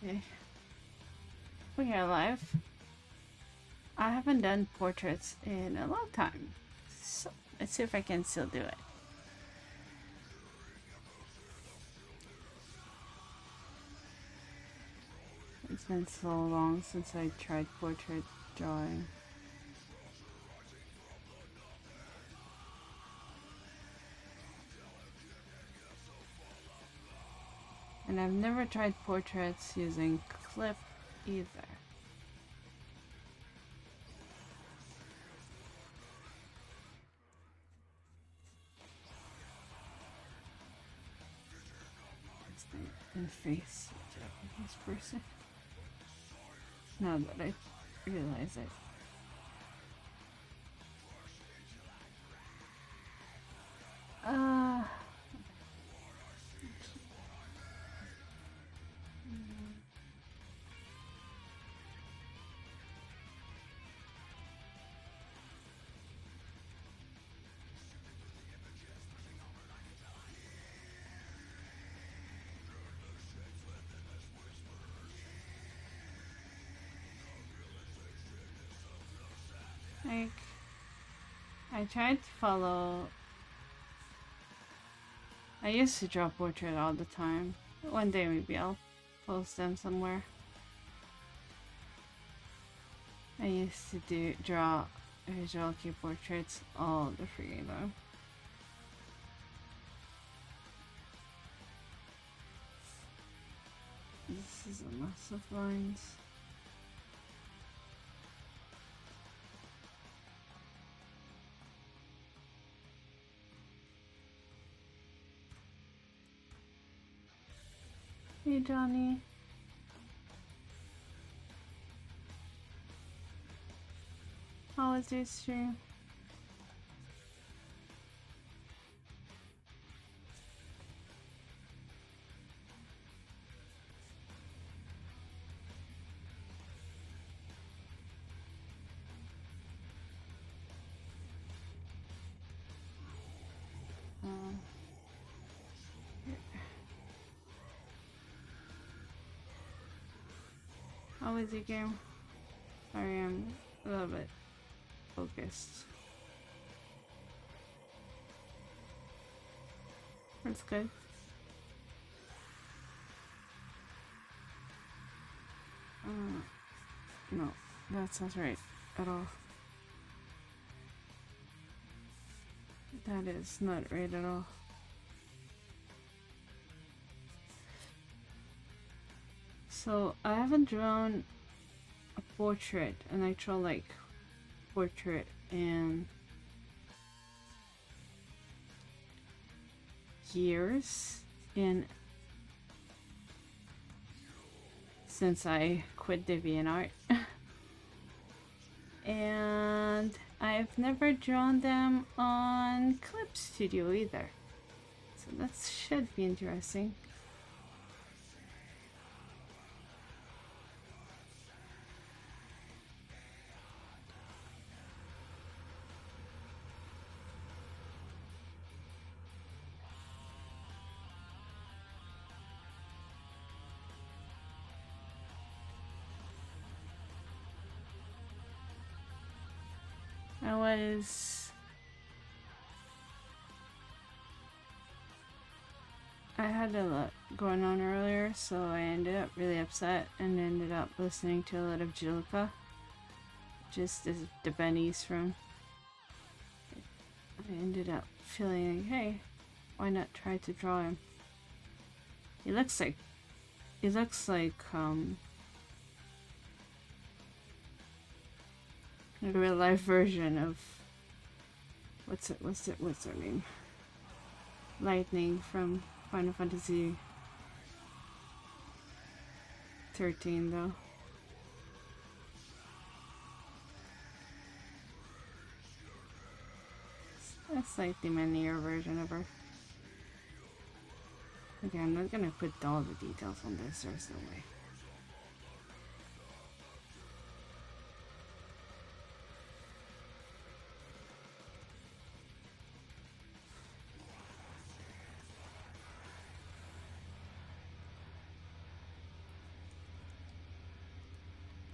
Okay. We are live. I haven't done portraits in a long time. So let's see if I can still do it. It's been so long since I tried portrait drawing. And I've never tried portraits using clip either. And face a Japanese person. Now that I realize it. Like, I tried to follow. I used to draw portrait all the time. One day maybe I'll post them somewhere. I used to draw visual key portraits all the freaking time. This is a mess of lines. Hey Johnny. How was your stream? How was your game? Sorry, I'm a little bit focused. That's good. No, that sounds right at all. That is not right at all. So I haven't drawn a portrait, an actual like portrait, in years, since I quit DeviantArt. And I've never drawn them on Clip Studio either. So that should be interesting. I had a lot going on earlier, so I ended up really upset and ended up listening to a lot of Jiluka, just as the Bennies from. I ended up feeling like, hey, why not try to draw him? He looks like a real life version of what's her name? Lightning from Final Fantasy 13 though. A slightly manlier version of her. Okay, I'm not gonna put all the details on this, there's no way.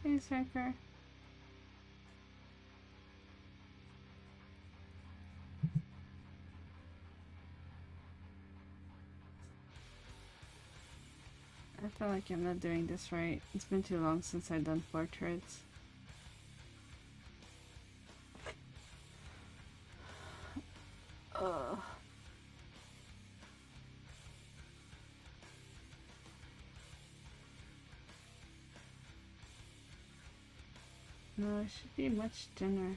Hey, Striker. I feel like I'm not doing this right. It's been too long since I've done portraits. Ugh. No, it should be much thinner.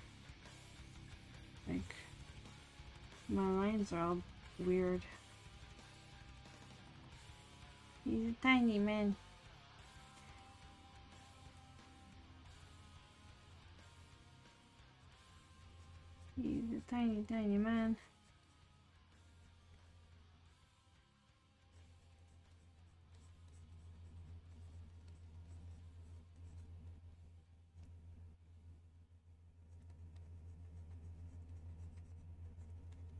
Like, my lines are all weird. He's a tiny man. He's a tiny, tiny man.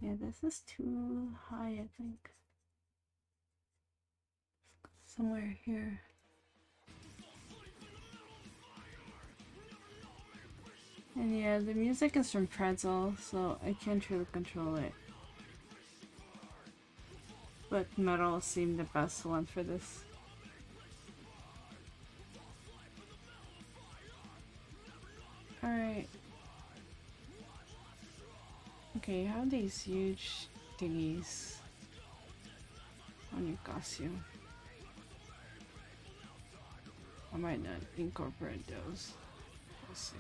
Yeah, this is too high, I think. Somewhere here. And yeah, the music is from Pretzel, so I can't really control it. But metal seemed the best one for this. Alright. Okay, you have these huge thingies on your costume. I might not incorporate those. We'll see.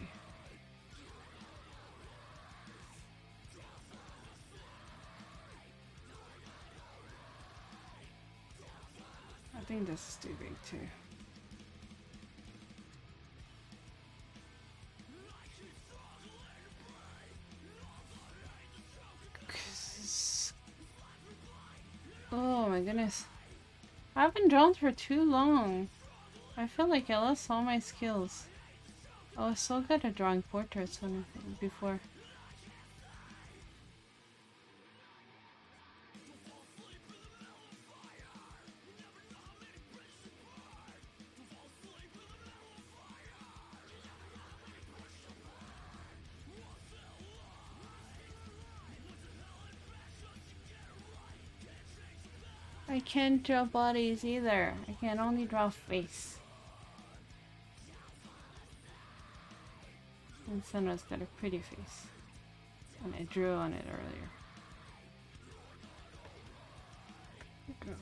I think this is too big too. Oh my goodness. I haven't drawn for too long. I feel like I lost all my skills. I was so good at drawing portraits before. I can't draw bodies either. I can only draw face. And Sena's got a pretty face. And I drew on it earlier. Okay.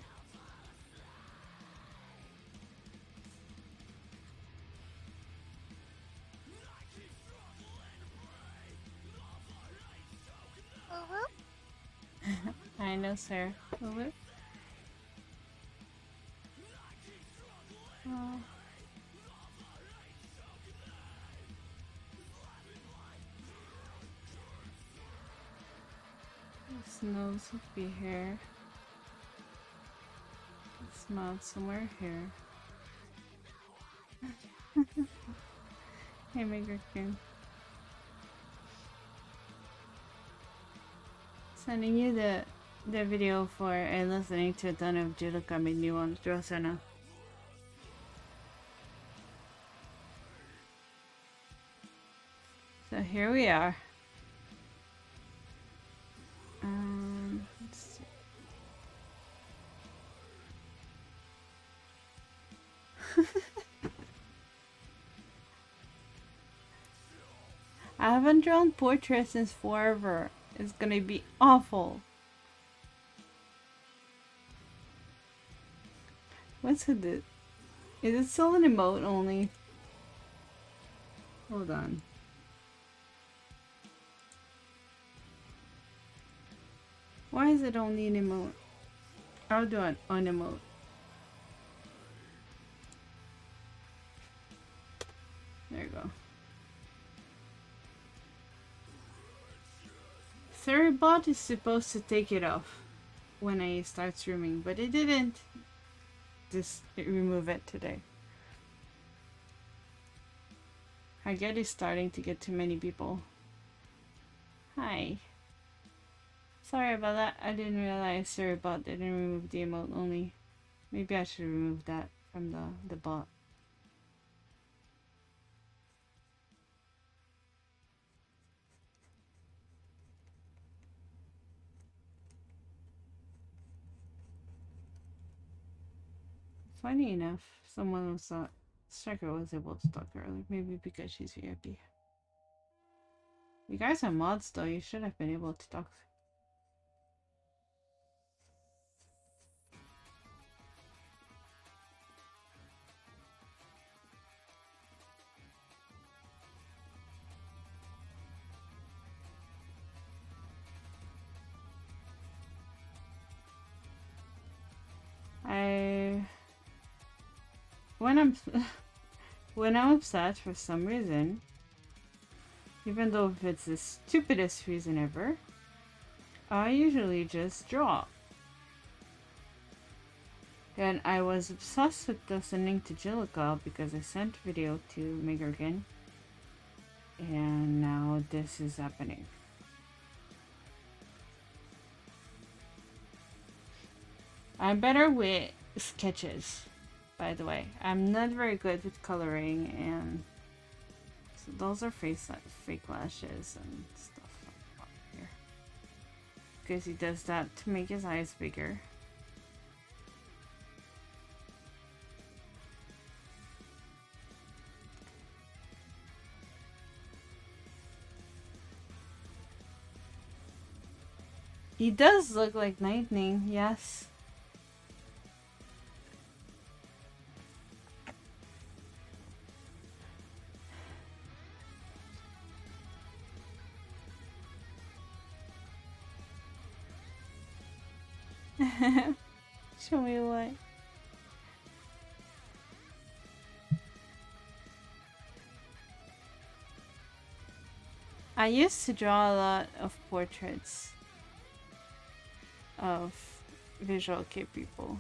I know, sir. Over. Oh. This nose would be here. This mouth somewhere here. Hey, Maker King. Sending you the video for listening to a ton of Jiluka made me want to draw Sena. So here we are. Let's see. I haven't drawn portraits since forever. It's gonna be awful. What's with it? Is it still an emote only? Hold on. Why is it only an emote? I'll do an unemote. There you go. Therabot is supposed to take it off when I start streaming, but it didn't. Just remove it today. I get it's starting to get too many people. Hi. Sorry about that. I didn't realize Therabot didn't remove the emote only. Maybe I should remove that from the bot. funny enough, someone was Striker was able to talk earlier. Maybe because she's VIP. You guys are mods though. You should have been able to talk. When I'm when I'm upset for some reason, even though if it's the stupidest reason ever, I usually just draw. And I was obsessed with listening to Jiluka because I sent video to Megan, and now this is happening. I'm better with sketches, by the way. I'm not very good with coloring, and so those are fake lashes and stuff like that here. Because he does that to make his eyes bigger. He does look like Lightning, yes. Show me what. I used to draw a lot of portraits of visual kei people.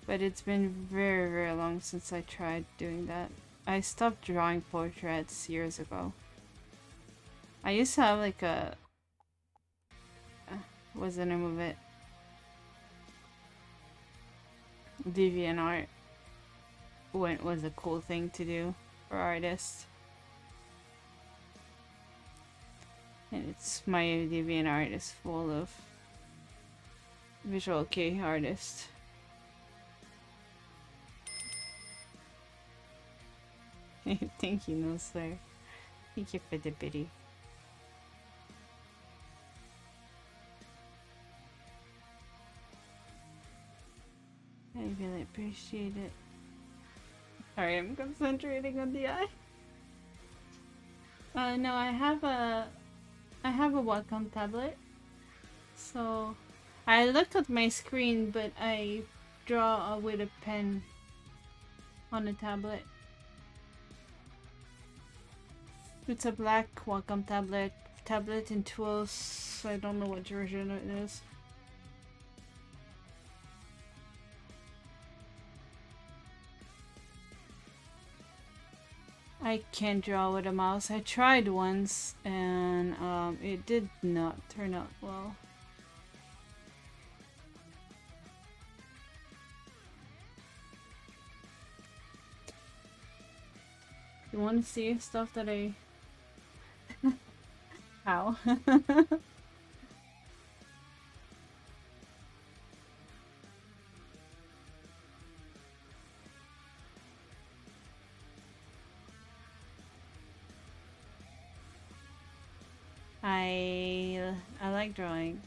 But it's been very, very long since I tried doing that. I stopped drawing portraits years ago. I used to have like a... what's the name of it? DeviantArt. When it was a cool thing to do for artists. And it's my DeviantArt is full of visual kei artists. Thank you, no sir. Thank you for the pity. I really appreciate it. Sorry, I'm concentrating on the eye. No, I have a Wacom tablet. So I looked at my screen, but I draw with a pen on a tablet. It's a black Wacom tablet in tools. I don't know what version it is. I can't draw with a mouse. I tried once and it did not turn out well. You want to see stuff that I... How? I like drawing.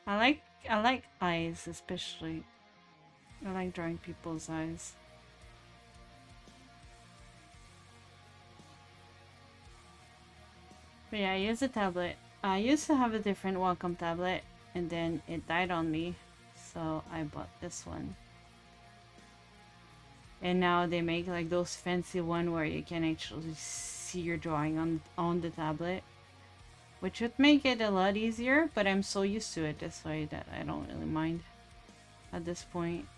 I like eyes, especially. I like drawing people's eyes. But yeah, I use a tablet. I used to have a different Wacom tablet, and then it died on me, so I bought this one. And now they make like those fancy one where you can actually see your drawing on the tablet, which would make it a lot easier, but I'm so used to it this way that I don't really mind at this point.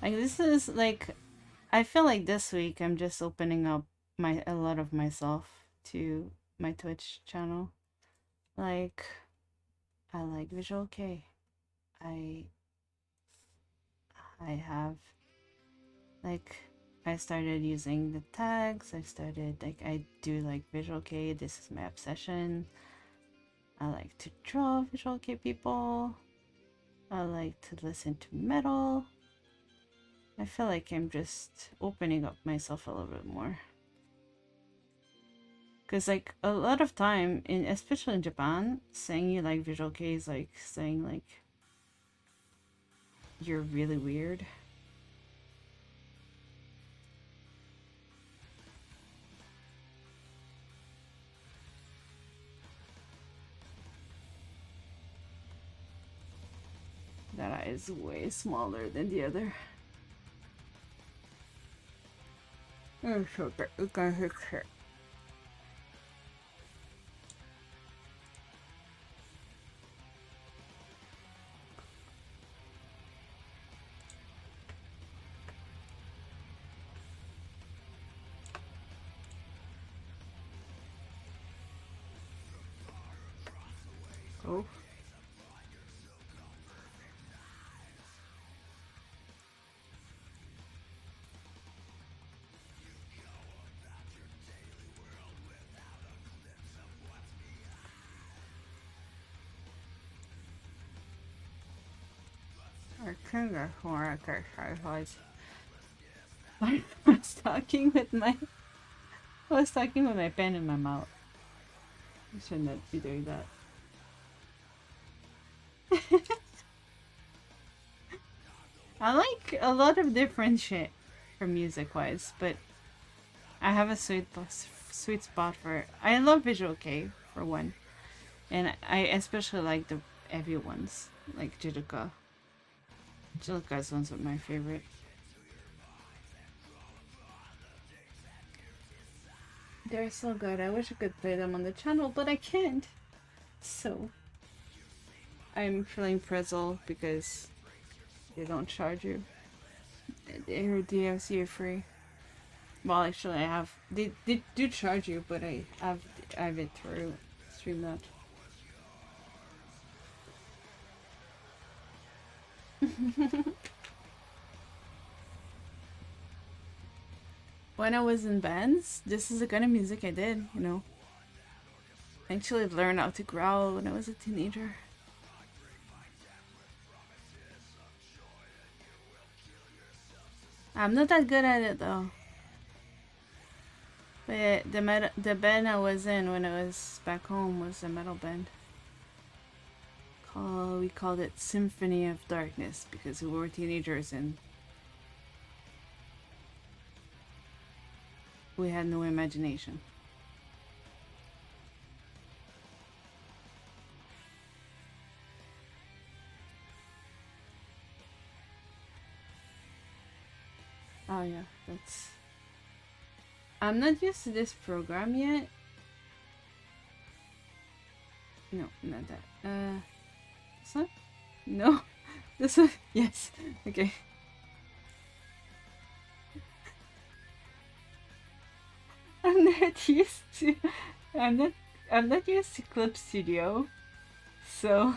Like this is like, I feel like this week I'm just opening up a lot of myself to my Twitch channel. Like, I like visual kei. I I have like I started using the tags. I do like visual kei. This is my obsession. I like to draw visual kei people. I like to listen to metal. I feel like I'm just opening up myself a little bit more. Because like a lot of time, especially in Japan, saying you like visual kei is like saying like you're really weird. That eye is way smaller than the other. Oh, so it's gonna hurt her. Oh. I think that's more okay. I was talking with my pen in my mouth. I should not be doing that. I like a lot of different shit for music wise, but I have a sweet spot for. I love visual kei for one, and I especially like the heavy ones like Jiluka. Jiluka is one of my favorite. They're so good. I wish I could play them on the channel, but I can't. So I'm feeling pretzel because they don't charge you. They're DMC free. Well, actually, I have. They do charge you, but I have it through Streamlabs. When I was in bands, this is the kind of music I did. You know, I actually learned how to growl when I was a teenager. I'm not that good at it though. But the band I was in when I was back home was a metal band. We called it Symphony of Darkness because we were teenagers and we had no imagination. Oh yeah, that's... I'm not used to this program yet. No, not that. This one? No. This one? Yes. Okay. I'm not used to... I'm not used to Clip Studio. So...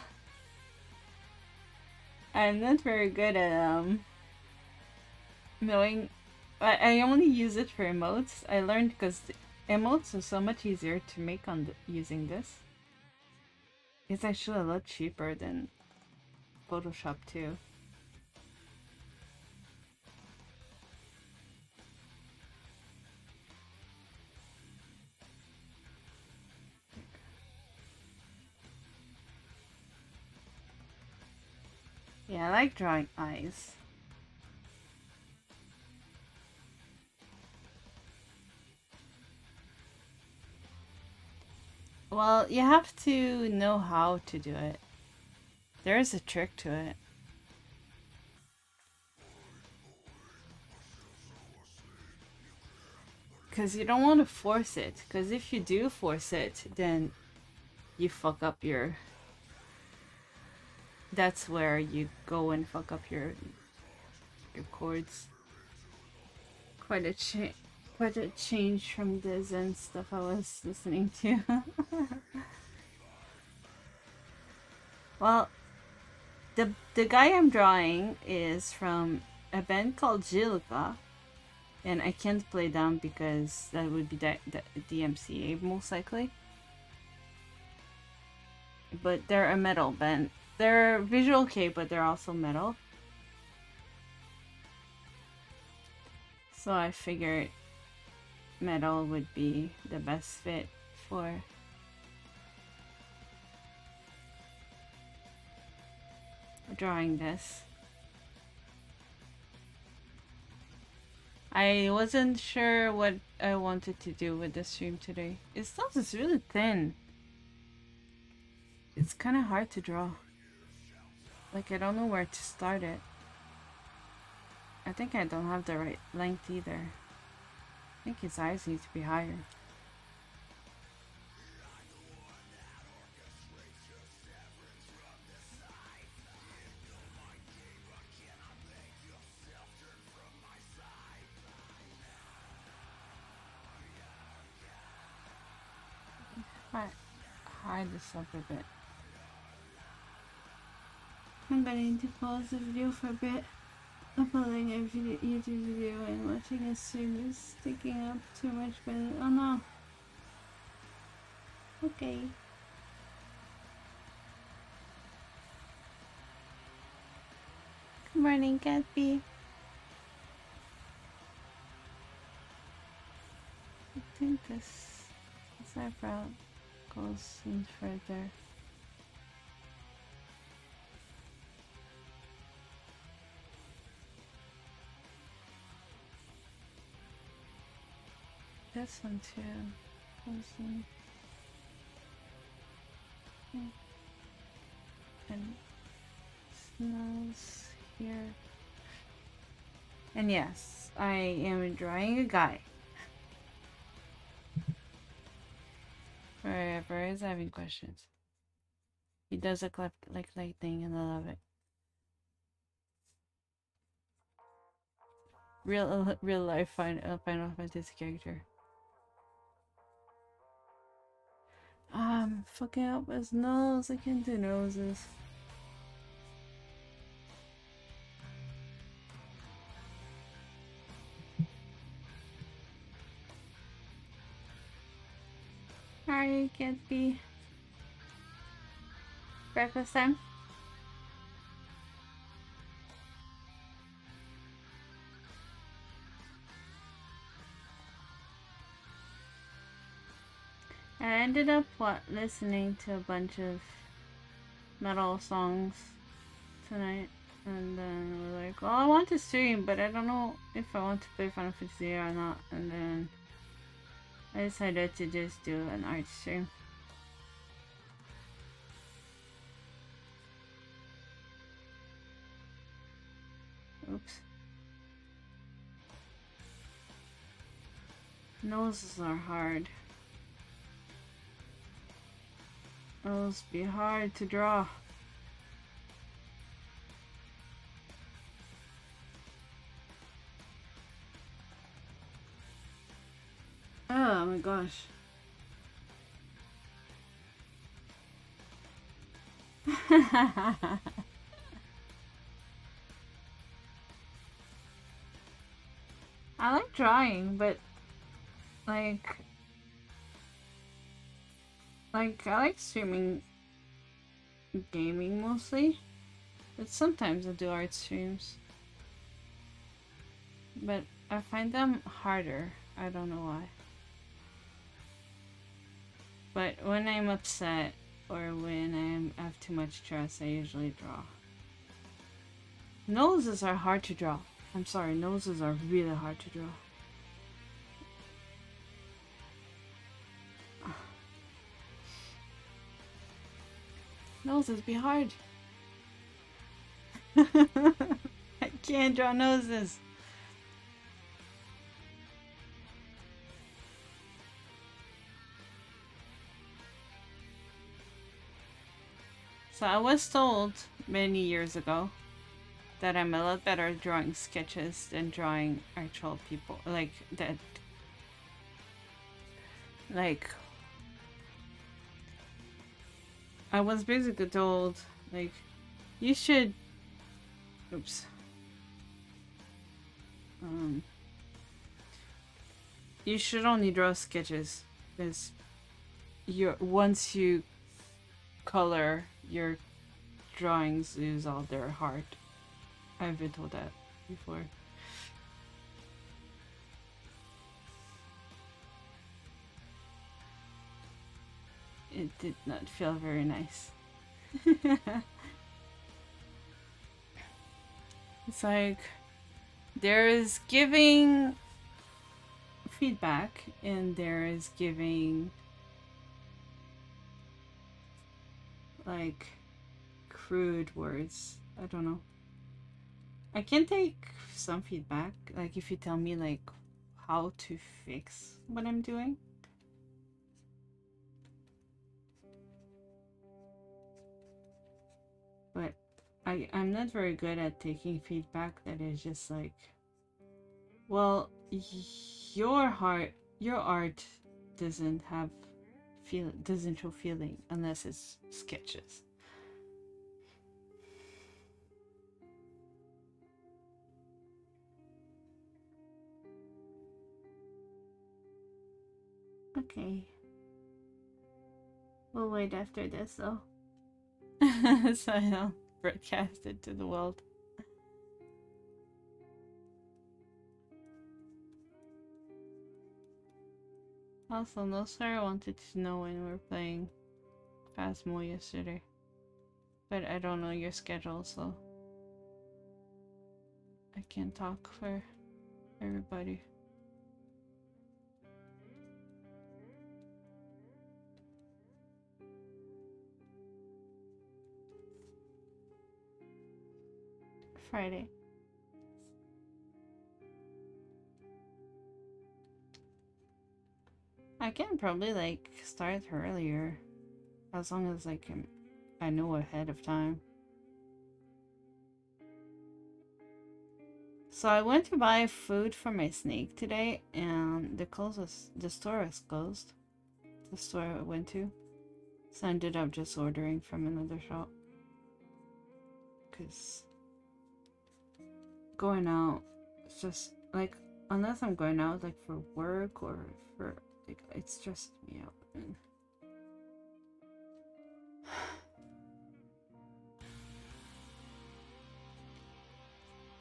I'm not very good at, knowing... I only use it for emotes. I learned because emotes are so much easier to make on using this. It's actually a lot cheaper than Photoshop too. Yeah, I like drawing eyes. Well, you have to know how to do it. There is a trick to it. Because you don't want to force it. Because if you do force it, then you fuck up your... That's where you go and fuck up your chords. Quite a change from the Zen stuff I was listening to. Well, the guy I'm drawing is from a band called Jiluka, and I can't play them because that would be the DMCA most likely. But they're a metal band. They're visual okay, but they're also metal. So I figured metal would be the best fit for drawing this. I wasn't sure what I wanted to do with the stream today. It still is really thin. It's kind of hard to draw. Like, I don't know where to start it. I think I don't have the right length either. I think his eyes need to be higher. Hide this up a bit. I'm gonna need to pause the video for a bit. Uploading a YouTube video and watching a stream is taking up too much bandwidth. Oh no. Okay. Good morning, Kathy. I think this eyebrow goes in further. This one too goes in. And smells here. And yes, I am drawing a guy. Forever is having questions. He does look like lightning and I love it. Real life Final Fantasy character. Fucking up his nose. I can't do noses. Alright, can't be. Breakfast time? I ended up listening to a bunch of metal songs tonight, and then I was like, well, I want to stream, but I don't know if I want to play Final Fantasy or not, and then I decided to just do an art stream. Oops. Noses are hard. Those be hard to draw. Oh my gosh. I like drawing, but like I like streaming gaming mostly, but sometimes I do art streams. But I find them harder. I don't know why. But when I'm upset or when I have too much stress, I usually draw. Noses are hard to draw. I'm sorry, noses are really hard to draw. Noses be hard. I can't draw noses. So I was told many years ago that I'm a lot better at drawing sketches than drawing actual people. Like that. Like I was basically told, like, you should... Oops. Um, you should only draw sketches because once you color, your drawings lose all their heart. I've been told that before. It did not feel very nice. It's like there is giving feedback and there is giving like crude words. I don't know. I can take some feedback, like if you tell me like how to fix what I'm doing. But I'm not very good at taking feedback that is just like, well, your art doesn't have doesn't show feeling unless it's sketches. Okay. We'll wait after this though. So I don't broadcast it to the world. Also, no sir wanted to know when we were playing Phasmo yesterday. But I don't know your schedule, so I can't talk for everybody. Friday. I can probably like start earlier, as long as I know ahead of time. So I went to buy food for my snake today, and the store was closed. The store I went to, so I ended up just ordering from another shop. Cause going out, it's just like unless I'm going out like for work or for like it stresses me out. Man.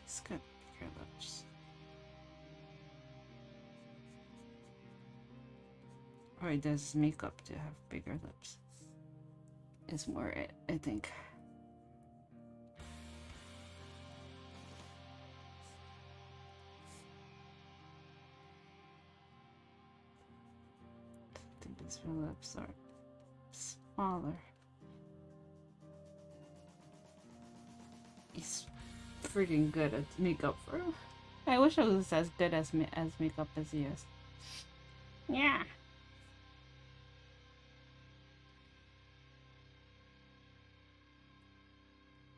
It's got bigger lips. Or it does makeup to have bigger lips. Is more it, I think. I think his lips are smaller. He's freaking good at makeup for him. I wish I was as good as makeup as he is. Yeah.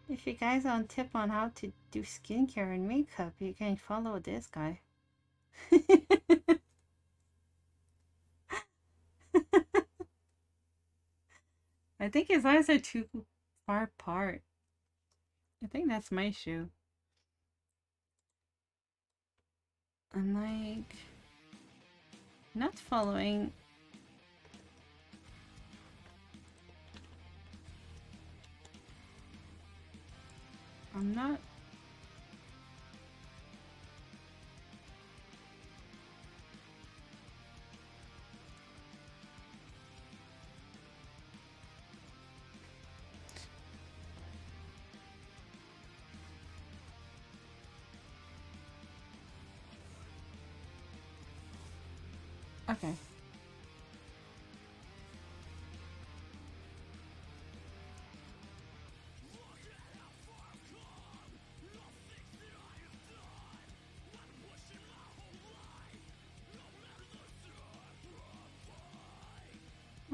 If you guys want tip on how to do skincare and makeup, you can follow this guy. I think his eyes are too far apart. I think that's my issue. I'm like not following. I'm not. Okay.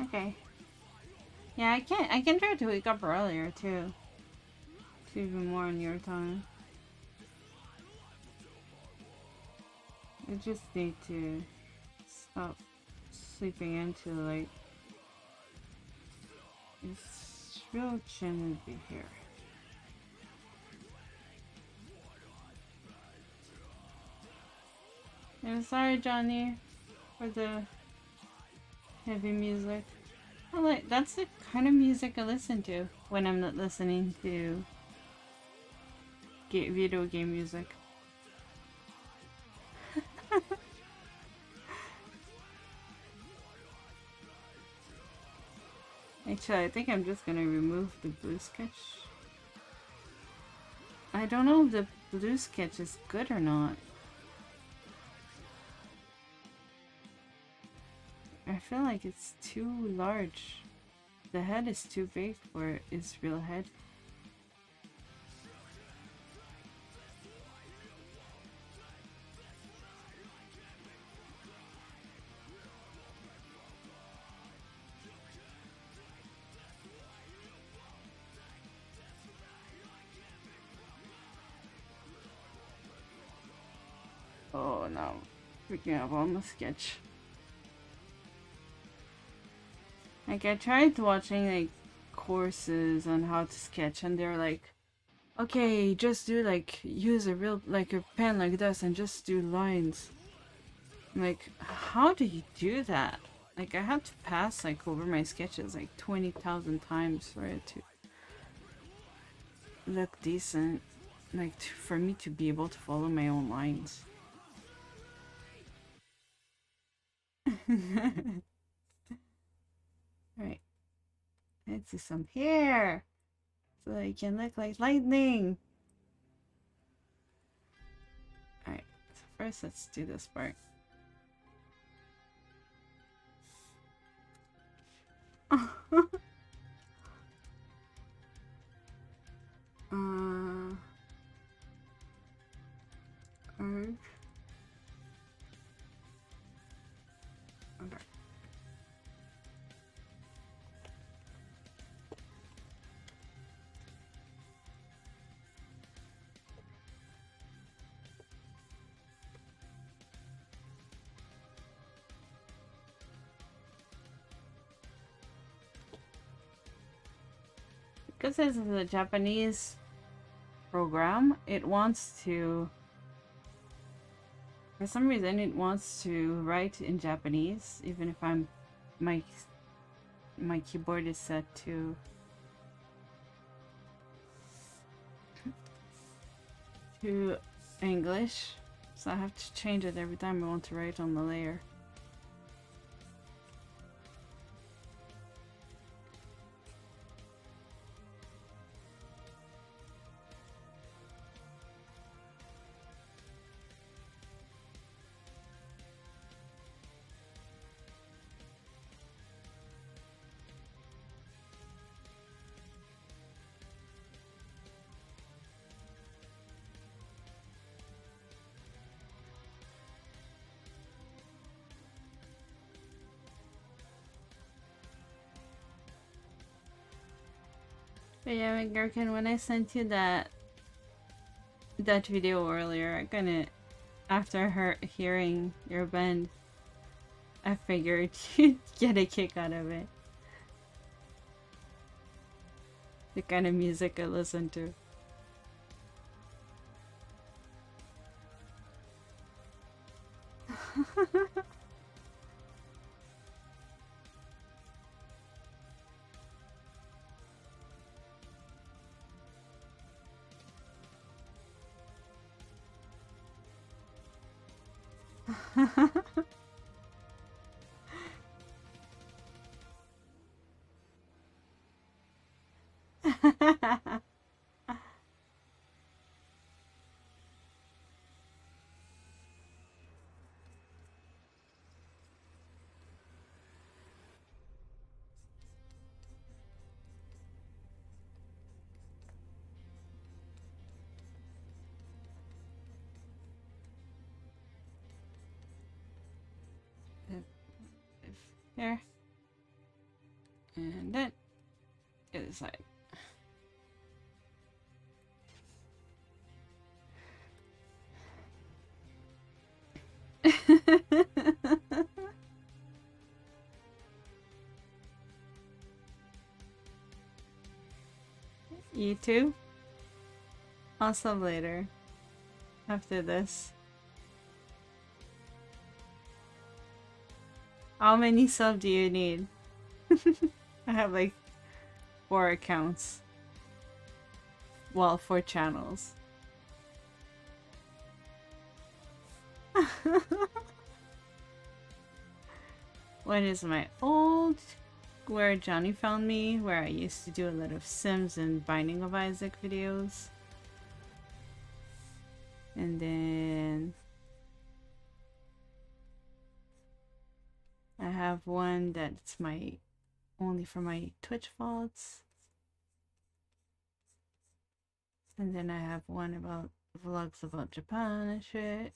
Okay. Yeah, I can try to wake up earlier too. To even more on your time. I just need to stop sleeping in too late. This real chin would be here. I'm sorry, Johnny, for the heavy music. That's the kind of music I listen to when I'm not listening to video game music. Actually, I think I'm just gonna remove the blue sketch. I don't know if the blue sketch is good or not. I feel like it's too large. The head is too big for its real head. Oh no, freaking out on the sketch. Like I tried watching like courses on how to sketch and they're like, okay, just do like use a real like a pen like this and just do lines. I'm like, how do you do that? Like I have to pass like over my sketches like 20,000 times for it to look decent. Like for me to be able to follow my own lines. Alright. Let's do some hair. So it can look like lightning. Alright. So first let's do this part. Okay. Because this is a Japanese program, it wants to, for some reason, it wants to write in Japanese, even if my keyboard is set to English, so I have to change it every time I want to write on the layer. But yeah, Gherkin, when I sent you that video earlier, I kinda, after hearing your band, I figured you'd get a kick out of it. The kind of music I listen to. Here. And then other side. You too? I'll sub later. After this. How many subs do you need? I have like 4 accounts. Well, 4 channels. What is my old where Johnny found me, where I used to do a lot of Sims and Binding of Isaac videos. And then I have one that's my only for my Twitch vaults. And then I have one about vlogs about Japan and shit.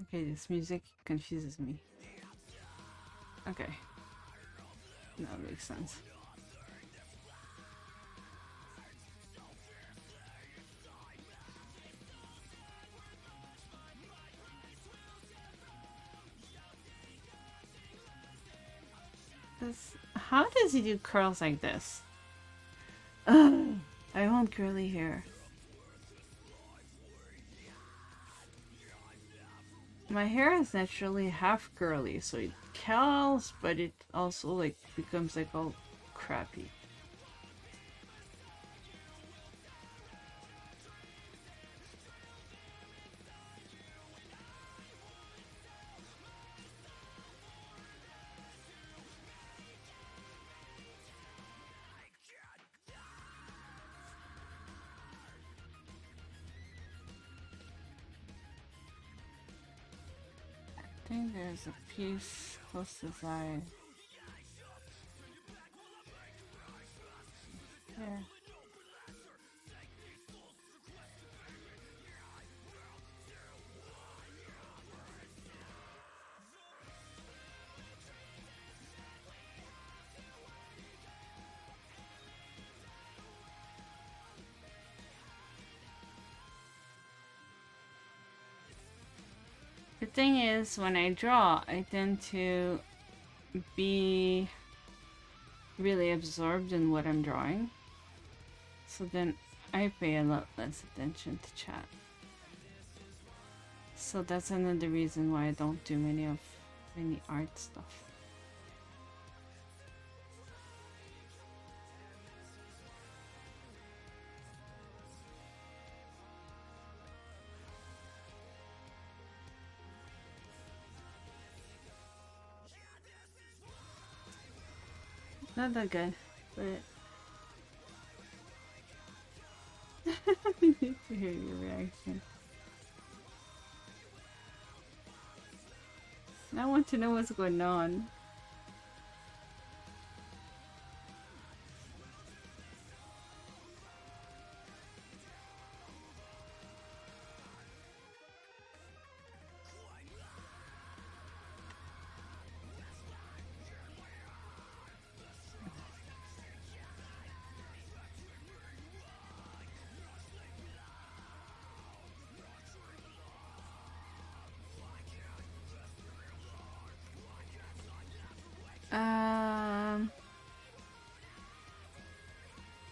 Okay, this music confuses me. Okay. That makes sense. How does he do curls like this? Ugh, I want curly hair. My hair is naturally half curly, so it curls, but it also like becomes like all crappy. I think there's a piece close to the side. Yeah. The thing is, when I draw, I tend to be really absorbed in what I'm drawing. So then I pay a lot less attention to chat. So that's another reason why I don't do many art stuff. Not that good, but I need to hear your reaction. I want to know what's going on.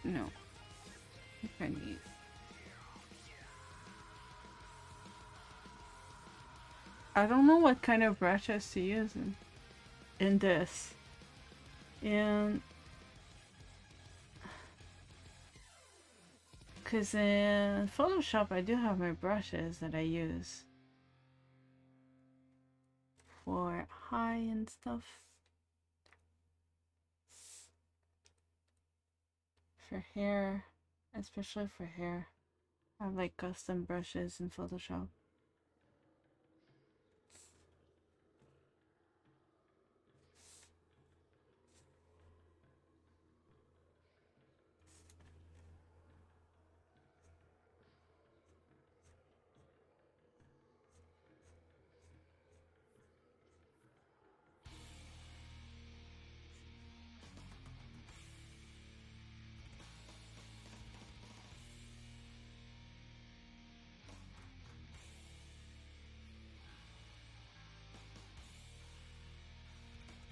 No. I need. I don't know what kind of brushes to use in this. And because in Photoshop I do have my brushes that I use for high and stuff. For hair, especially for hair. I have like custom brushes in Photoshop.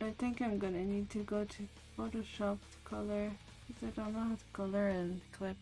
I think I'm gonna need to go to Photoshop to color because I don't know how to color and clip.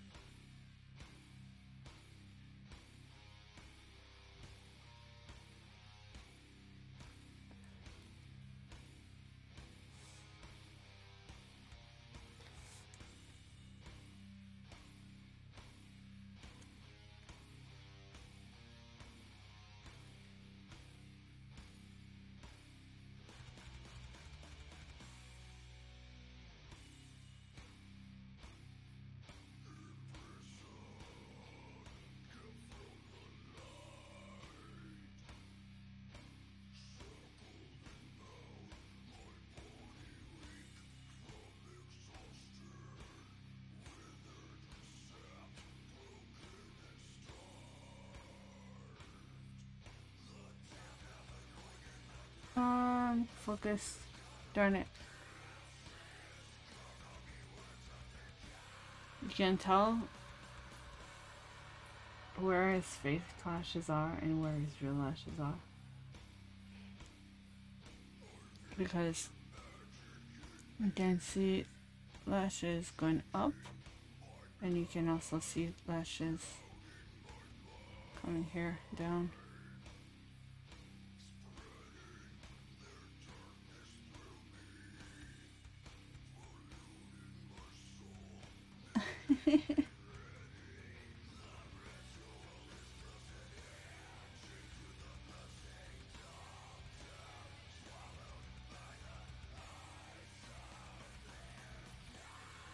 focus. Darn it. You can tell where his face lashes are and where his real lashes are. Because you can see lashes going up, and you can also see lashes coming here down.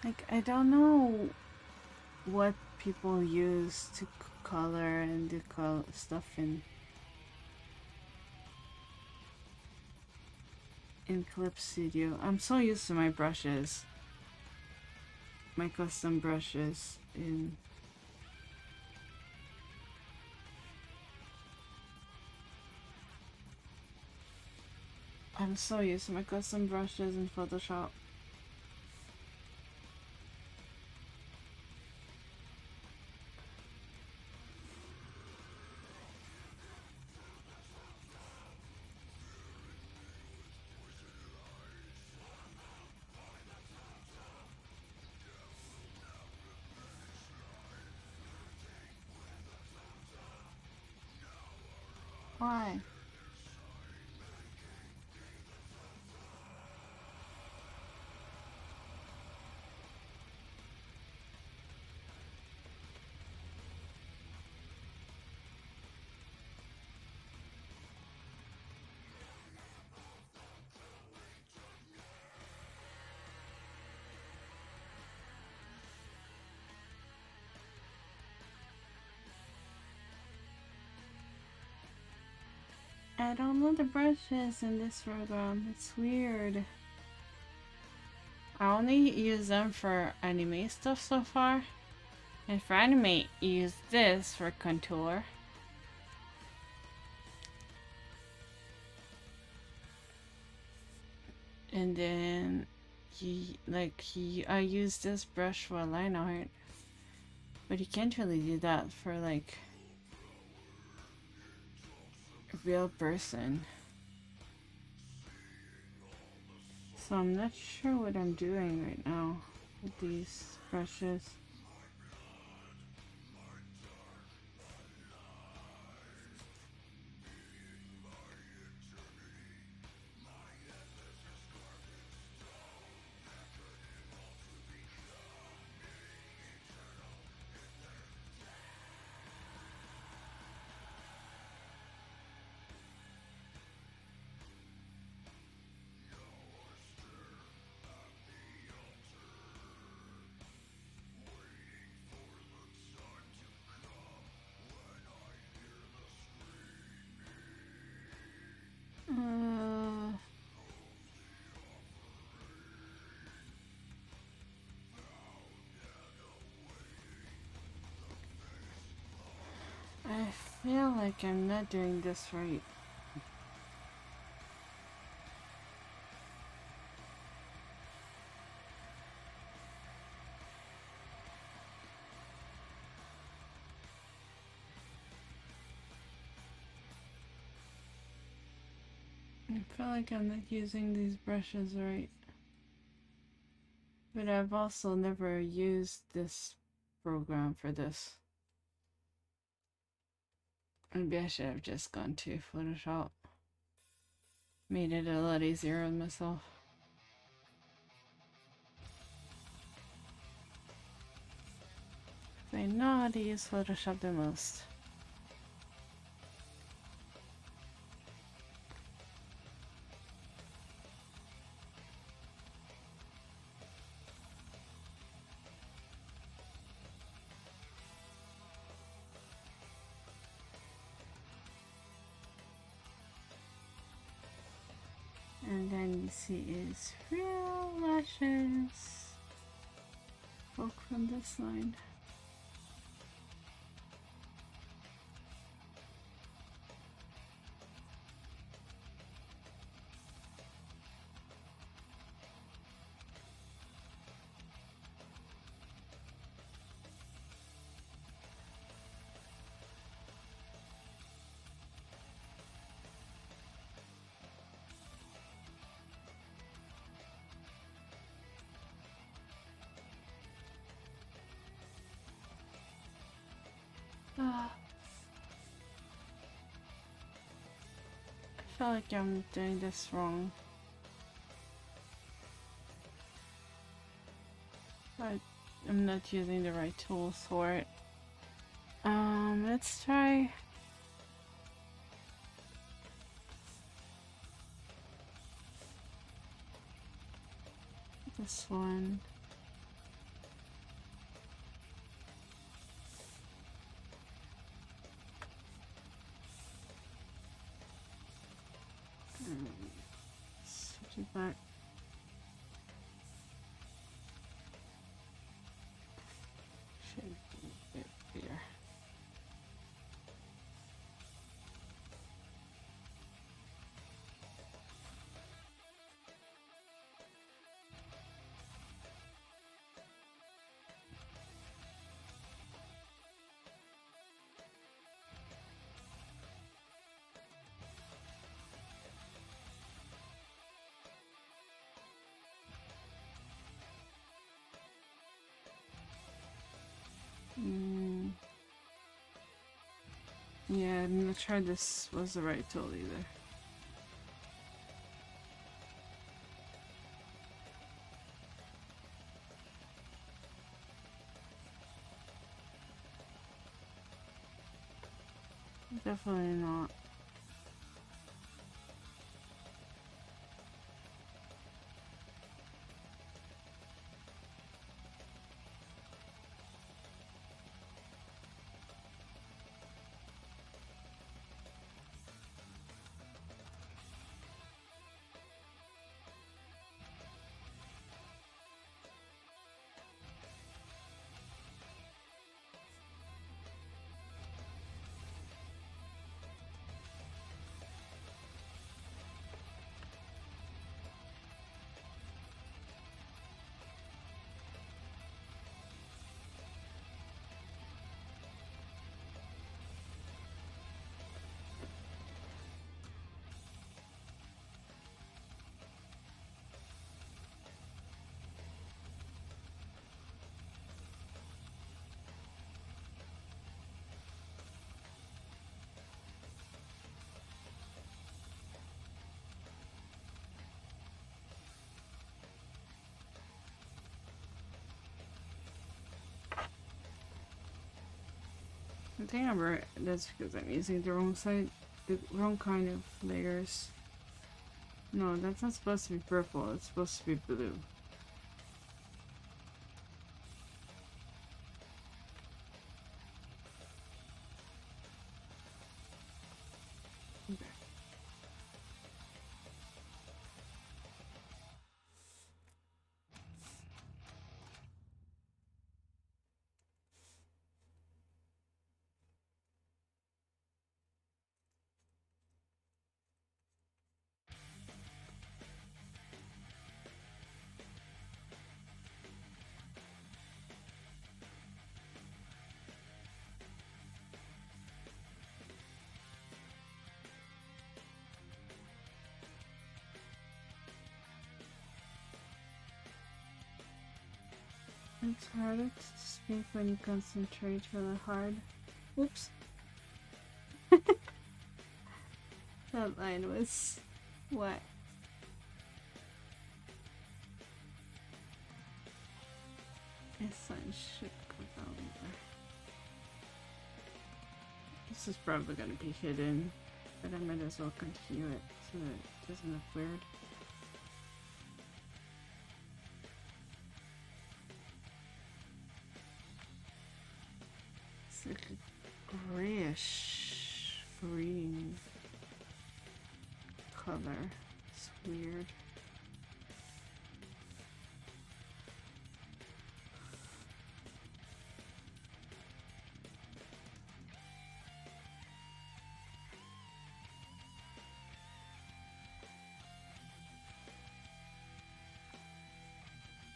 Like, I don't know what people use to color and do stuff in Clip Studio. I'm so used to my brushes, my custom brushes in I'm so used to my custom brushes in Photoshop. Why? I don't know the brushes in this program. It's weird. I only use them for anime stuff so far. And for anime, you use this for contour. And then I use this brush for line art. But you can't really do that for like a real person. So I'm not sure what I'm doing right now with these brushes. I feel like I'm not doing this right. I feel like I'm not using these brushes right. But I've also never used this program for this. Maybe I should have just gone to Photoshop. Made it a lot easier on myself. I know how to use Photoshop the most. And then you see his real lashes. Poke from this line. I feel like I'm doing this wrong. I'm not using the right tools for it. Let's try this one. Switch it back. Should be a bit bigger. Yeah, I'm not sure this was the right tool either. Definitely not. I think I'm right. That's because I'm using the wrong side, the wrong kind of layers. No, that's not supposed to be purple. It's supposed to be blue. Okay. It's harder to speak when you concentrate really hard. Oops. That line was what? My son should go down there. This is probably gonna be hidden, but I might as well continue it so that it doesn't look weird. It's like a grayish green color. It's weird.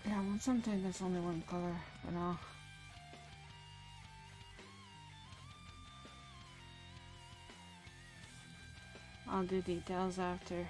Yeah, I want something that's only one color for now. I'll do details after.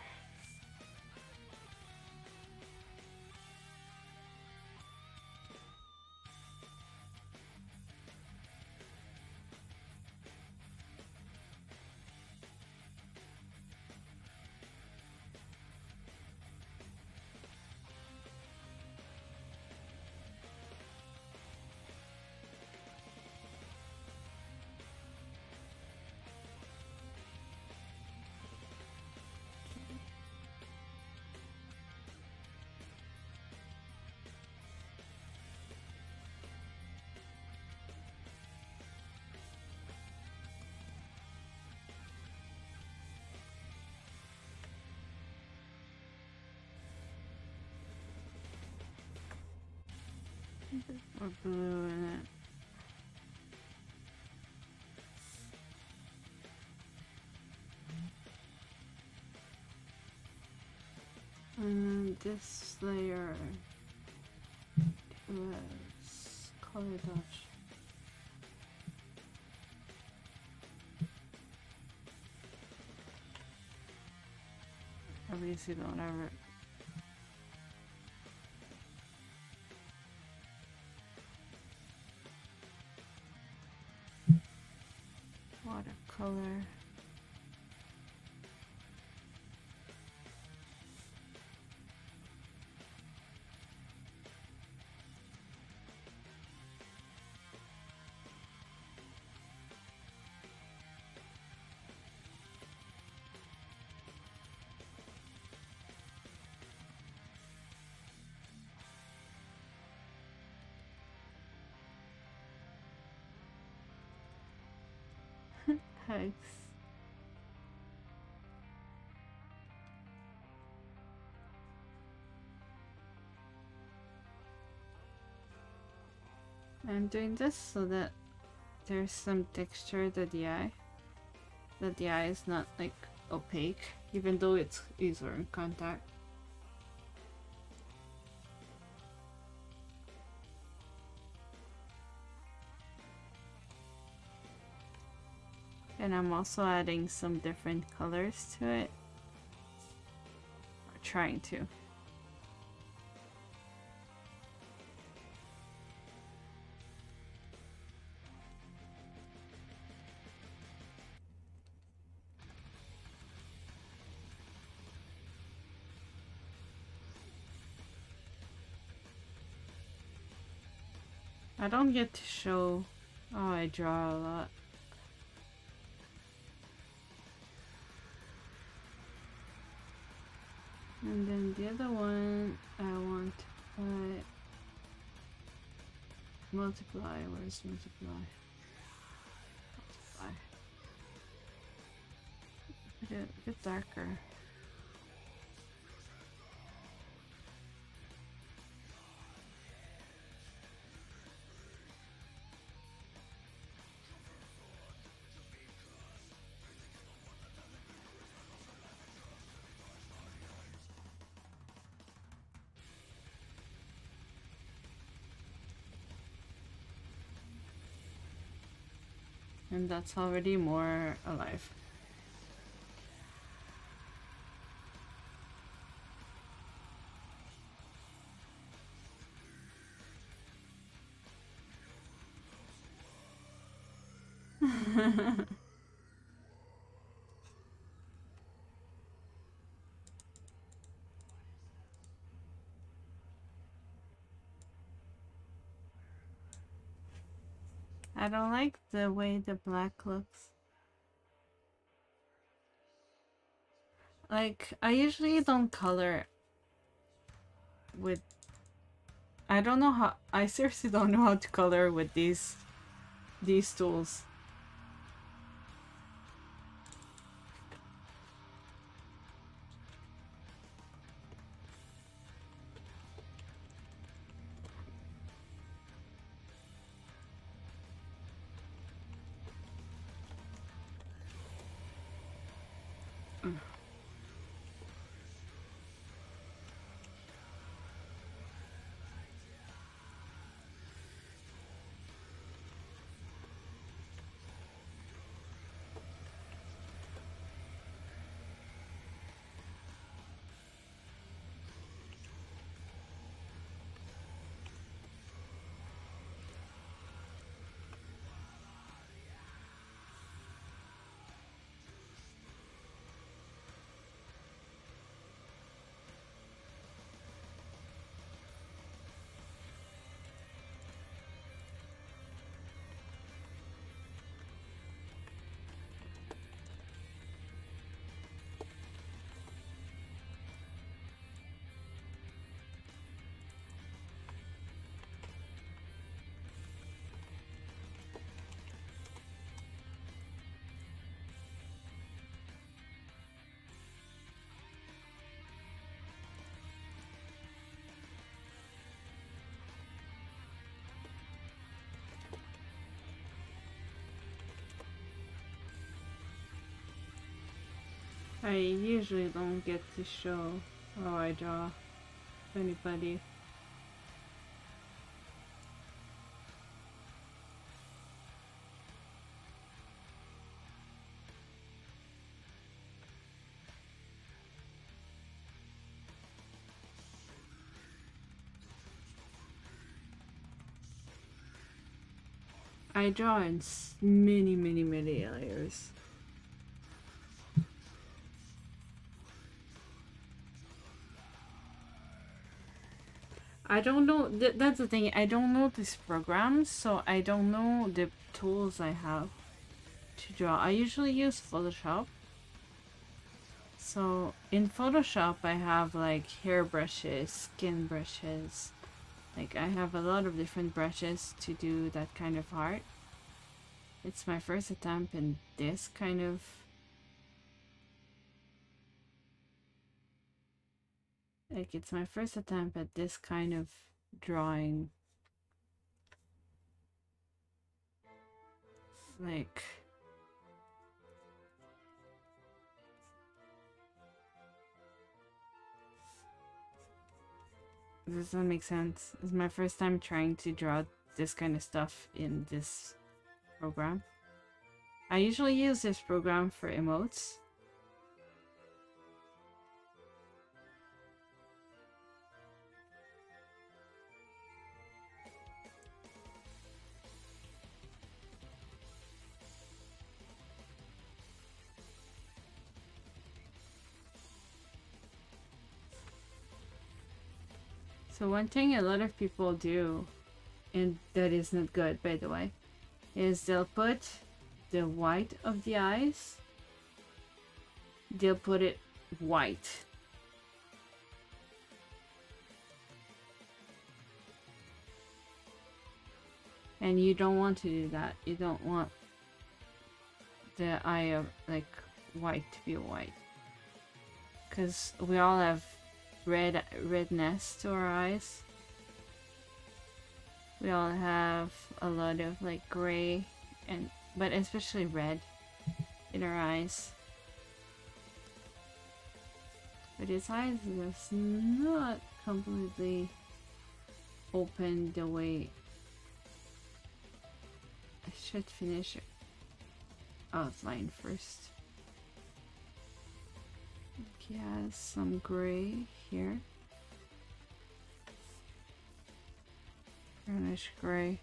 Or blue in it. And this layer was color dodge. At least you don't ever. Watercolor. Thanks. I'm doing this so that there's some texture to the eye. That the eye is not like opaque, even though it's easier in contact. And I'm also adding some different colors to it. Or trying to. I don't get to show how I draw a lot. And then the other one, I want to put multiply. Where's multiply? Multiply. Put it a bit darker. And that's already more alive. I don't like the way the black looks. Like, I usually don't color with... I don't know how... I seriously don't know how to color with these tools. I usually don't get to show how I draw to anybody. I draw in many layers. I don't know, that's the thing, I don't know these programs, so I don't know the tools I have to draw. I usually use Photoshop. So in Photoshop I have like hair brushes, skin brushes, like I have a lot of different brushes to do that kind of art. It's my first attempt in this kind of it's my first attempt at this kind of drawing. Like does that make sense? It's my first time trying to draw this kind of stuff in this program. I usually use this program for emotes. So one thing a lot of people do, and that is not good by the way, is they'll put the white of the eyes, they'll put it white. And you don't want to do that. You don't want the eye of like white to be white. Because we all have redness to our eyes. We all have a lot of like gray but especially red in our eyes. But his eyes is not completely open the way I should finish outline first. He has some gray here. Brownish gray.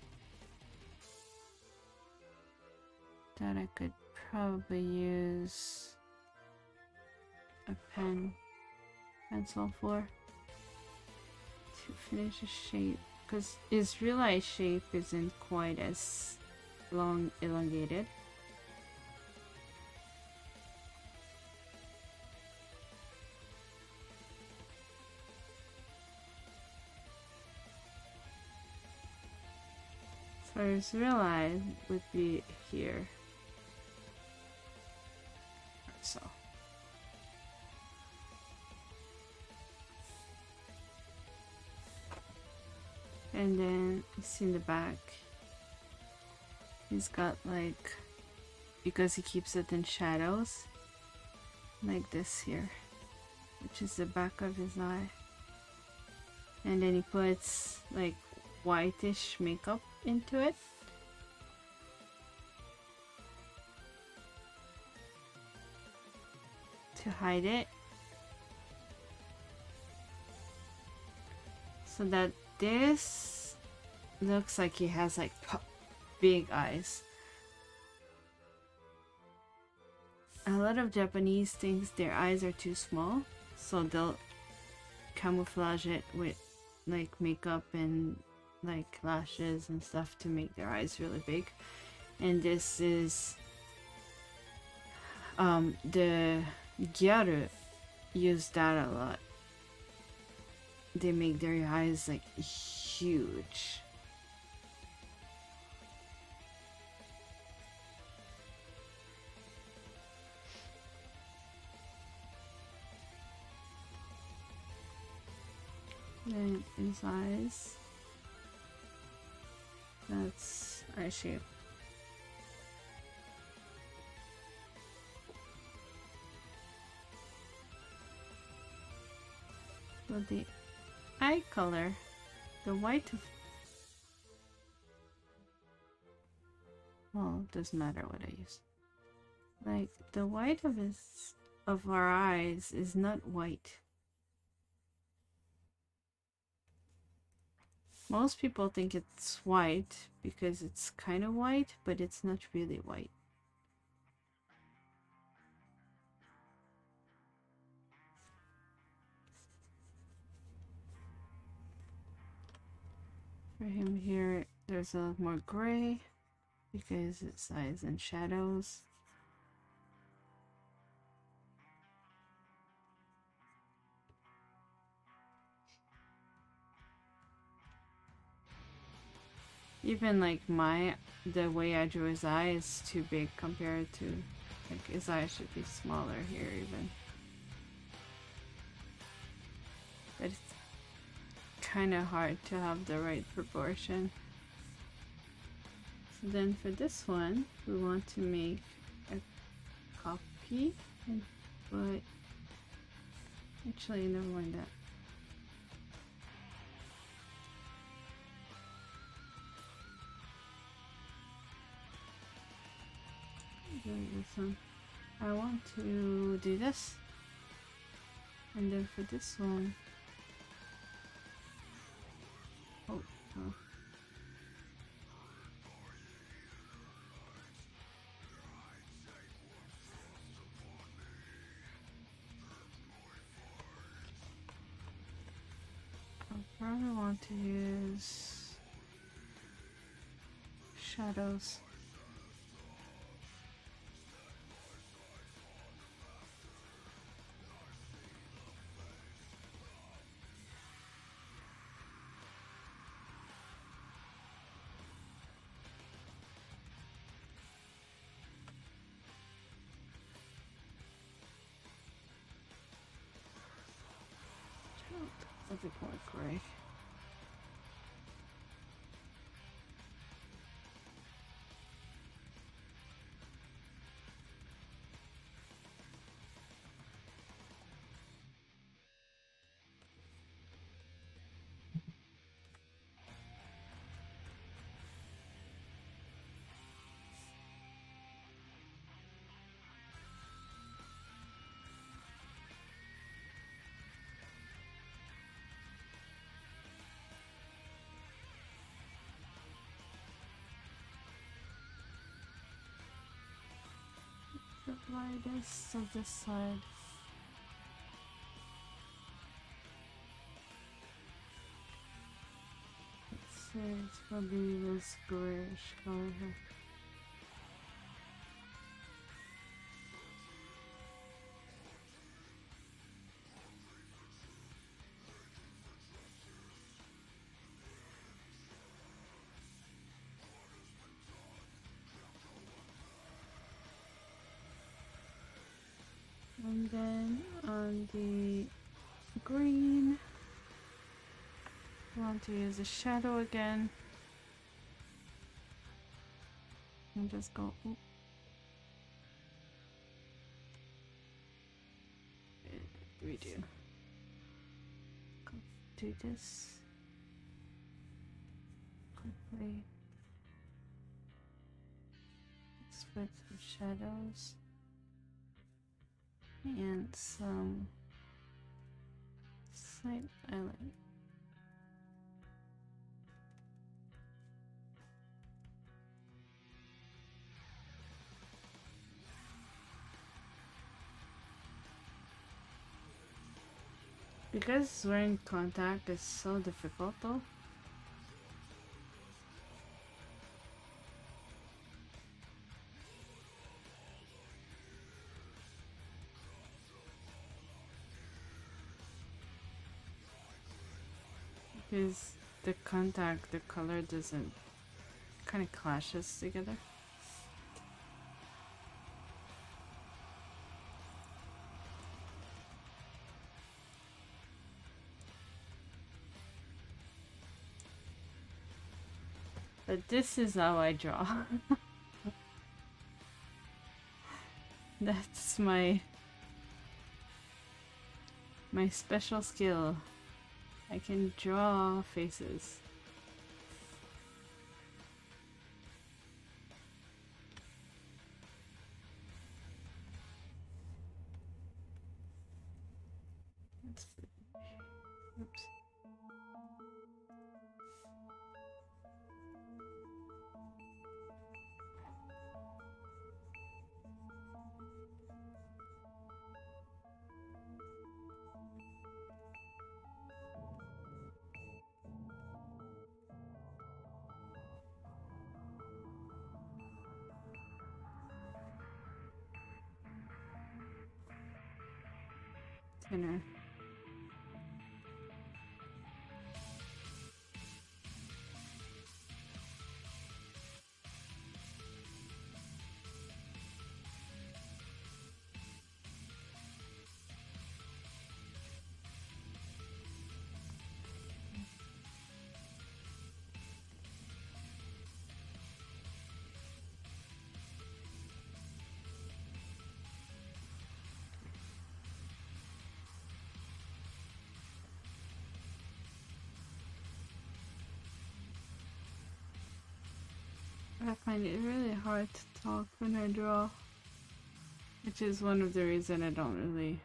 That I could probably use a pencil for to finish a shape, because his real eye shape isn't quite as long elongated. So his real eye would be here. So. And then you see in the back, he's got like, because he keeps it in shadows, like this here, which is the back of his eye. And then he puts like whitish makeup into it. To hide it. So that this looks like he has like big eyes. A lot of Japanese thinks their eyes are too small, so they'll camouflage it with like makeup and like lashes and stuff to make their eyes really big. And this is the Gyaru use that a lot. They make their eyes like huge. Then his eyes. That's eye shape. So the eye color, the white of... Well, it doesn't matter what I use. Like, the white of our eyes is not white. Most people think it's white because it's kind of white, but it's not really white. For him here, there's a little more gray because it's eyes and shadows. Even like the way I drew his eye is too big compared to, like, his eye should be smaller here even. But it's kind of hard to have the right proportion. So then for this one, we want to make a copy and put, actually never mind that. This one. I want to do this, and then for this one, oh. I probably want to use shadows. A bit more gray. Apply this on this side. Let's say it's probably this grayish color here. And then on the green, I want to use a shadow again. And just go, oop. Redo. Do this. Quickly. Let's put some shadows. And some slight eyeliner. Because wearing contact is so difficult though. Because the contact, the color doesn't, kind of clashes together. But this is how I draw. That's my special skill. I can draw faces. Oops. Dinner. I find it really hard to talk when I draw, which is one of the reasons I don't really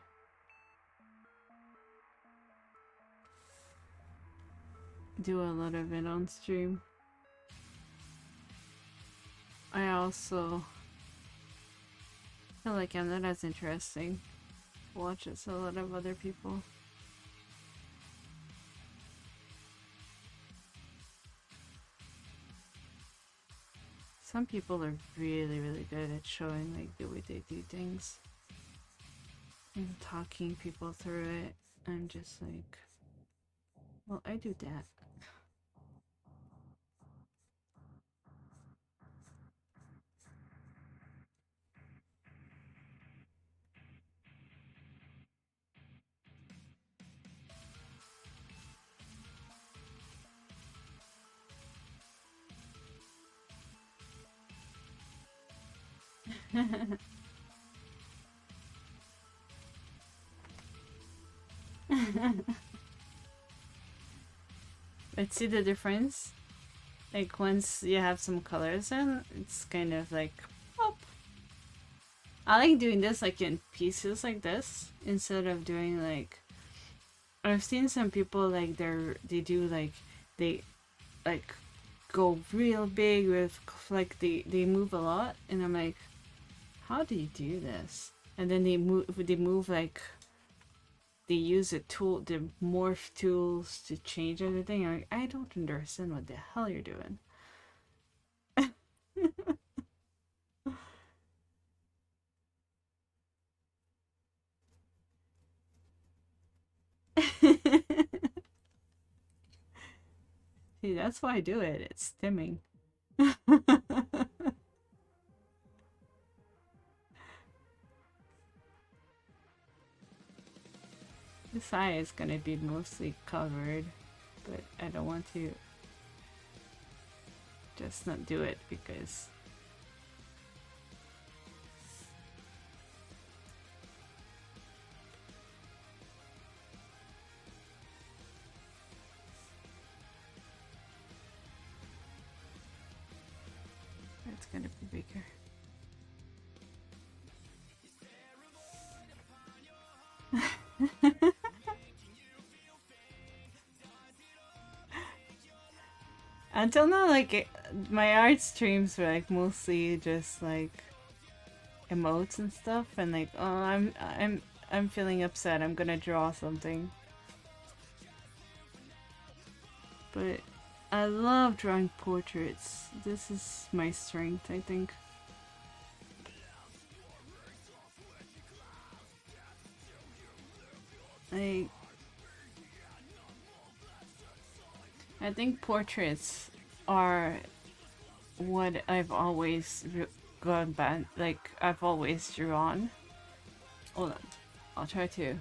do a lot of it on stream. I also feel like I'm not as interesting to watch as a lot of other people. Some people are really, really good at showing like the way they do things and talking people through it. I'm just like, well, I do that. But see the difference? Like once you have some colors in, it's kind of like pop. I like doing this like in pieces like this instead of doing like I've seen some people like they do like they like go real big with like they move a lot and I'm like how do you do this? And then they move like they use a tool, the morph tools to change everything. I'm like, I don't understand what the hell you're doing. See, that's why I do it. It's stimming. This eye is gonna be mostly covered, but I don't want to just not do it because it's gonna be bigger. Until now, like my art streams were like mostly just like emotes and stuff, and like, oh, I'm feeling upset. I'm gonna draw something. But I love drawing portraits. This is my strength, I think. I think portraits are what I've always gone back, like I've always drawn. Hold on, I'll try to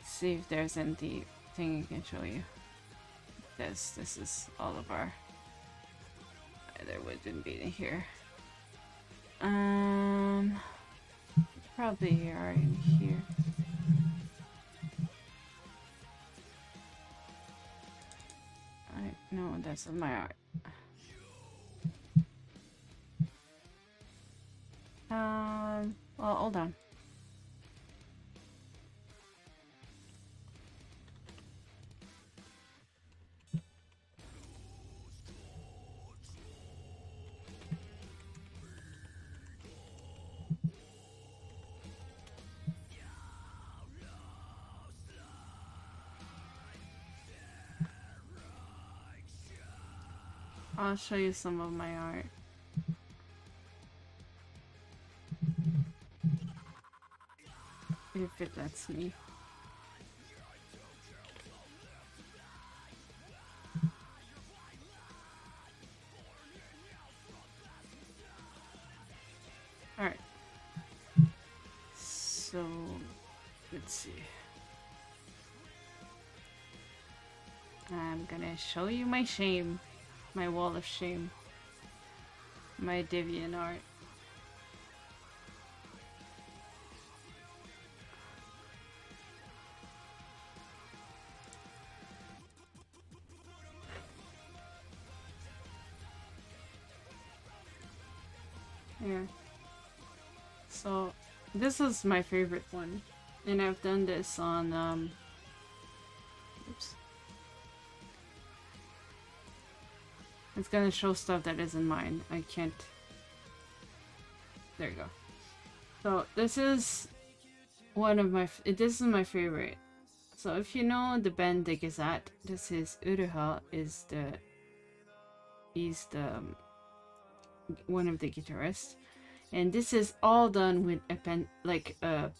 see if there's any thing I can show you. This is all of our. There wouldn't be any here. Probably are in here. No, that's my art. Well, hold on. I'll show you some of my art. If it lets me. Alright. So, let's see. I'm gonna show you my shame. My wall of shame. My Deviant art. Yeah. So, this is my favorite one. And I've done this on, oops. It's gonna show stuff that isn't mine. I can't... There you go. So, this is one of my... This is my favorite. So, if you know the band The Gazette, this is Uruha is the... He's the... one of the guitarists. And this is all done with a pen, like a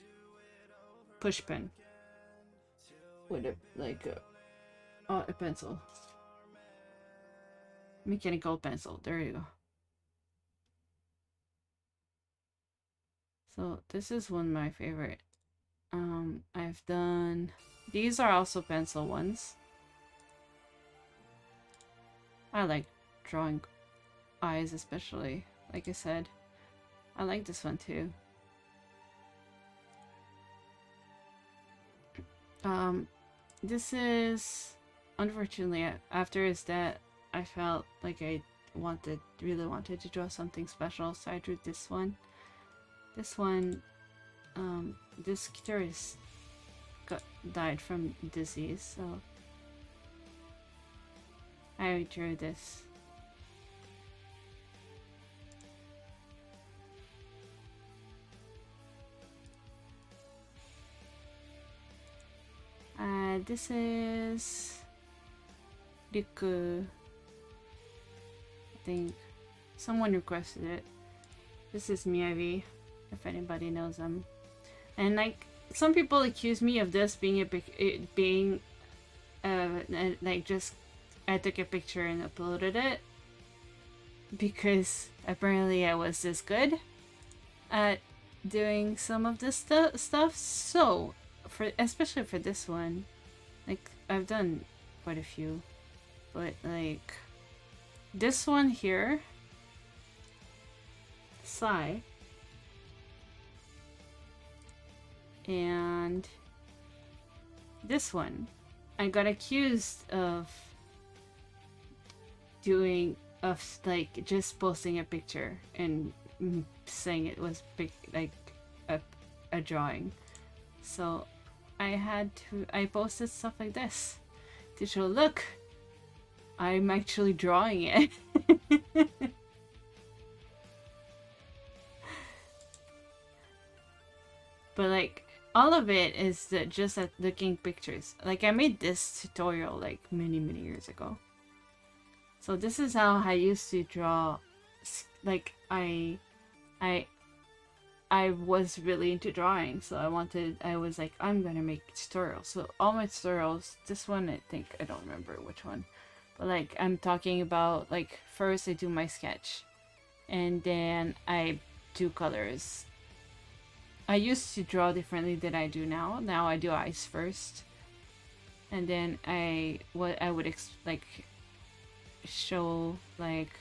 push pen. With a, like a pencil. Mechanical pencil, there you go. So this is one of my favorite. I've done, these are also pencil ones. I like drawing eyes especially, like I said. I like this one too. This is, unfortunately, after his death, I felt like I really wanted to draw something special, so I drew this one. This one, this guitarist died from disease, so I drew this. This is Jiluka. I think someone requested it. This is Miyavi, if anybody knows them. And like some people accuse me of this being like just I took a picture and uploaded it because apparently I was this good at doing some of this stuff. So especially for this one, like I've done quite a few, but like this one here, Sai, and this one, I got accused of like just posting a picture and saying it was like a drawing. So I posted stuff like this to show, look, I'm actually drawing it. But like all of it is just at looking pictures. Like I made this tutorial like many years ago. So this is how I used to draw. Like I was really into drawing, so I was like, I'm gonna make tutorials. So all my tutorials, this one I don't remember which one, but like I'm talking about like first I do my sketch and then I do colors. I used to draw differently than I do now. Now I do eyes first, and then I would like show like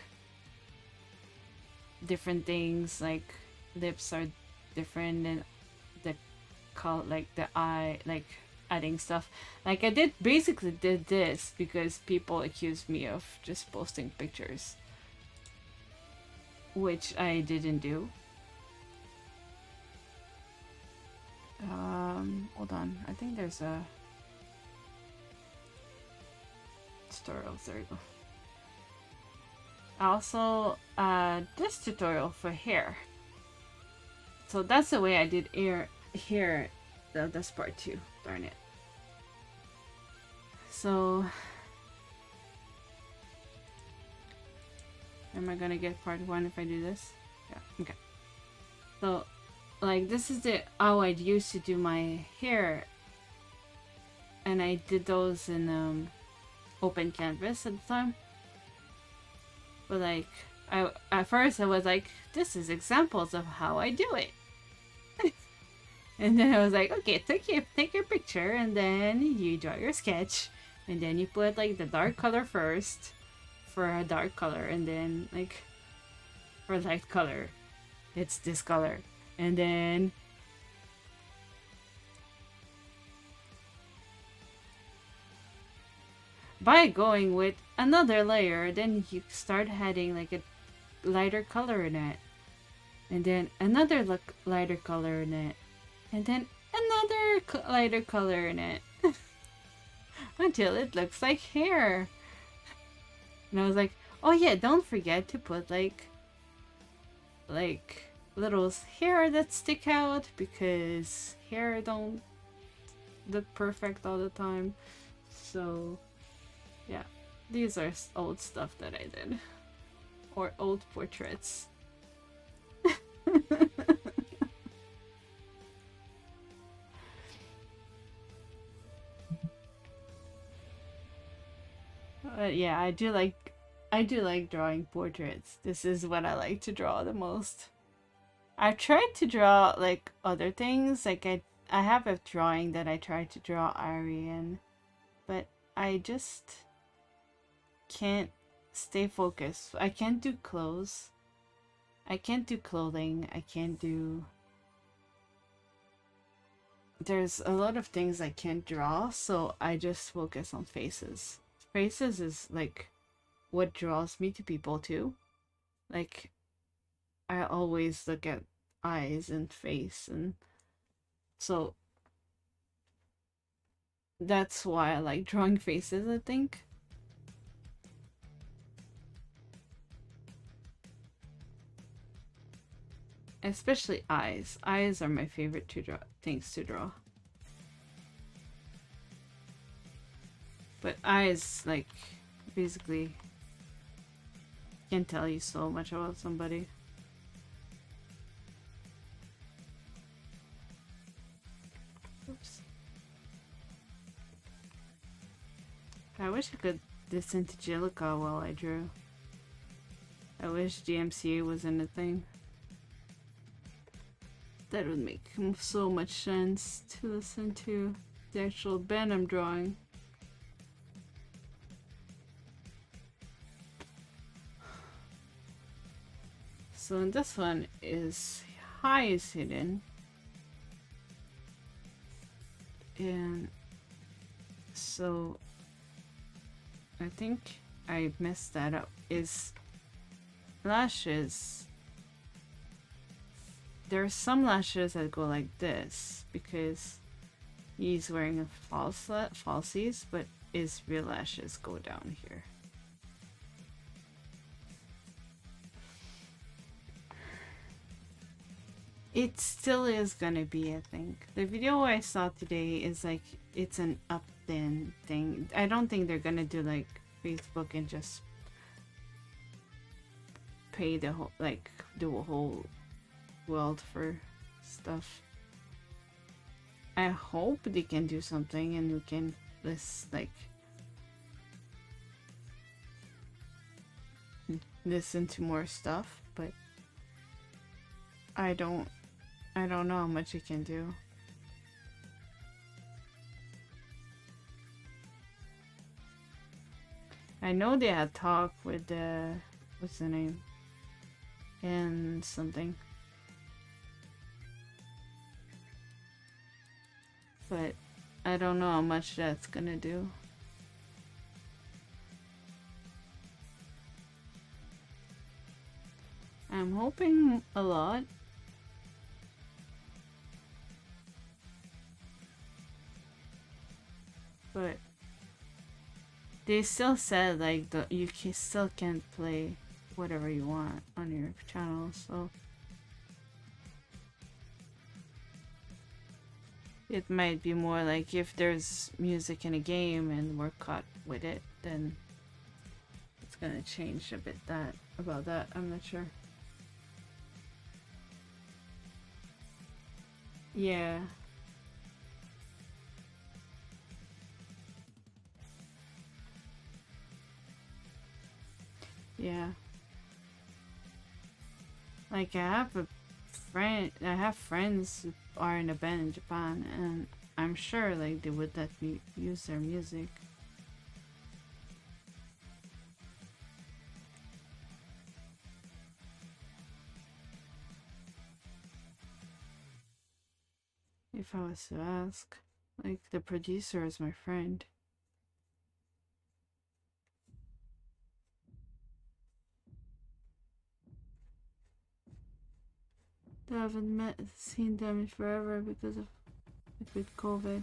different things, like lips are different and the color, like the eye, like adding stuff. Like I did basically did this because people accused me of just posting pictures, which I didn't do. Hold on. I think there's a tutorial. There you go. Also, this tutorial for hair. So that's the way I did hair. That's part 2. Darn it. So, am I gonna get part 1 if I do this? Yeah. Okay. So, like, this is how I used to do my hair, and I did those in open canvas at the time. But like, at first I was like, this is examples of how I do it. And then I was like, okay, take your picture, and then you draw your sketch, and then you put like the dark color first for a dark color, and then like for light color, it's this color, and then by going with another layer, then you start adding like a lighter color in it, and then another lighter color in it, and then another lighter color in it until it looks like hair. And I was like, oh yeah, don't forget to put like little hair that stick out, because hair don't look perfect all the time. So yeah, these are old stuff that I did, or old portraits. Yeah, I do like drawing portraits. This is what I like to draw the most. I've tried to draw like other things, like I have a drawing that I tried to draw Ari in, but I just can't stay focused. I can't do clothes. I can't do clothing. I can't do... There's a lot of things I can't draw, so I just focus on faces. Faces is like what draws me to people too. Like, I always look at eyes and face, and so that's why I like drawing faces, I think. Especially eyes. Eyes are my favorite things to draw. But eyes, like, basically can tell you so much about somebody. Oops. I wish I could listen to Jiluka while I drew. I wish DMCA wasn't a thing. That would make so much sense to listen to the actual band I'm drawing. So in this one is high is hidden, and so I think I messed that up. Is lashes. There are some lashes that go like this because he's wearing a falsies, but his real lashes go down here. It still is gonna be, I think. The video I saw today is like, it's an up-in thing. I don't think they're gonna do like Facebook and just pay the whole, like, the whole world for stuff. I hope they can do something and we can like listen to more stuff, but I don't know how much it can do. I know they had talk with what's the name? And something. But I don't know how much that's gonna do. I'm hoping a lot. But they still said like you still can't play whatever you want on your channel, so it might be more like if there's music in a game and we're caught with it, then it's gonna change a bit about that. I'm not sure. Yeah. Yeah. Like I have friends who are in a band in Japan, and I'm sure like they would let me use their music. If I was to ask, like the producer is my friend. I haven't seen them in forever because of with COVID.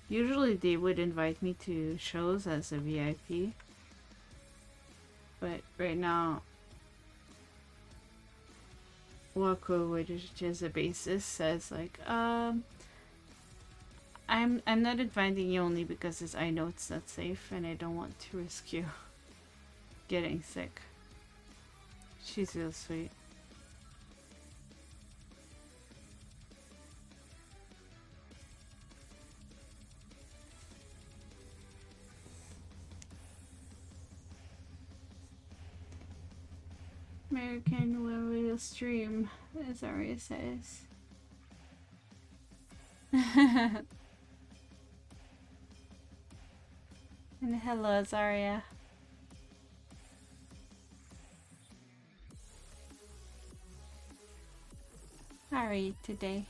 Usually they would invite me to shows as a VIP, but right now Waku, which is a bassist, says like, I'm not inviting you only because I know it's not safe and I don't want to risk you getting sick. She's real sweet. American when we will stream, as Aria says. And hello, Zaria. How are you today?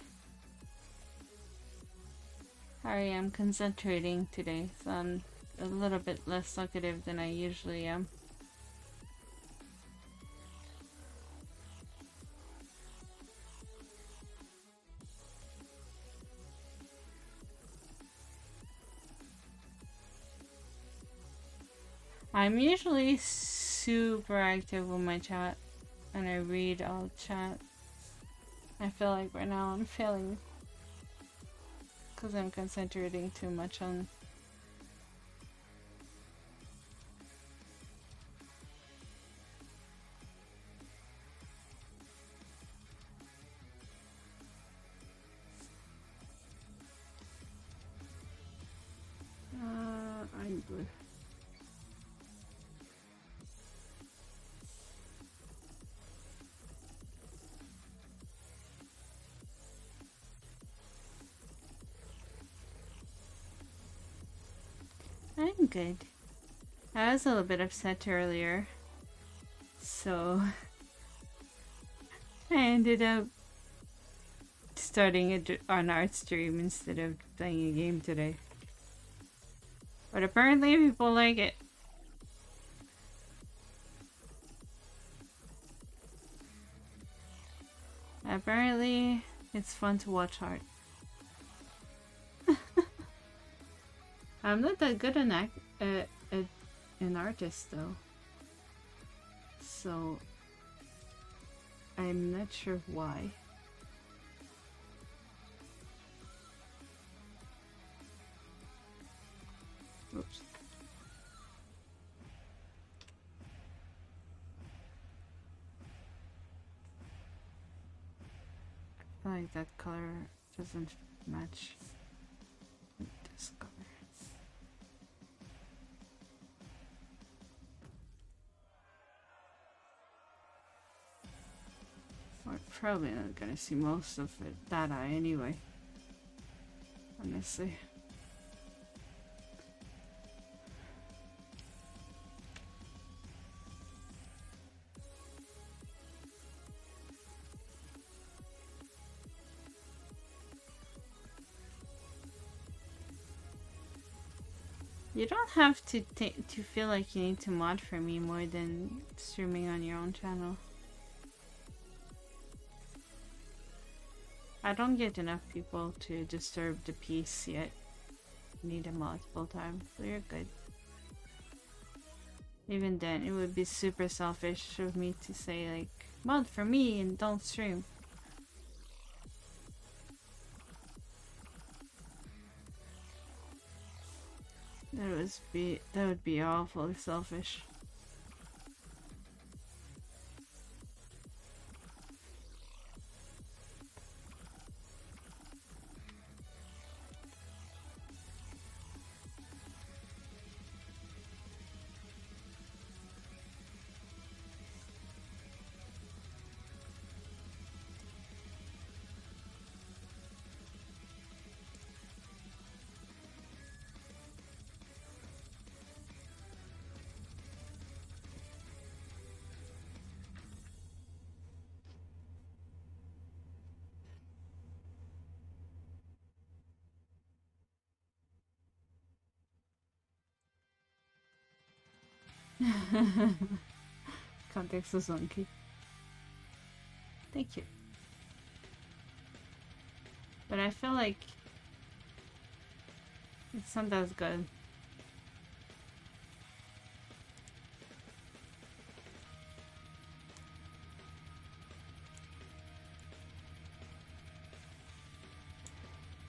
Sorry, I'm concentrating today, so I'm a little bit less talkative than I usually am. I'm usually super active with my chat, and I read all chat. I feel like right now I'm failing because I'm concentrating too much on. I'm good. I'm good. I was a little bit upset earlier, so I ended up starting an art stream instead of playing a game today. But apparently people like it. Apparently it's fun to watch art. I'm not that good an artist though, so I'm not sure why. Oops. I feel like that color doesn't match with this color. We're probably not gonna see most of it, that eye anyway. Honestly. You don't have to feel like you need to mod for me more than streaming on your own channel. I don't get enough people to disturb the peace yet. Need a multiple times, so you're good. Even then, it would be super selfish of me to say like, mod for me and don't stream. That would be awfully selfish. Context is wonky. Thank you. But I feel like it's not as good.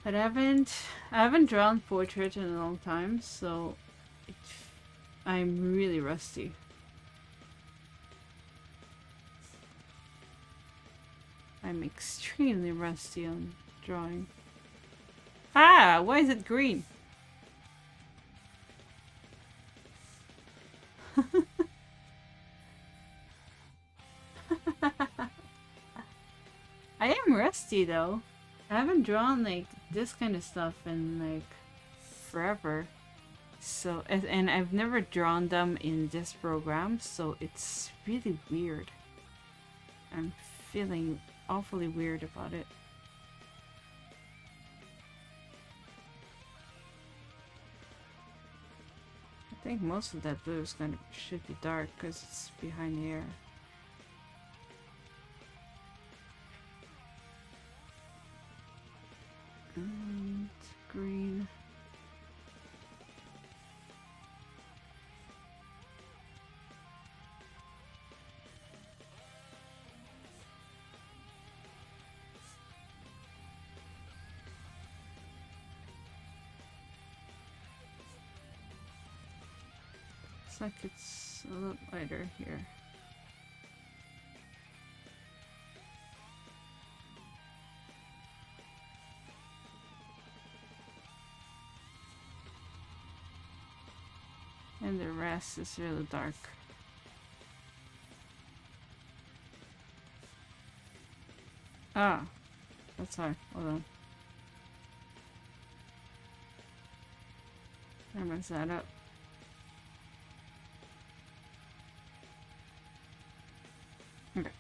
But I haven't drawn portrait in a long time, so I'm really rusty. I'm extremely rusty on drawing. Ah, why is it green? I am rusty though. I haven't drawn like this kind of stuff in like forever. So, and I've never drawn them in this program, so it's really weird. I'm feeling awfully weird about it. I think most of that blue is should be dark because it's behind the air. And green. Looks like it's a little lighter here. And the rest is really dark. Ah, that's hard. Hold on. I messed that up. Okay.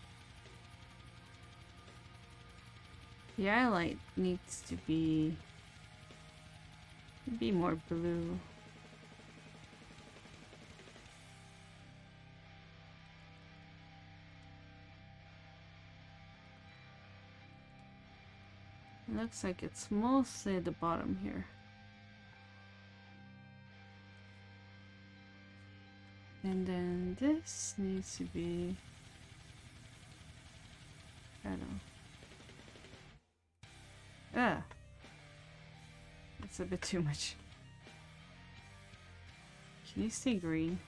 The highlight needs to be more blue. It looks like it's mostly at the bottom here. And then this needs to be, I don't know. Ah! That's a bit too much. Can you stay green?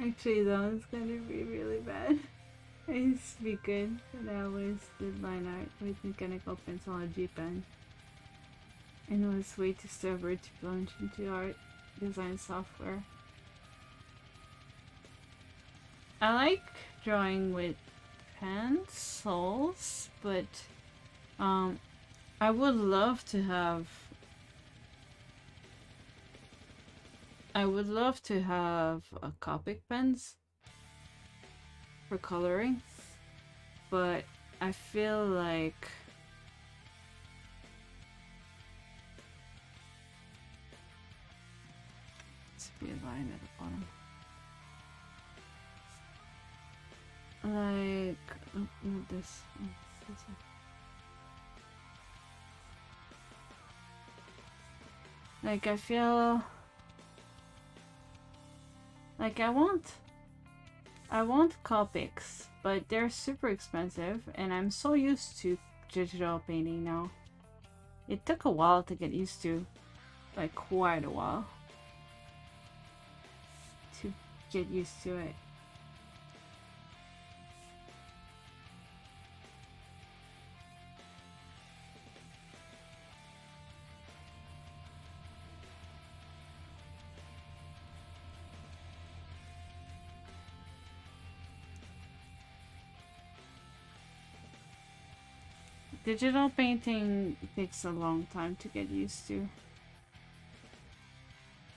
Actually, that one's gonna be really bad. I used to be good, but I always did line art with mechanical pencil and G pen. And it was way too stubborn to plunge into art design software. I like drawing with pencils, but I would love to have Copic pens for coloring, but I feel like it's be a line at the bottom. Like, oh, not this. Oh, this one. Like, I feel like I want Copics, but they're super expensive, and I'm so used to digital painting now. It took a while to get used to, like quite a while to get used to it. Digital painting takes a long time to get used to.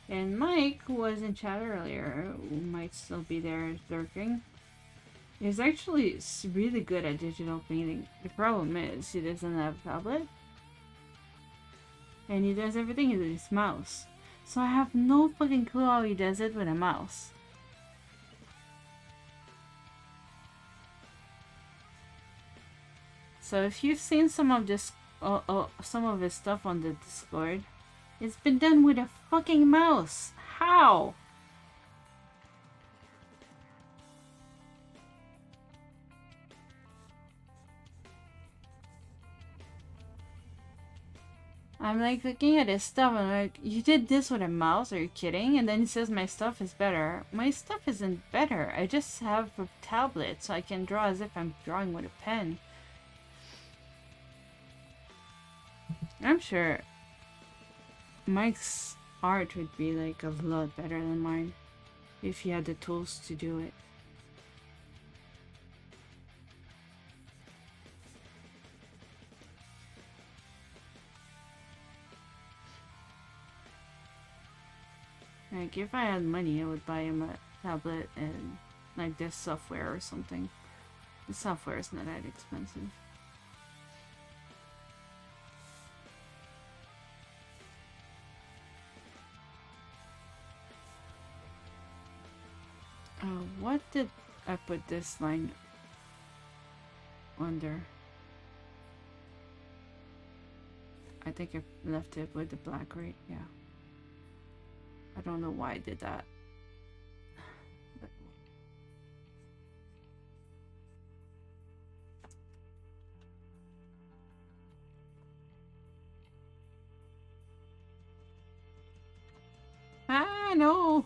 And Mike, who was in chat earlier, who might still be there lurking, is actually really good at digital painting. The problem is he doesn't have a tablet. And he does everything with his mouse. So I have no fucking clue how he does it with a mouse. So if you've seen some of this, some of his stuff on the Discord, it's been done with a fucking mouse. How? I'm like looking at his stuff and I'm like, you did this with a mouse? Are you kidding? And then he says my stuff is better. My stuff isn't better. I just have a tablet so I can draw as if I'm drawing with a pen. I'm sure Mike's art would be like a lot better than mine if he had the tools to do it. Like if I had money, I would buy him a tablet and like this software or something. The software is not that expensive. What did I put this line under? I think I left it with the black, right? Yeah. I don't know why I did that. Ah, no!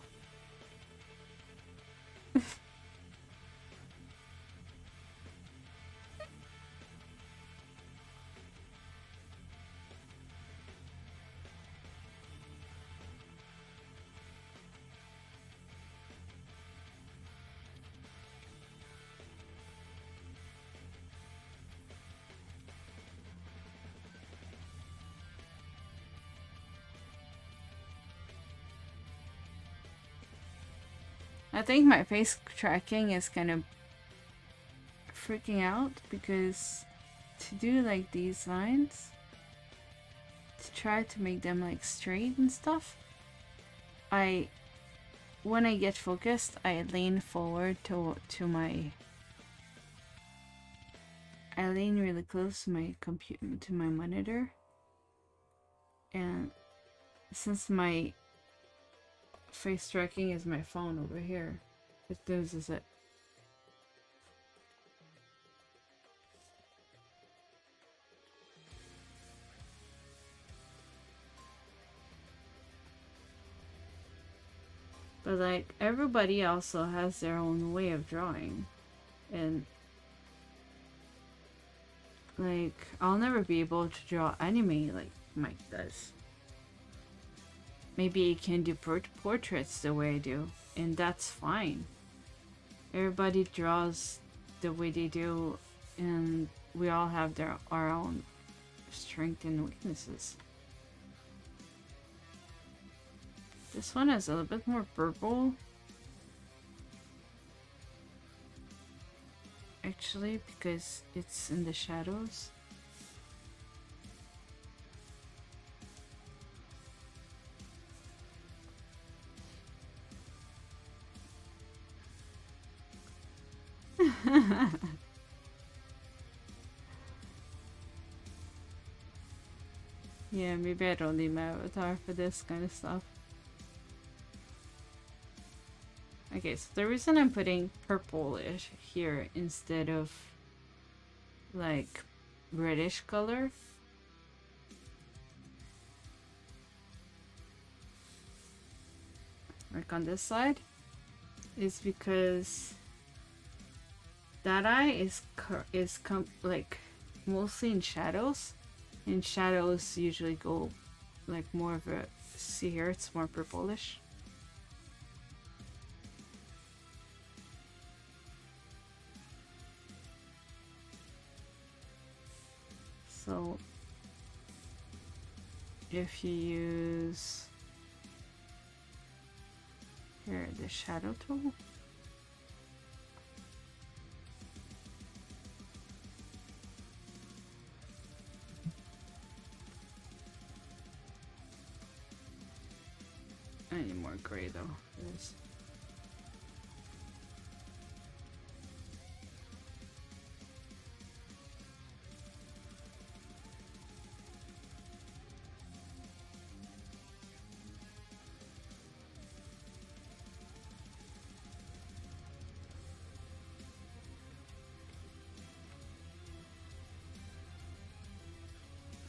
I think my face tracking is kind of freaking out because to do like these lines, to try to make them like straight and stuff, when I get focused, I lean forward I lean really close to my computer, to my monitor, and since my face tracking is my phone over here, it loses it. But like everybody also has their own way of drawing, and like I'll never be able to draw anime like Mike does. Maybe he can do portraits the way I do, and that's fine. everybody draws the way they do, and we all have our own strengths and weaknesses. This one has a little bit more purple. Actually, because it's in the shadows. Yeah, maybe I don't need my avatar for this kind of stuff. Okay, so the reason I'm putting purplish here instead of like reddish color like on this side is because that eye is like mostly in shadows, and shadows usually go like more of a, see here, it's more purplish. So if you use here the shadow tool, I need more gray though. Yes.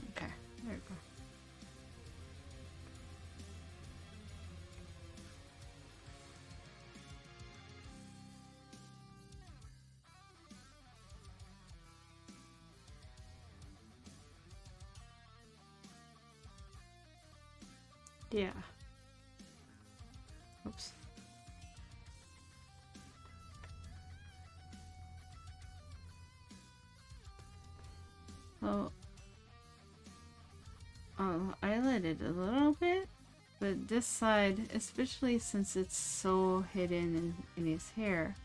Okay, there we go. Yeah. Oops. Oh, I'll highlight it a little bit, but this side, especially since it's so hidden in his hair,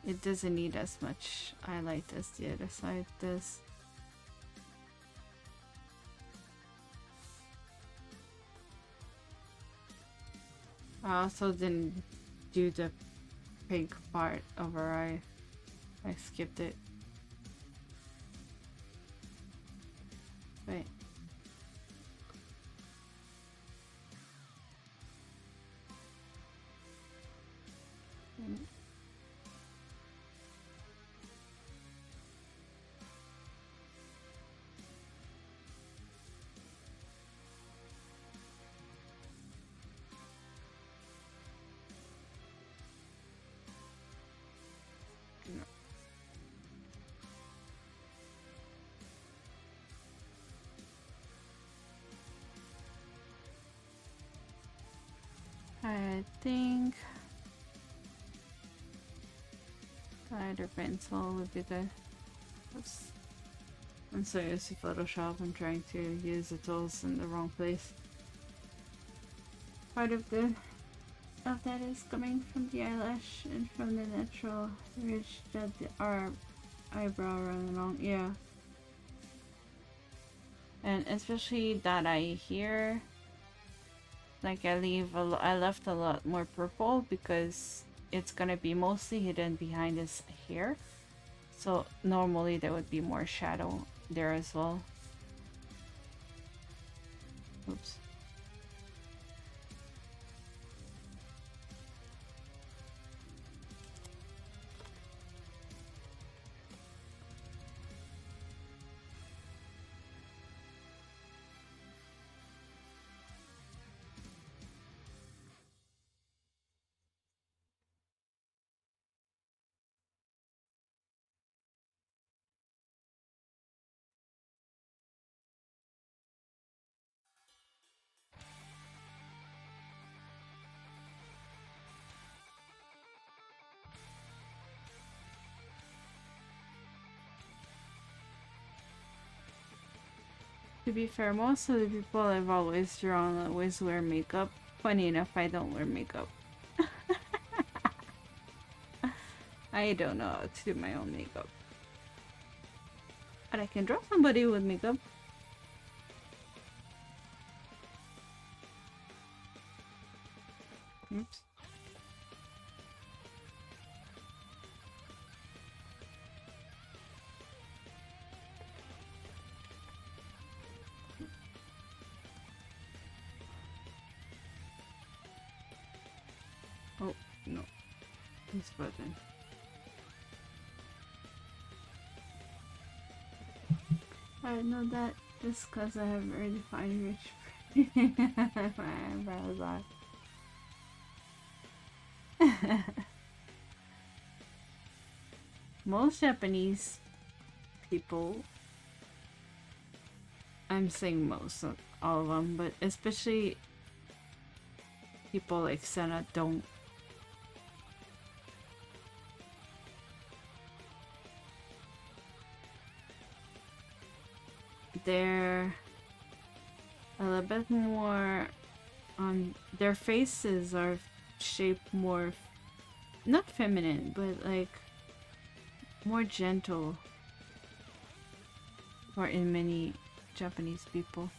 it doesn't need as much highlight as the other side does. I also didn't do the pink part of her eye. I skipped it. Wait. I think glider pencil would be the. Oops. I'm so used to Photoshop. I'm trying to use the tools in the wrong place. Part of that is coming from the eyelash and from the natural ridge that our eyebrow run along. Yeah. And especially that eye here, like I left a lot more purple because it's gonna be mostly hidden behind his hair. So normally there would be more shadow there as well. Oops. To be fair, most of the people I've always drawn always wear makeup. Funny enough, I don't wear makeup. I don't know how to do my own makeup. But I can draw somebody with makeup. Oops. Oh, no. This button. I know that just because I have very defined rich my eyebrows are. Most Japanese people, I'm saying most, not all of them, but especially people like Sena don't. They're a little bit more their faces are shaped more, not feminine, but like more gentle, or in many Japanese people.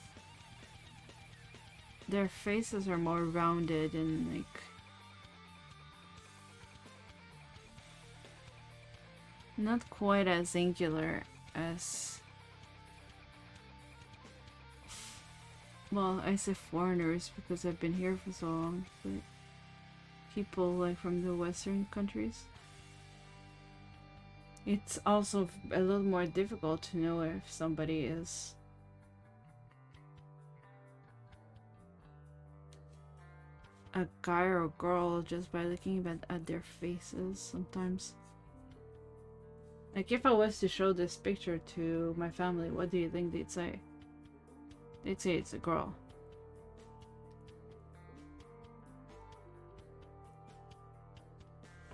Their faces are more rounded and like not quite as angular as, well, I say foreigners because I've been here for so long, but people like from the Western countries. It's also a little more difficult to know if somebody is a guy or a girl just by looking at their faces sometimes. Like if I was to show this picture to my family, what do you think they'd say? They'd say it's a girl.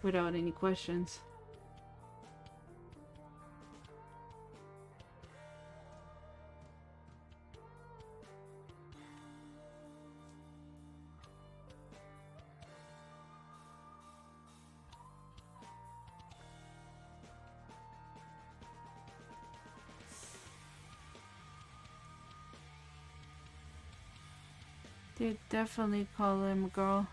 Without any questions. They definitely call him a girl.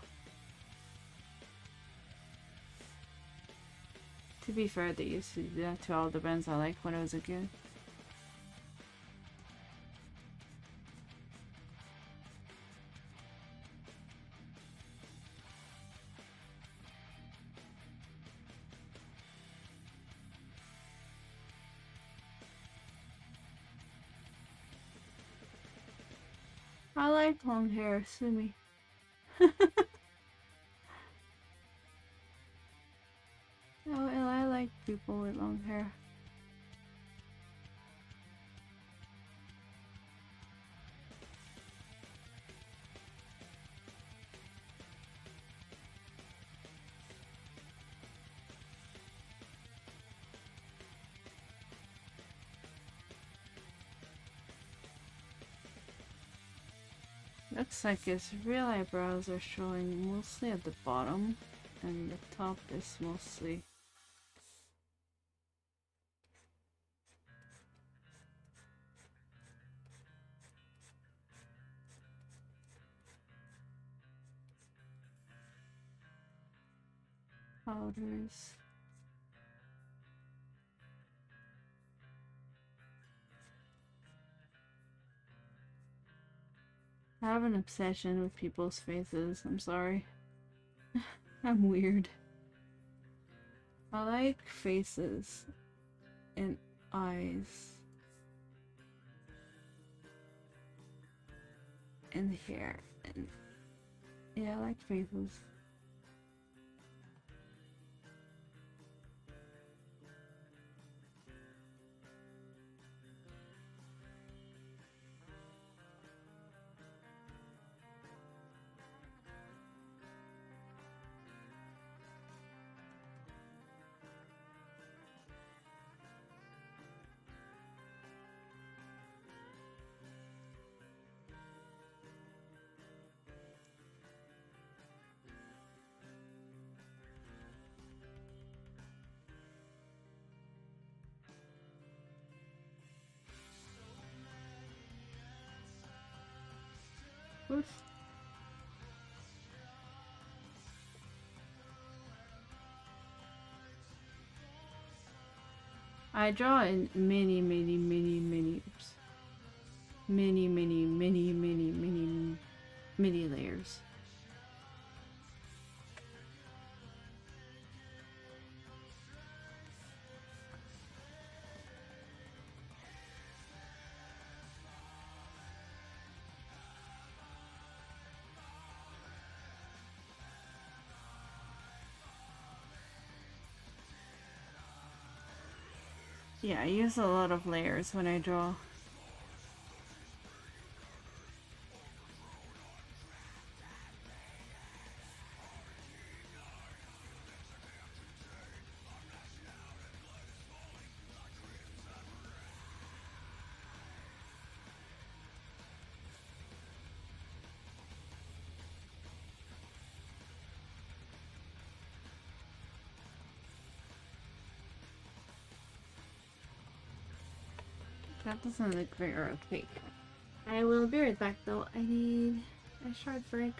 To be fair, they used to do that to all the bands I liked when I was a kid. I like long hair, sue me. Oh, and I like people with long hair. Looks like his real eyebrows are showing mostly at the bottom, and the top is mostly... powders. I have an obsession with people's faces, I'm sorry. I'm weird. I like faces and eyes and hair, and yeah, I like faces. Oops. I draw in many layers. Yeah, I use a lot of layers when I draw. That doesn't look very opaque. I will be right back though. I need a short break.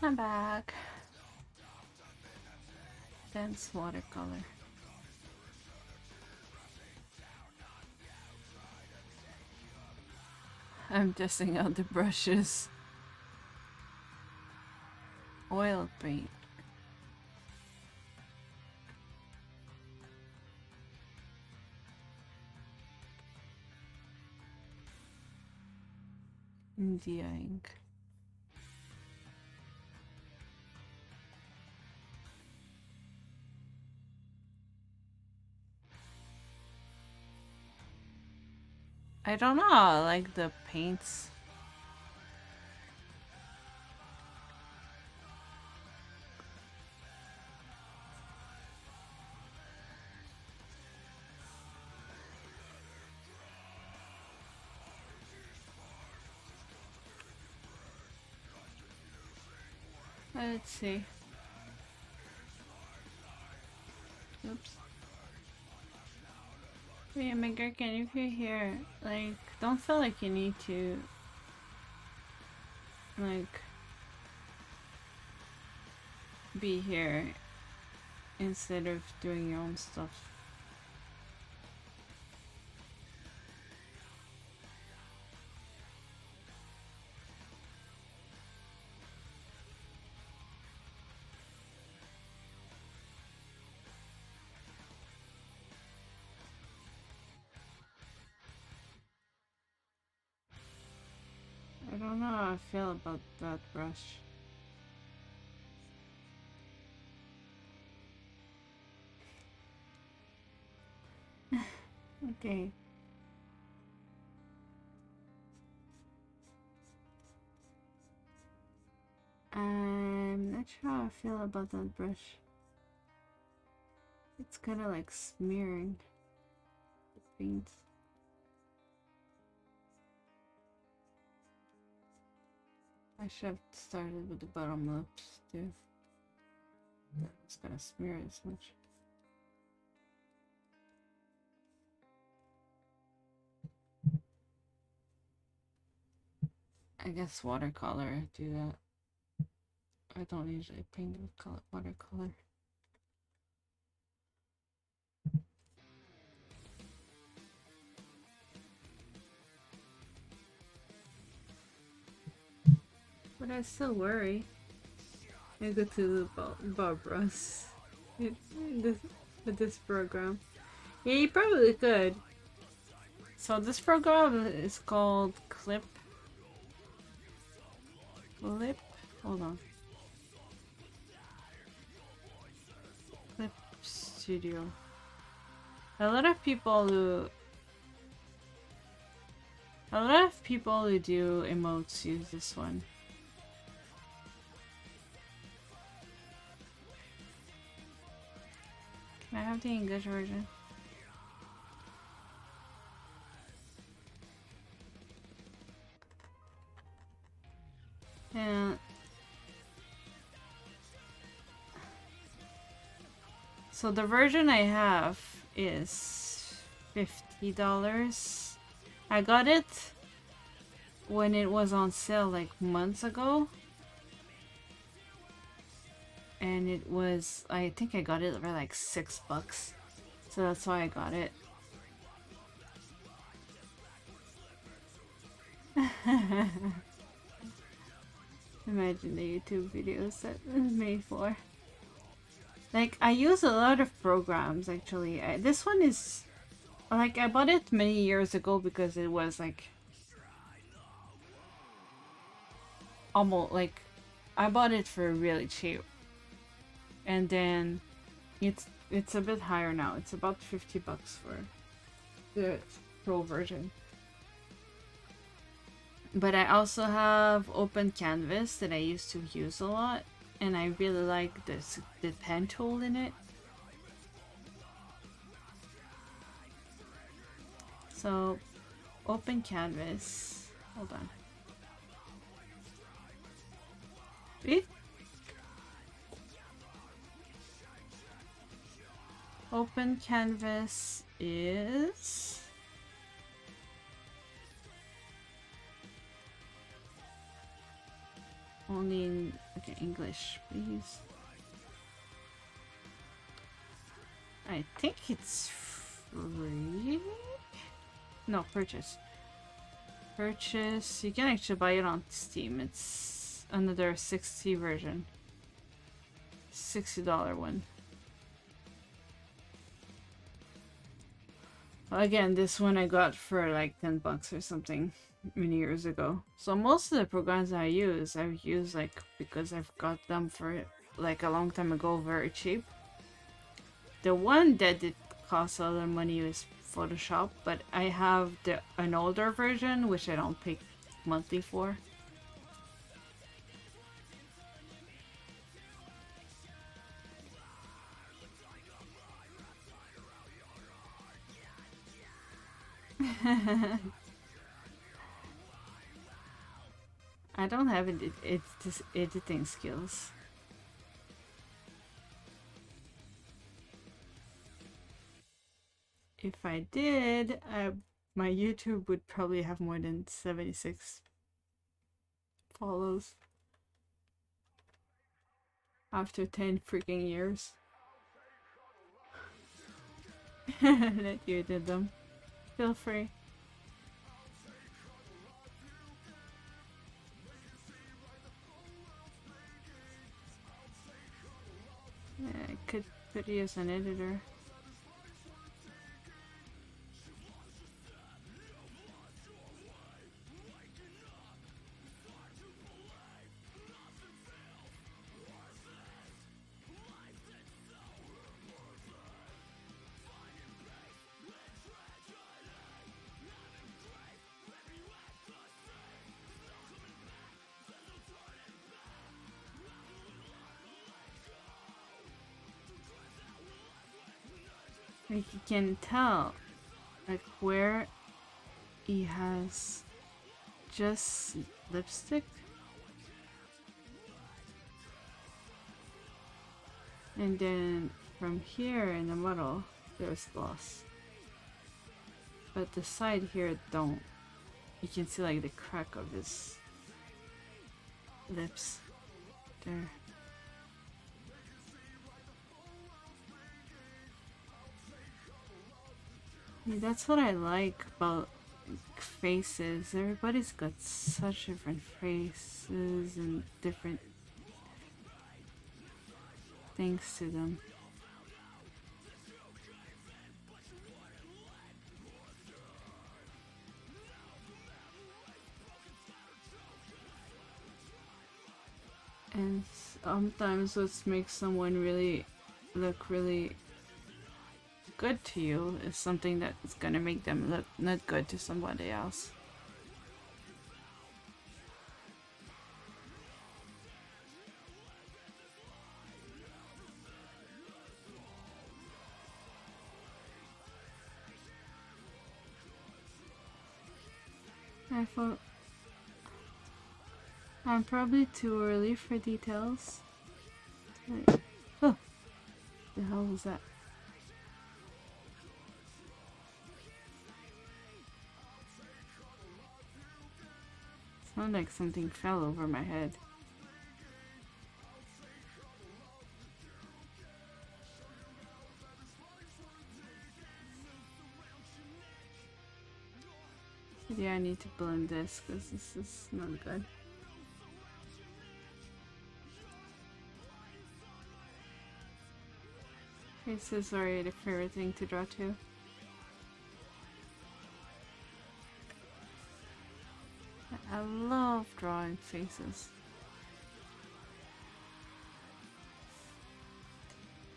I'm back. Dense watercolor. I'm testing out the brushes. Oil paint. India ink. I don't know, I like the paints. Let's see. Oops. Hey, Megarkin, if you're here, like, don't feel like you need to, like, be here instead of doing your own stuff. I don't know how I feel about that brush. Okay. I'm not sure how I feel about that brush. It's kind of like smearing the paint. I should have started with the bottom lips too. It's gonna smear as much. I guess watercolor do that. I don't usually paint with watercolor. But I still worry. I go to Bob Ross with this program. Yeah, you probably could. So this program is called Clip. Hold on. Clip Studio. A lot of people who do emotes use this one. Can I have the English version? And so the version I have is $50. I got it when it was on sale like months ago. And it was, I think I got it for like $6. So that's why I got it. Imagine the YouTube videos that it's made for. Like, I use a lot of programs actually. This one is, like, I bought it many years ago because it was like almost like, I bought it for really cheap. And then it's a bit higher now. It's about $50 for the pro version. But I also have Open Canvas that I used to use a lot, and I really like the pen tool in it. So Open Canvas, hold on. Open Canvas is only in English, please. I think it's free. No, purchase. Purchase. You can actually buy it on Steam. It's another 60 version. $60 one. Again, this one I got for like $10 or something many years ago. So most of the programs I've used like because I've got them for like a long time ago, very cheap. The one that did cost a lot of money was Photoshop, but I have an older version which I don't pay monthly for. I don't have editing skills. If I did, my YouTube would probably have more than 76 follows after 10 freaking years. That you did them. Feel free. Yeah, I could put you as an editor. Like you can tell, like where he has just lipstick and then from here in the middle there's gloss, but the side here don't. You can see like the crack of his lips. There. Yeah, that's what I like about faces. Everybody's got such different faces and different things to them. And sometimes what makes someone really look really good to you is something that is gonna make them look not good to somebody else. I thought I'm probably too early for details. Wait. Oh, the hell was that? Sounded like something fell over my head. Yeah, I need to blend this because this is not good. Faces are a favorite thing to draw too. I love drawing faces.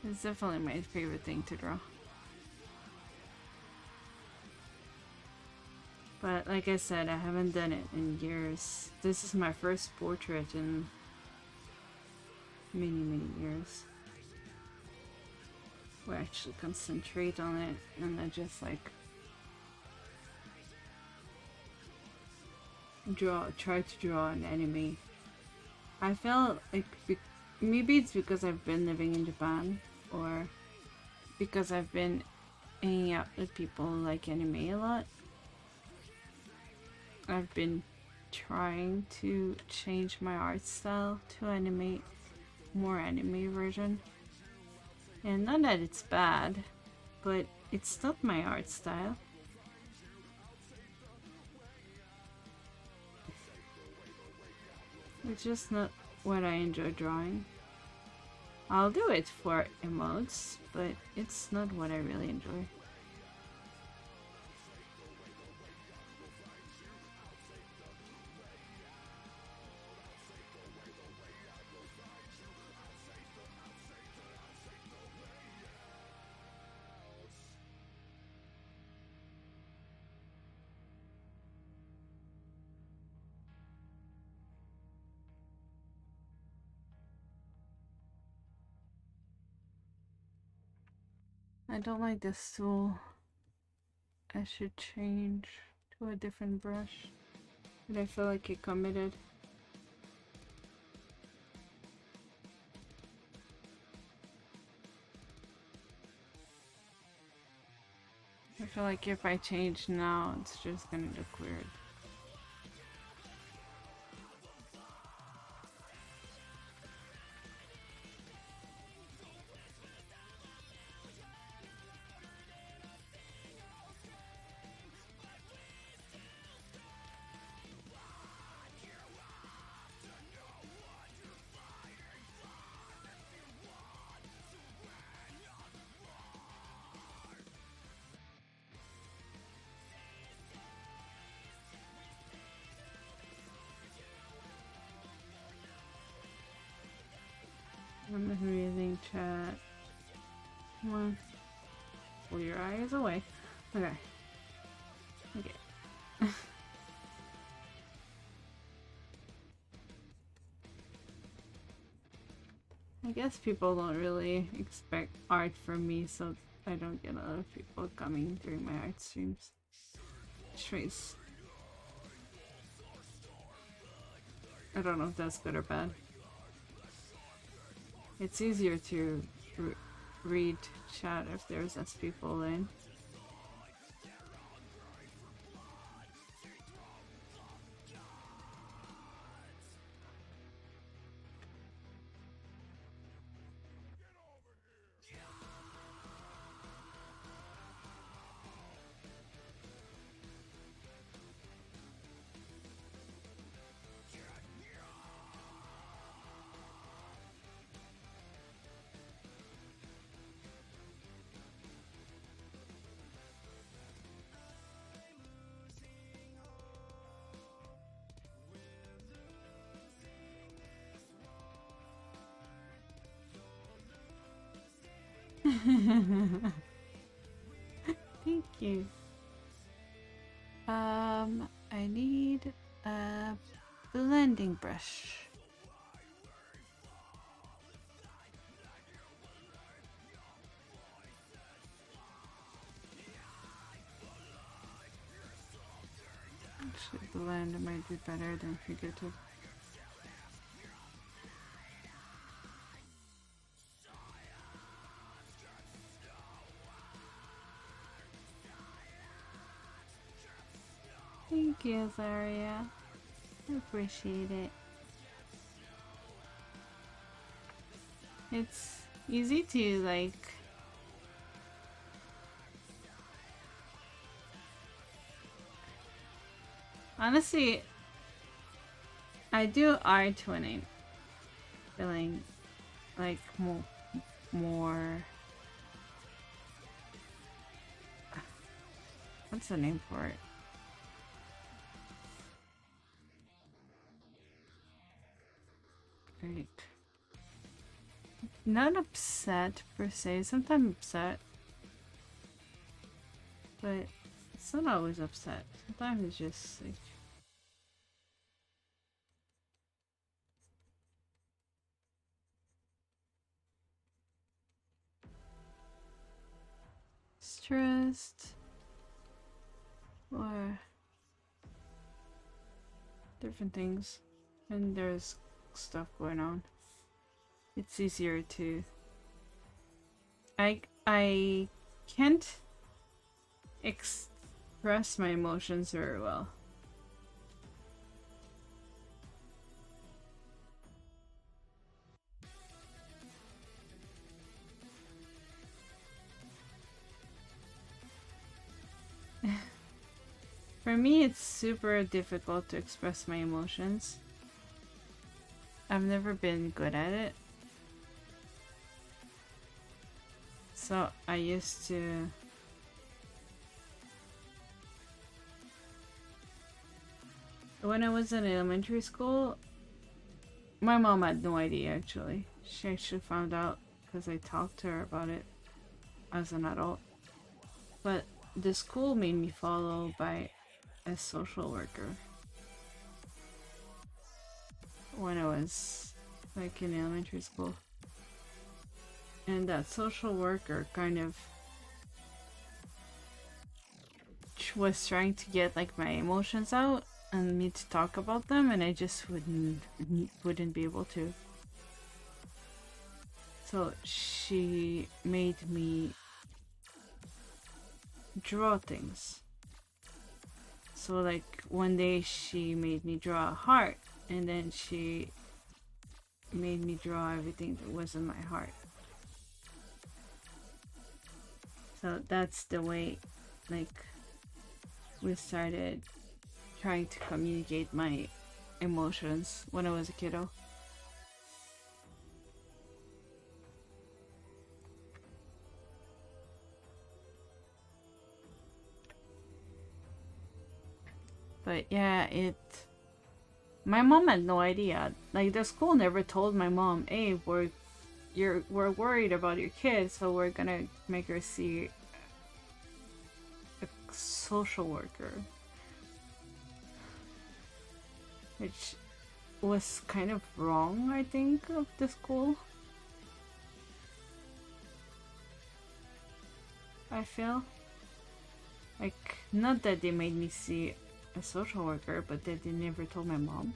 It's definitely my favorite thing to draw. But like I said, I haven't done it in years. This is my first portrait in many years. Where I actually concentrate on it and I just like try to draw an anime. I felt like maybe it's because I've been living in Japan or because I've been hanging out with people who like anime a lot. I've been trying to change my art style to animate more anime version. And not that it's bad, but it's not my art style. It's just not what I enjoy drawing. I'll do it for emotes, but it's not what I really enjoy. I don't like this tool. I should change to a different brush. But I feel like it committed. I feel like if I change now, it's just gonna look weird. I'm reading chat. Come on. Pull your eyes away. Okay. Okay. I guess people don't really expect art from me, so I don't get a lot of people coming during my art streams. Trace. I don't know if that's good or bad. It's easier to read chat if there's less people in. Thank you. I need a blending brush. Actually, blend might be better than figurative. Thank you, Zaria. I appreciate it. It's easy to like honestly I do art when I'm feeling like more what's the name for it? Right. Not upset per se, sometimes upset. But it's not always upset. Sometimes it's just like stressed or different things. And there's stuff going on. It's easier to I can't express my emotions very well. For me, it's super difficult to express my emotions. I've never been good at it. So I used to when I was in elementary school, my mom had no idea actually. She actually found out because I talked to her about it as an adult. But the school made me follow by a social worker when I was like in elementary school. And that social worker kind of was trying to get like my emotions out and me to talk about them, and I just wouldn't be able to. So she made me draw things. So like one day she made me draw a heart, and then she made me draw everything that was in my heart. So that's the way like we started trying to communicate my emotions when I was a kiddo. But yeah, my mom had no idea. Like the school never told my mom, "Hey, we're worried about your kids, so we're gonna make her see a social worker," which was kind of wrong, I think, of the school. I feel like not that they made me see a social worker, but that they never told my mom.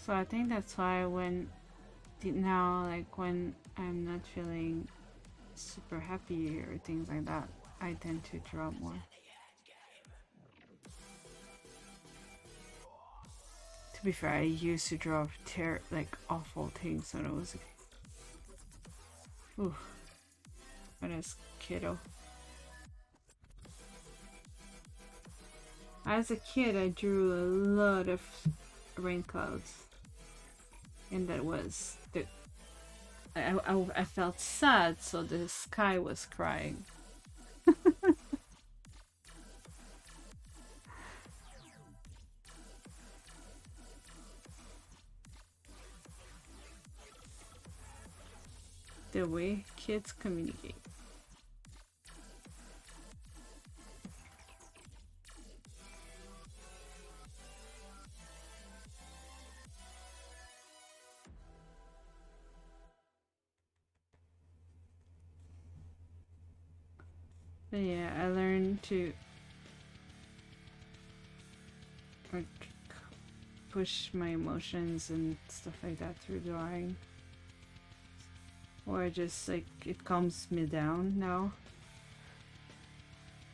So I think that's why when now, like when I'm not feeling super happy or things like that, I tend to draw more. To be fair, I used to draw like awful things when I was when I was kiddo. As a kid, I drew a lot of rain clouds, and that was the. I felt sad, so the sky was crying. The way kids communicate. But yeah, I learned to like, push my emotions and stuff like that through drawing. Or just like it calms me down now.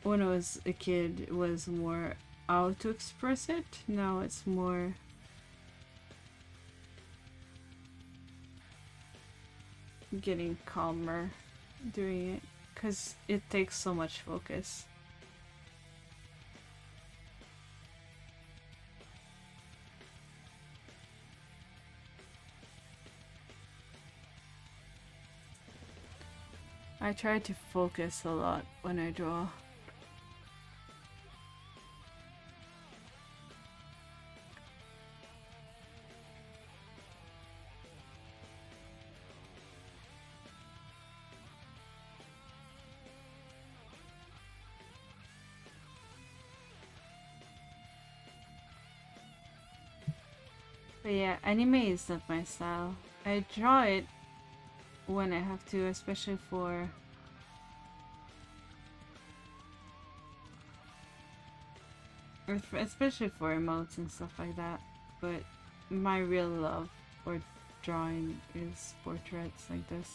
When I was a kid, it was more how to express it. Now it's more getting calmer doing it because it takes so much focus. I try to focus a lot when I draw. But yeah, anime is not my style. I draw it when I have to, especially for especially for emotes and stuff like that. But my real love for drawing is portraits like this.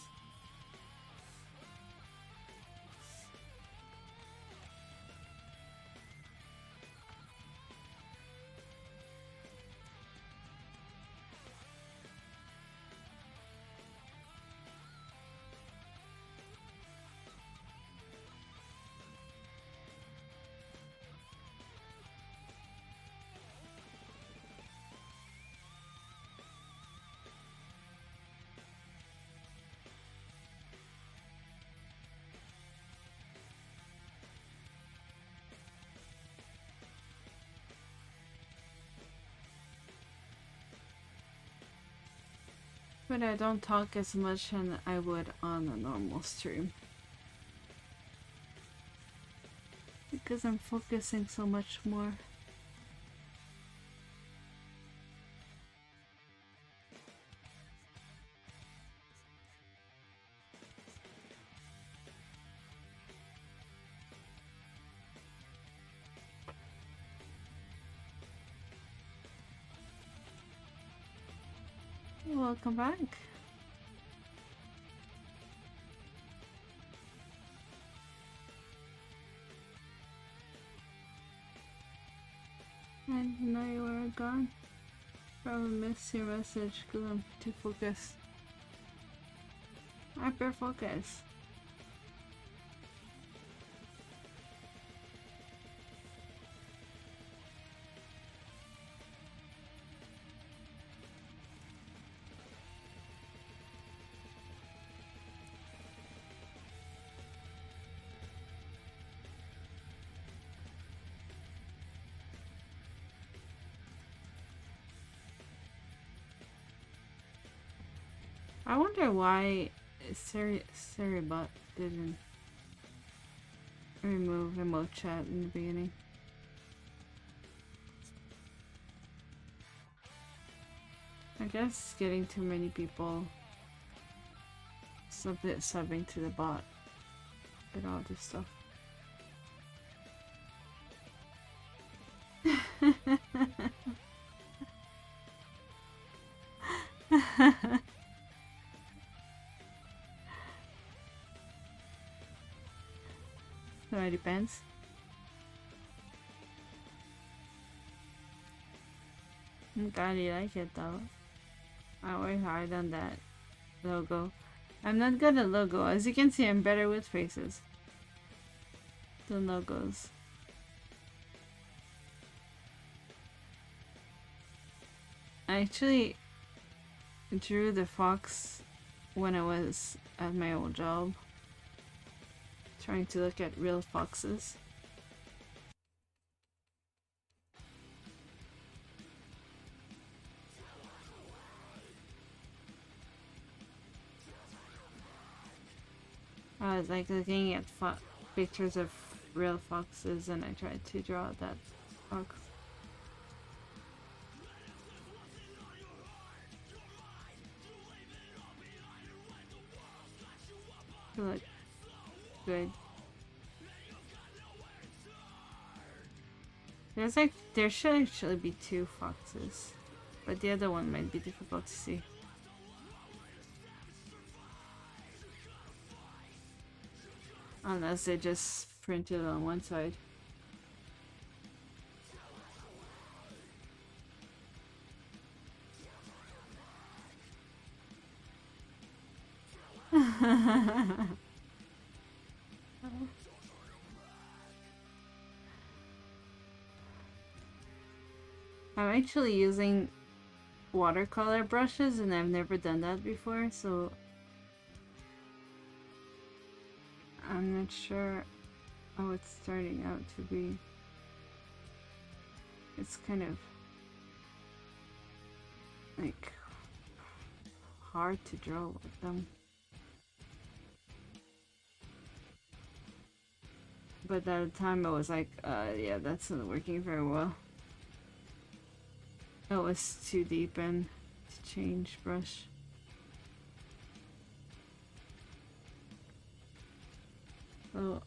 But I don't talk as much as I would on a normal stream. Because I'm focusing so much more. Welcome back. I didn't know you were gone. Probably missed your message because I'm too focused. Hyper focus. I wonder why Seribot didn't remove emote chat in the beginning. I guess getting too many people subbing to the bot and all this stuff. So it depends. I'm glad you like it though. I work hard on that logo. I'm not good at logo. As you can see, I'm better with faces than logos. I actually drew the fox when I was at my old job, trying to look at real foxes. I was like looking at pictures of real foxes and I tried to draw that fox. It looked good. There should actually be 2 foxes, but the other one might be difficult to see. Unless they just printed on one side. I'm actually using watercolor brushes and I've never done that before, so I'm not sure how it's turning out to be. It's kind of like hard to draw with them. But at the time I was like, yeah, that's not working very well. It was too deep and to change brush. So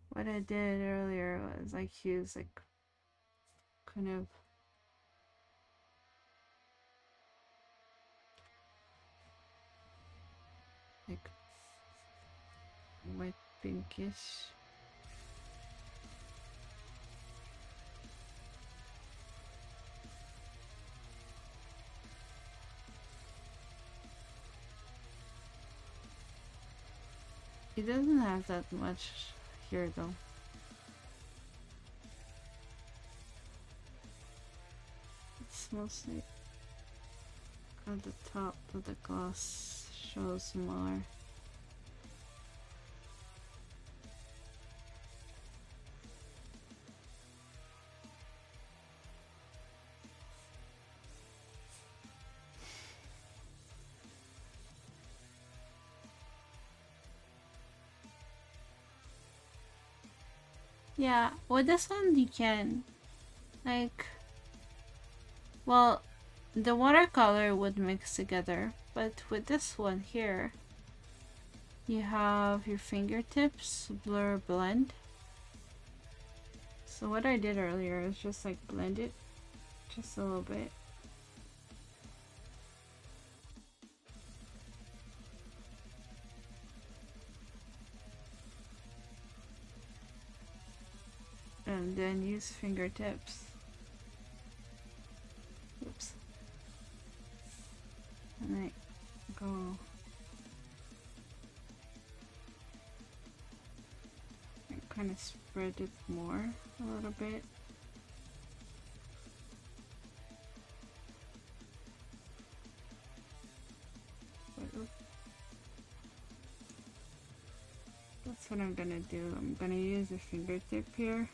what I did earlier was like use like kind of like white pinkish. It doesn't have that much here though. It's mostly at the top of the gloss shows more. Yeah, with this one you can, like, well, the watercolor would mix together, but with this one here, you have your fingertips blur blend. So what I did earlier is just like blend it just a little bit. And then use fingertips. Oops. And I go and kind of spread it more a little bit. That's what I'm gonna do. I'm gonna use a fingertip here.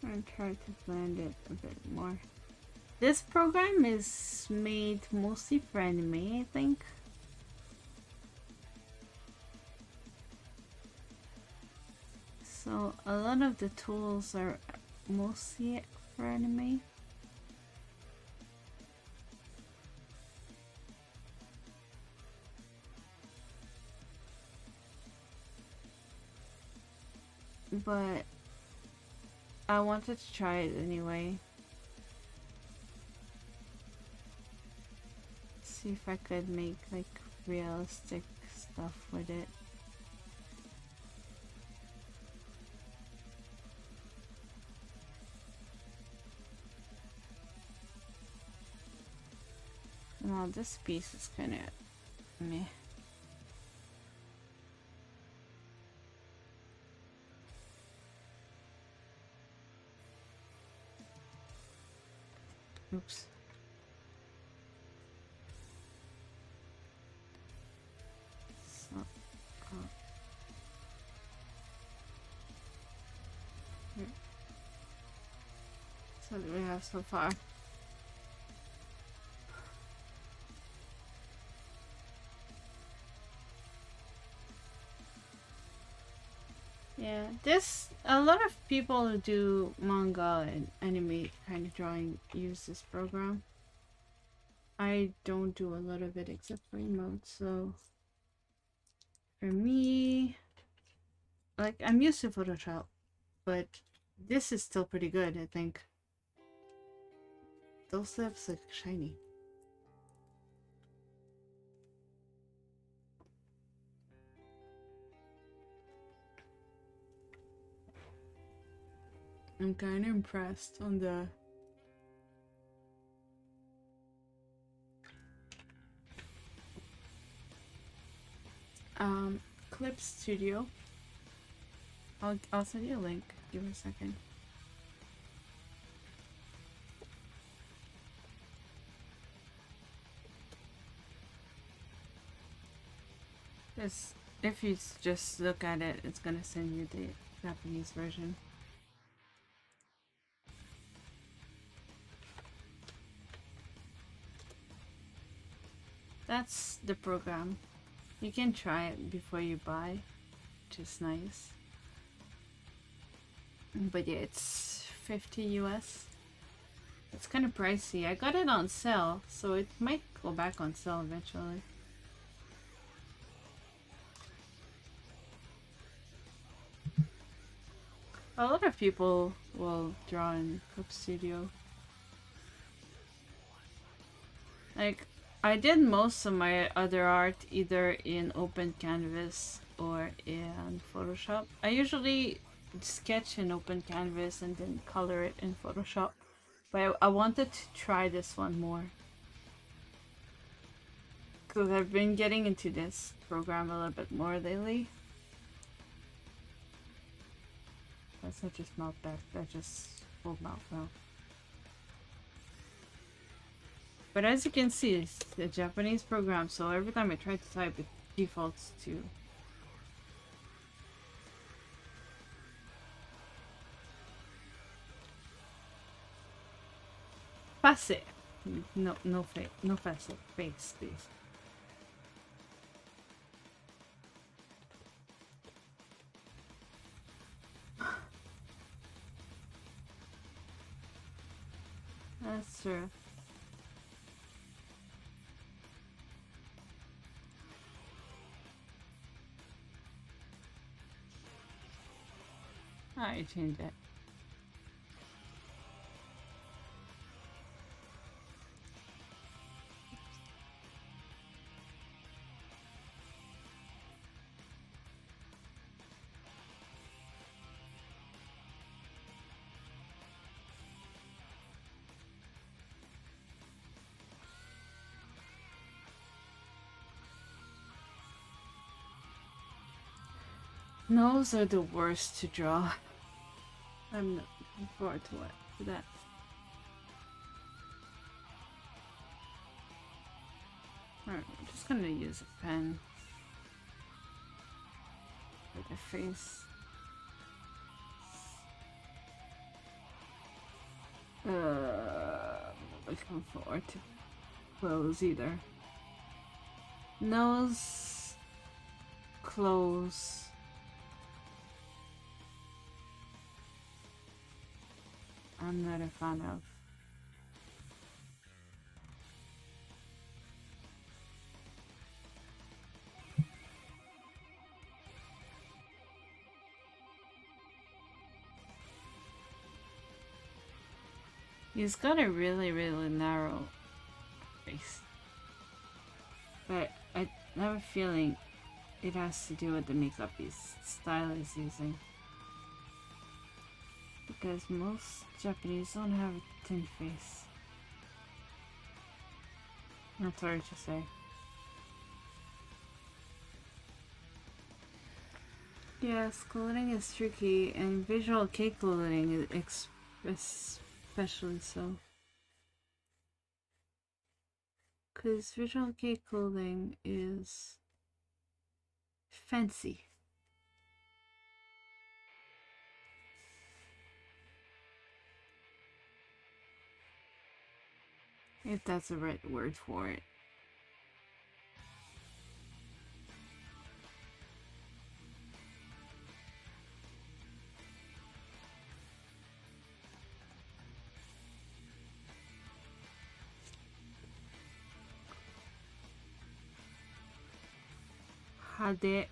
And try to blend it a bit more. This program is made mostly for anime, I think. So a lot of the tools are mostly for anime. But I wanted to try it anyway. See if I could make like realistic stuff with it. Oh, this piece is kind of meh. Oops. So, so what do we have so far? Yeah, a lot of people who do manga and anime kind of drawing use this program. I don't do a lot of it except for emotes, so for me, like, I'm used to Photoshop, but this is still pretty good, I think. Those lips look shiny. I'm kind of impressed on the Clip Studio. I'll send you a link. Give me a second. If you just look at it, it's gonna send you the Japanese version. That's the program. You can try it before you buy, which is nice. But yeah, it's 50 US. It's kind of pricey. I got it on sale, so it might go back on sale eventually. A lot of people will draw in Clip Studio. Like, I did most of my other art either in Open Canvas or in Photoshop. I usually sketch in Open Canvas and then color it in Photoshop. But I wanted to try this one more. Because I've been getting into this program a little bit more lately. That's not just mouth back, that's just full mouth now. But as you can see, it's a Japanese program, so every time I try to type, it defaults to face. No face, no face, please. That's true. I changed it. Nose are the worst to draw. I'm not looking forward to that. Alright, I'm just gonna use a pen for the face. I'm not looking forward to clothes either. Nose, clothes. I'm not a fan of. He's got a really narrow face. But I have a feeling it has to do with the makeup style he's using. Because most Japanese don't have a thin face. That's hard to say. Yes, clothing is tricky, and visual kei clothing is especially so. Because visual kei clothing is fancy. If that's the right word for it. Hade.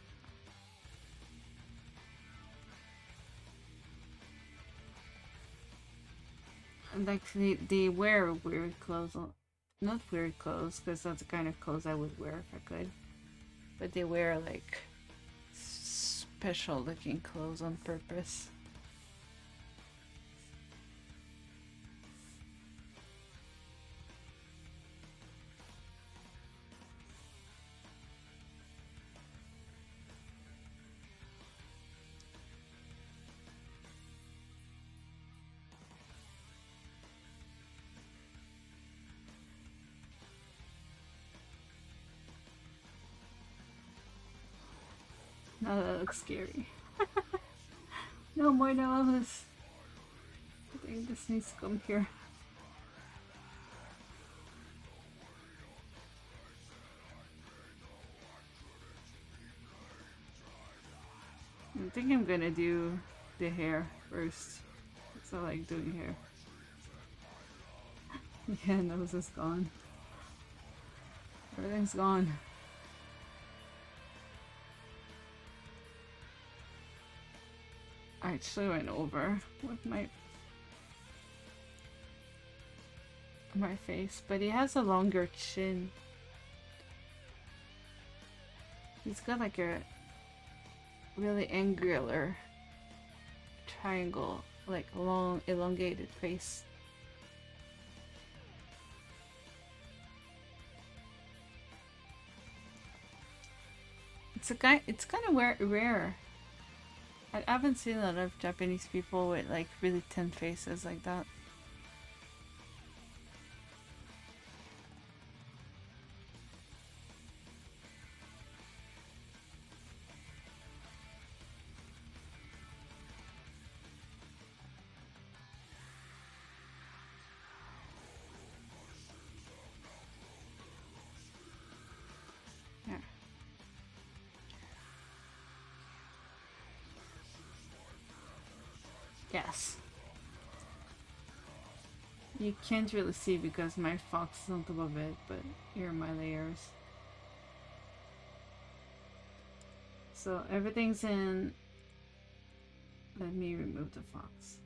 Like they wear weird clothes. Not weird clothes, because that's the kind of clothes I would wear if I could. But they wear like special looking clothes on purpose. Now that looks scary. No more Noah's. I think this needs to come here. I think I'm gonna do the hair first. Because I like doing hair. Yeah, nose is gone. Everything's gone. I actually went over with my face, but he has a longer chin. He's got like a really angular triangle, like long elongated face. It's kind of rare. I haven't seen a lot of Japanese people with like really thin faces like that. Yeah. Yes. You can't really see because my fox is on top of it, but here are my layers. So everything's in. Let me remove the fox.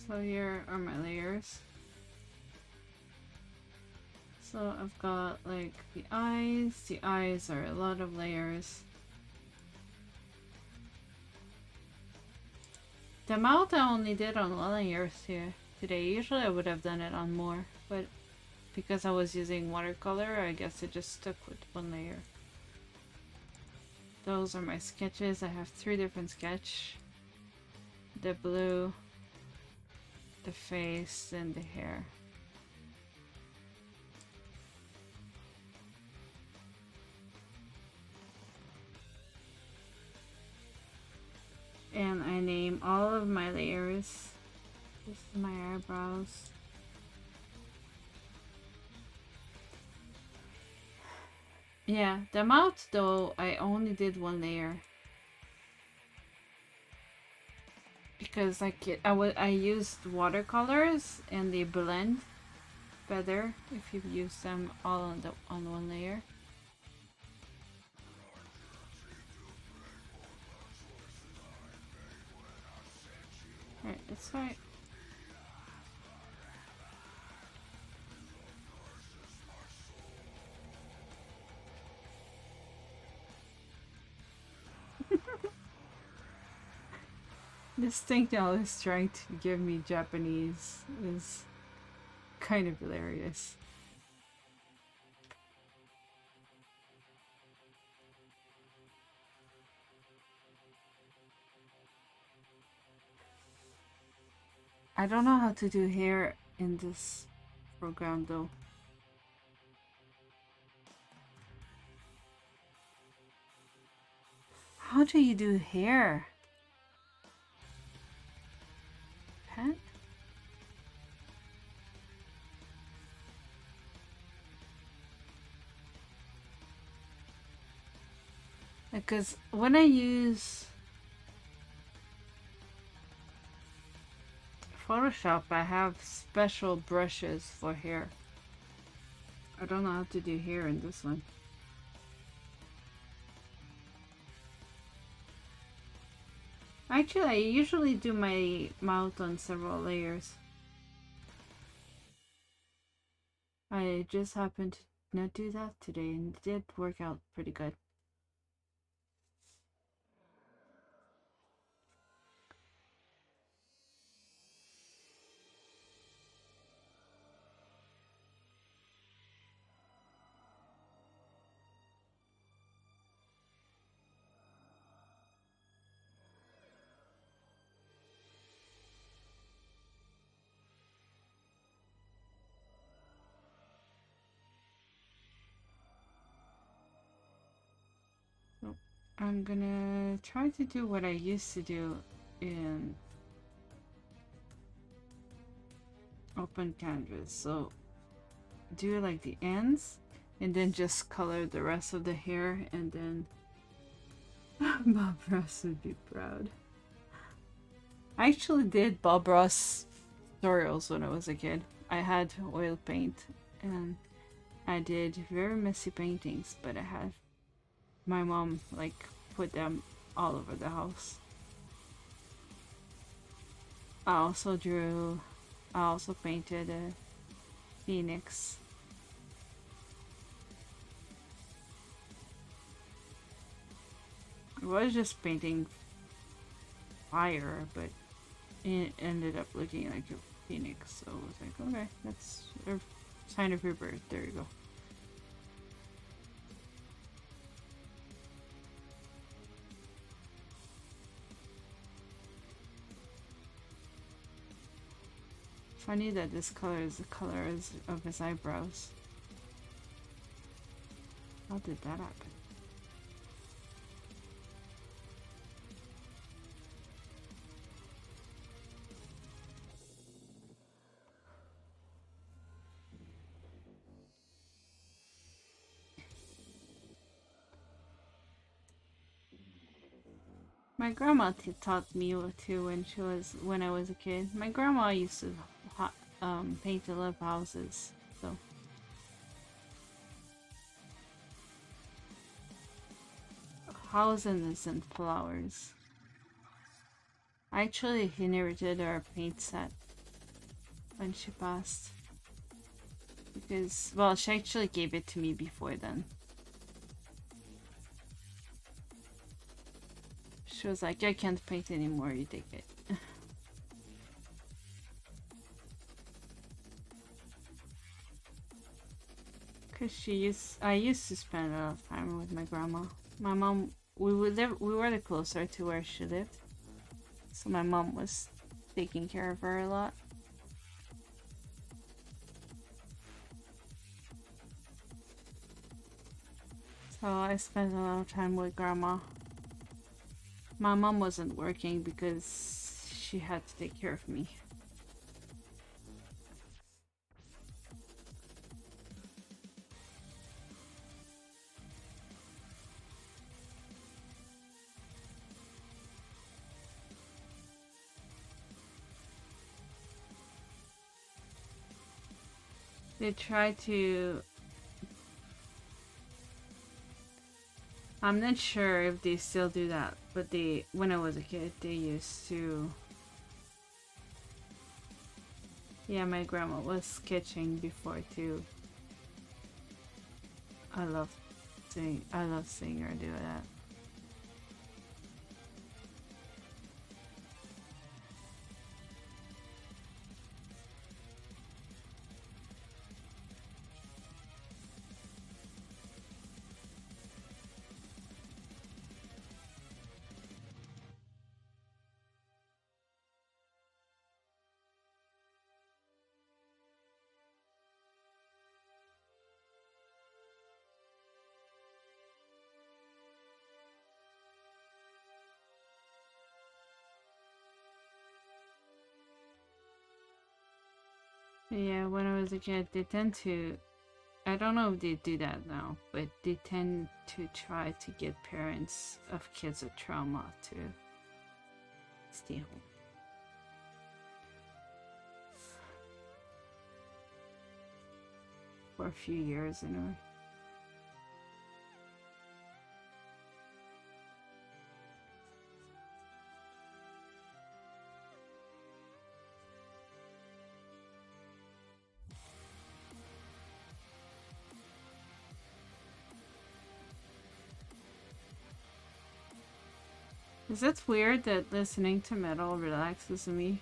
So here are my layers. So I've got like the eyes. The eyes are a lot of layers. The mouth I only did on one layer today. Usually I would have done it on more, but because I was using watercolor, I guess it just stuck with one layer. Those are my sketches. I have 3 different sketches. The blue, the face, and the hair. And I name all of my layers. This is my eyebrows. Yeah, the mouth though, I only did 1 layer. Because like I used watercolors and they blend better if you use them all on 1 layer. Alright, that's right. This thing now is trying to give me Japanese is kind of hilarious. I don't know how to do hair in this program though. How do you do hair? Pet? Because when I use Photoshop, I have special brushes for hair. I don't know how to do hair in this one. Actually, I usually do my mouth on several layers. I just happened to not do that today and it did work out pretty good. So I'm gonna try to do what I used to do in open canvas. So do like the ends and then just color the rest of the hair, and then Bob Ross would be proud. I actually did Bob Ross tutorials when I was a kid. I had oil paint and I did very messy paintings, but I had my mom like put them all over the house. I also painted a phoenix. I was just painting fire, but it ended up looking like a phoenix, so I was like, okay, that's a sign of rebirth. There you go. Funny that this color is the color of his eyebrows. How did that happen? My grandma taught me too when I was a kid. My grandma used to paint a lot of houses, so houses and flowers. I actually inherited our paint set when she passed because, well, she actually gave it to me before then. She was like, I can't paint anymore, you take it. Cause I used to spend a lot of time with my grandma. My mom, we were the closer to where she lived. So my mom was taking care of her a lot. So I spent a lot of time with grandma. My mom wasn't working because she had to take care of me. They try to... I'm not sure if they still do that, but when I was a kid, they used to... Yeah, my grandma was sketching before too. I love seeing her do that. Yeah, when I was a kid, they tend to. I don't know if they do that now, but they tend to try to get parents of kids with trauma to stay home. For a few years, anyway. Is it weird that listening to metal relaxes me?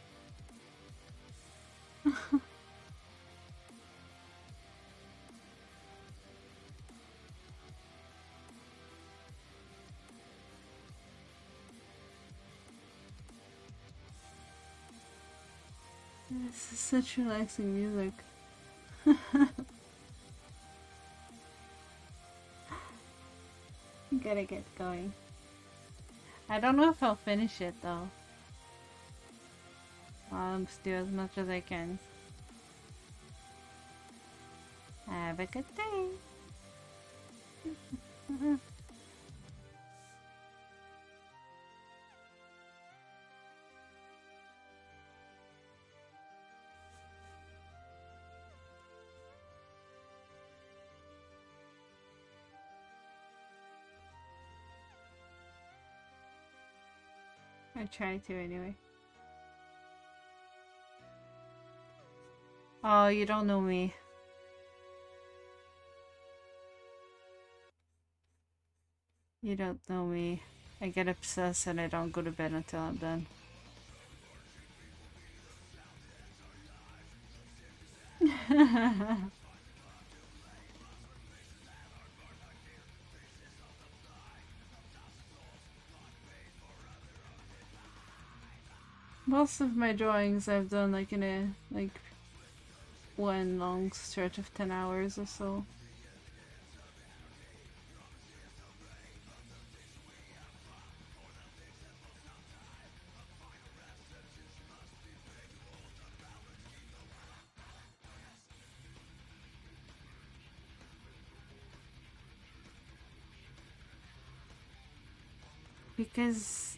This is such relaxing music. Gotta get going. I don't know if I'll finish it though. I'll do as much as I can. Have a good day. I try to anyway. Oh, you don't know me. You don't know me. I get obsessed and I don't go to bed until I'm done. Most of my drawings I've done like in a one long stretch of 10 hours or so. Because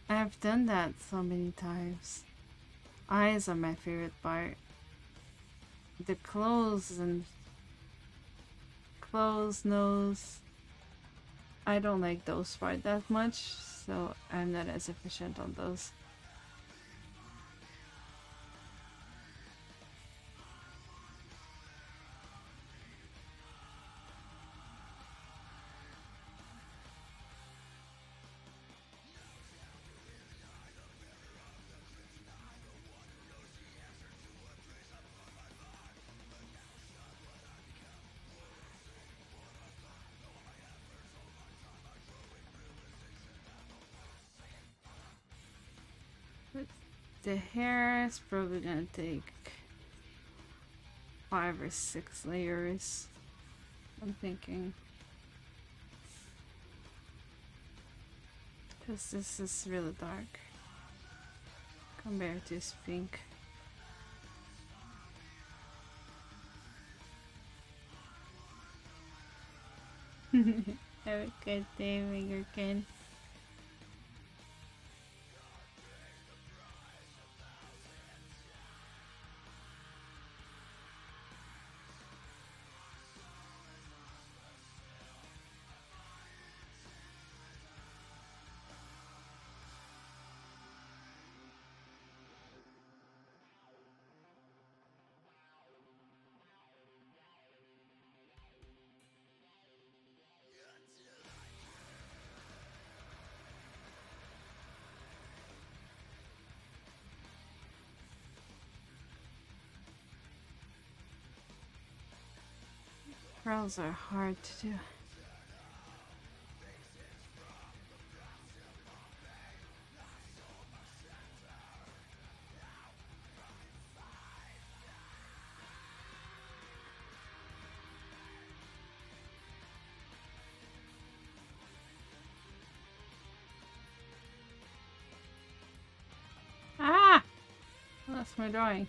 I've done that so many times. Eyes are my favorite part. The clothes, nose. I don't like those part that much, so I'm not as efficient on those. But the hair is probably gonna take 5 or 6 layers. I'm thinking. Because this is really dark compared to this pink. Have a good day, Fingerkin. Curls are hard to do. Ah! That's my drawing.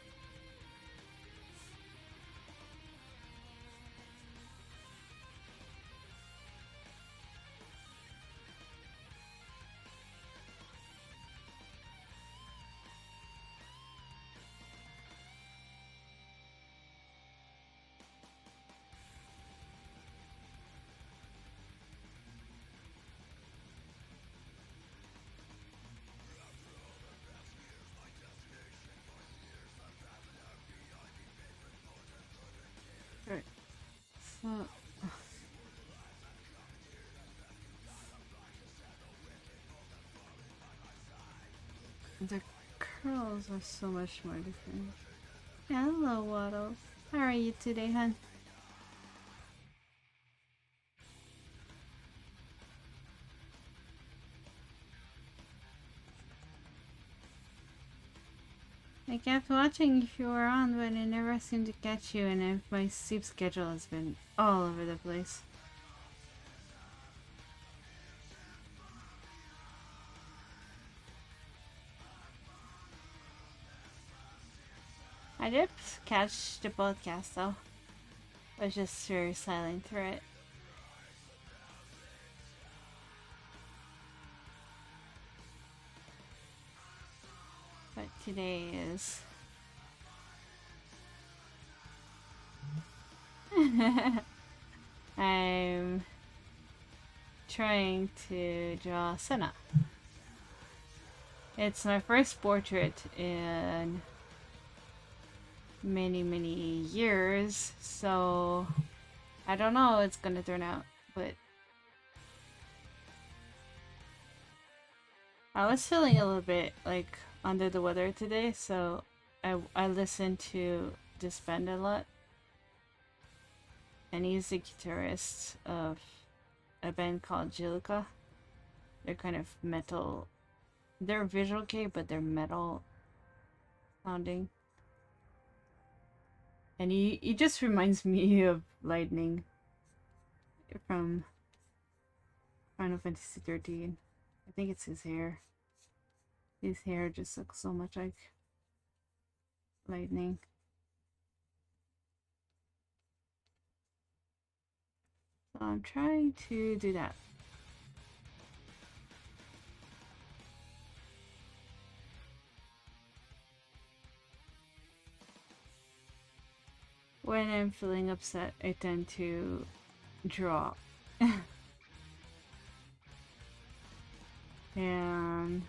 So the curls are so much more different. Hello, Waddles. How are you today, hun? I kept watching if you were on, but I never seemed to catch you, and my sleep schedule has been all over the place. I did catch the podcast though. I was just very silent through it. But today is I'm trying to draw Sena. It's my first portrait in many years, so I don't know how it's gonna turn out, but I was feeling a little bit like under the weather today, so I listened to this band a lot, and he's the guitarist of a band called Jiluka. They're kind of metal. They're visual kei, but they're metal sounding. And he just reminds me of Lightning from Final Fantasy 13. I think it's his hair. His hair just looks so much like Lightning. So I'm trying to do that. When I'm feeling upset, I tend to draw. And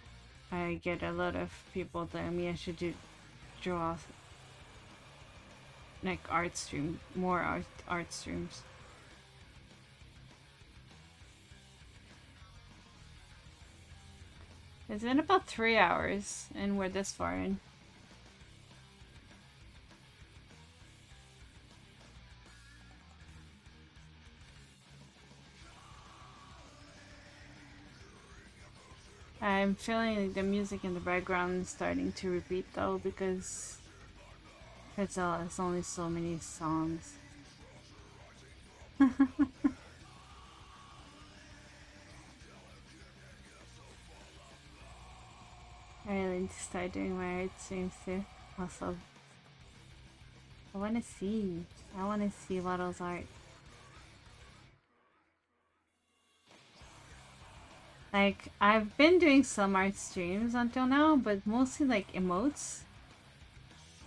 I get a lot of people telling me I should draw like art stream, more art streams. It's been about 3 hours and we're this far in. I'm feeling like the music in the background is starting to repeat though, because it's only so many songs. I really need to start doing my art streams too. Also, I want to see Waddle's art. Like, I've been doing some art streams until now, but mostly like emotes.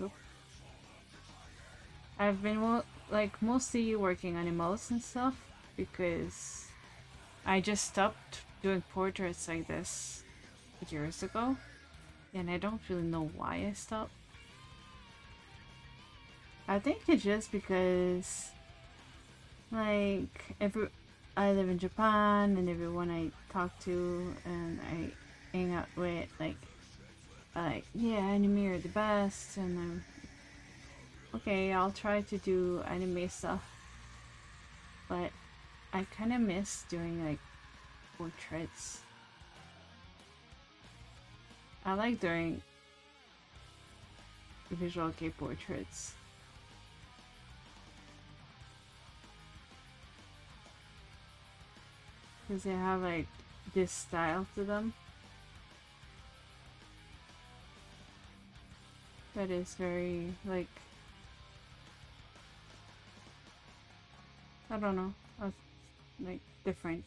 Oop. I've been like mostly working on emotes and stuff because I just stopped doing portraits like this years ago, and I don't really know why I stopped. I think it's just because like I live in Japan, and everyone I talk to and I hang out with, like yeah, anime are the best, and I'm okay, I'll try to do anime stuff, but I kind of miss doing like portraits. I like doing visual kei portraits. Because they have like this style to them that is very like, I don't know, like different.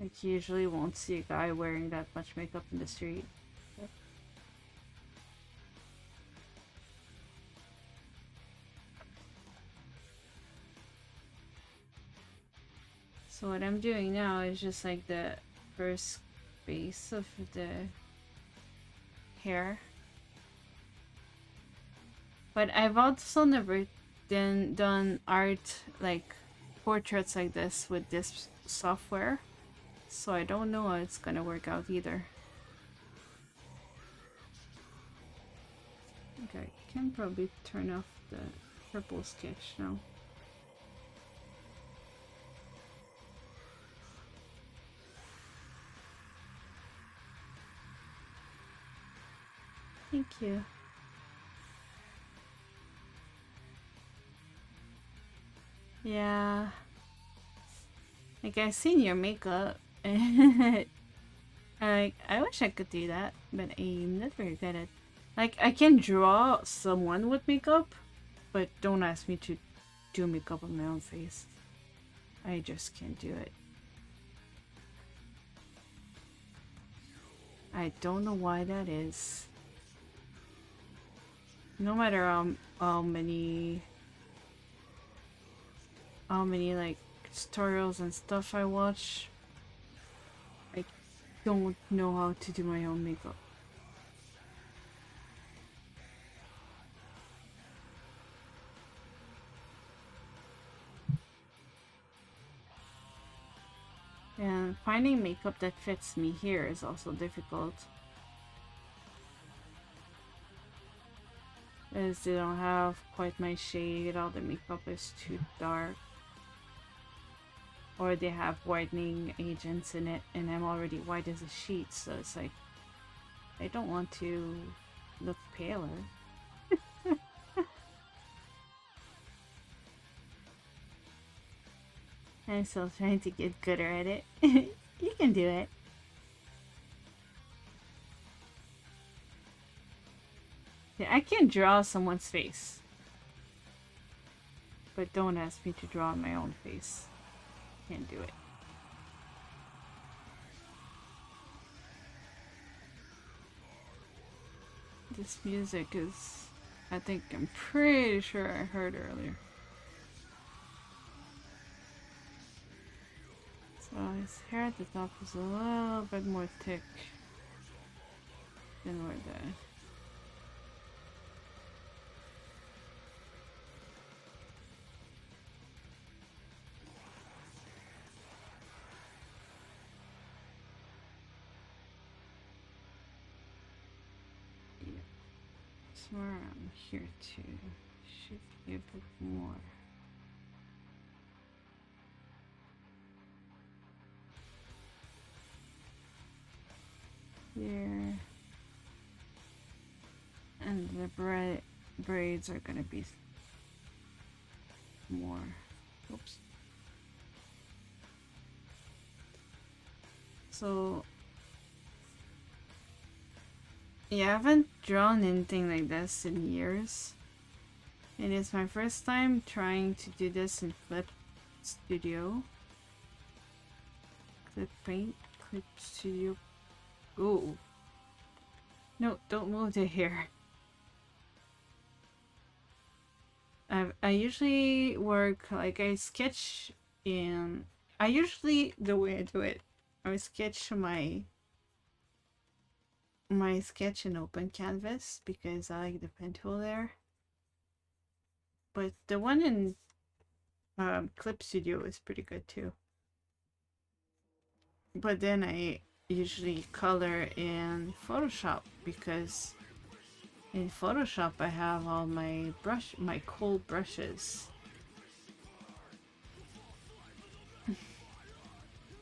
Like you usually won't see a guy wearing that much makeup in the street. So what I'm doing now is just like the first base of the hair. But I've also never done art like portraits like this with this software, so I don't know how it's gonna work out either. Okay, I can probably turn off the purple sketch now. Thank you. Yeah. Like, I've seen your makeup. I wish I could do that, but I'm not very good at. Like, I can draw someone with makeup, but don't ask me to do makeup on my own face. I just can't do it. I don't know why that is. No matter how many like tutorials and stuff I watch, I don't know how to do my own makeup. And finding makeup that fits me here is also difficult. As they don't have quite my shade, all the makeup is too dark. Or they have whitening agents in it and I'm already white as a sheet, so it's like I don't want to look paler. I'm still trying to get gooder at it. You can do it. Yeah, I can draw someone's face. But don't ask me to draw my own face. Can't do it. This music is, I'm pretty sure I heard earlier. So his hair at the top is a little bit more thick than where the somewhere around here too. Should be a bit more. Here. And the braids are gonna be more. Oops. So yeah, I haven't drawn anything like this in years. And it's my first time trying to do this in Clip Studio. Clip Studio. Oh. No, don't move the hair. I usually work, like I sketch in, the way I do it, I sketch my sketch in open canvas because I like the pen tool there. But the one in Clip Studio is pretty good too. But then I usually color in Photoshop because in Photoshop I have all my cold brushes.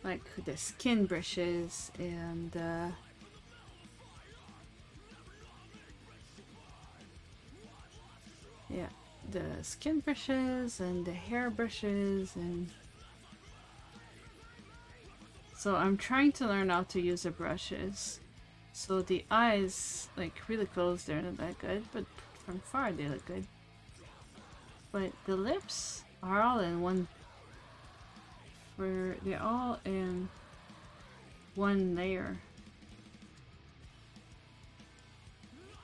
Like the skin brushes and yeah, the skin brushes and the hair brushes, and so I'm trying to learn how to use the brushes. So the eyes, like really close, they're not that good, but from far they look good. But the lips are all in one. They're all in one layer.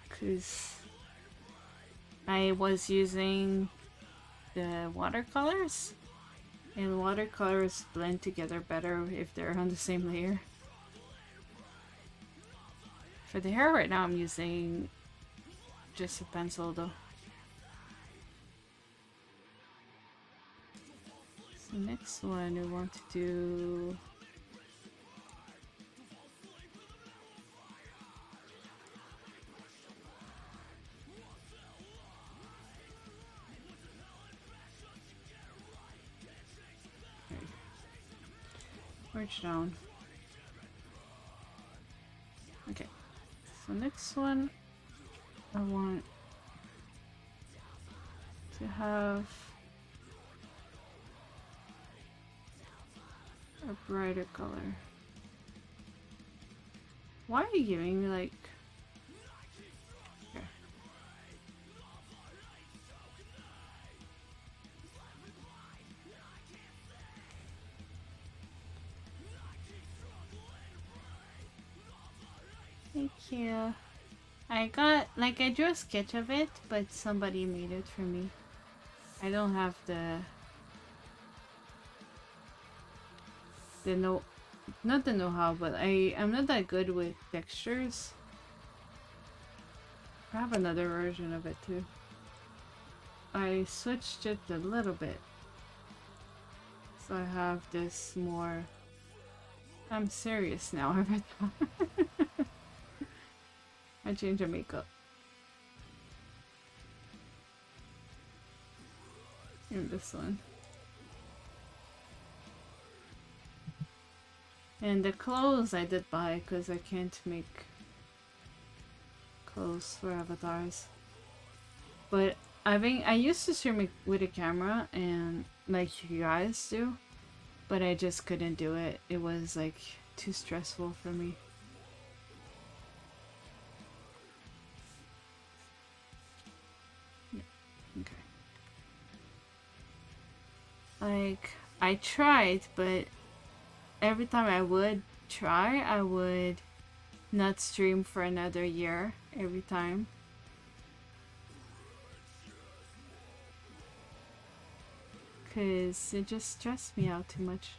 Cause I was using the watercolors, and watercolors blend together better if they're on the same layer. For the hair right now I'm using just a pencil though. The next one we want to do... Merge down. Okay. So next one, I want to have a brighter color. Why are you giving me like... Okay. Thank you. I drew a sketch of it, but somebody made it for me. I don't have the not the know-how, but I'm not that good with textures. I have another version of it too. I switched it a little bit. So I have this more... I'm serious now every time. I change the makeup. And this one. And the clothes I did buy because I can't make clothes for avatars. But I used to stream with a camera and like you guys do, but I just couldn't do it. It was like too stressful for me. Okay. Like, I tried, but every time I would try, I would not stream for another year every time. Because it just stressed me out too much.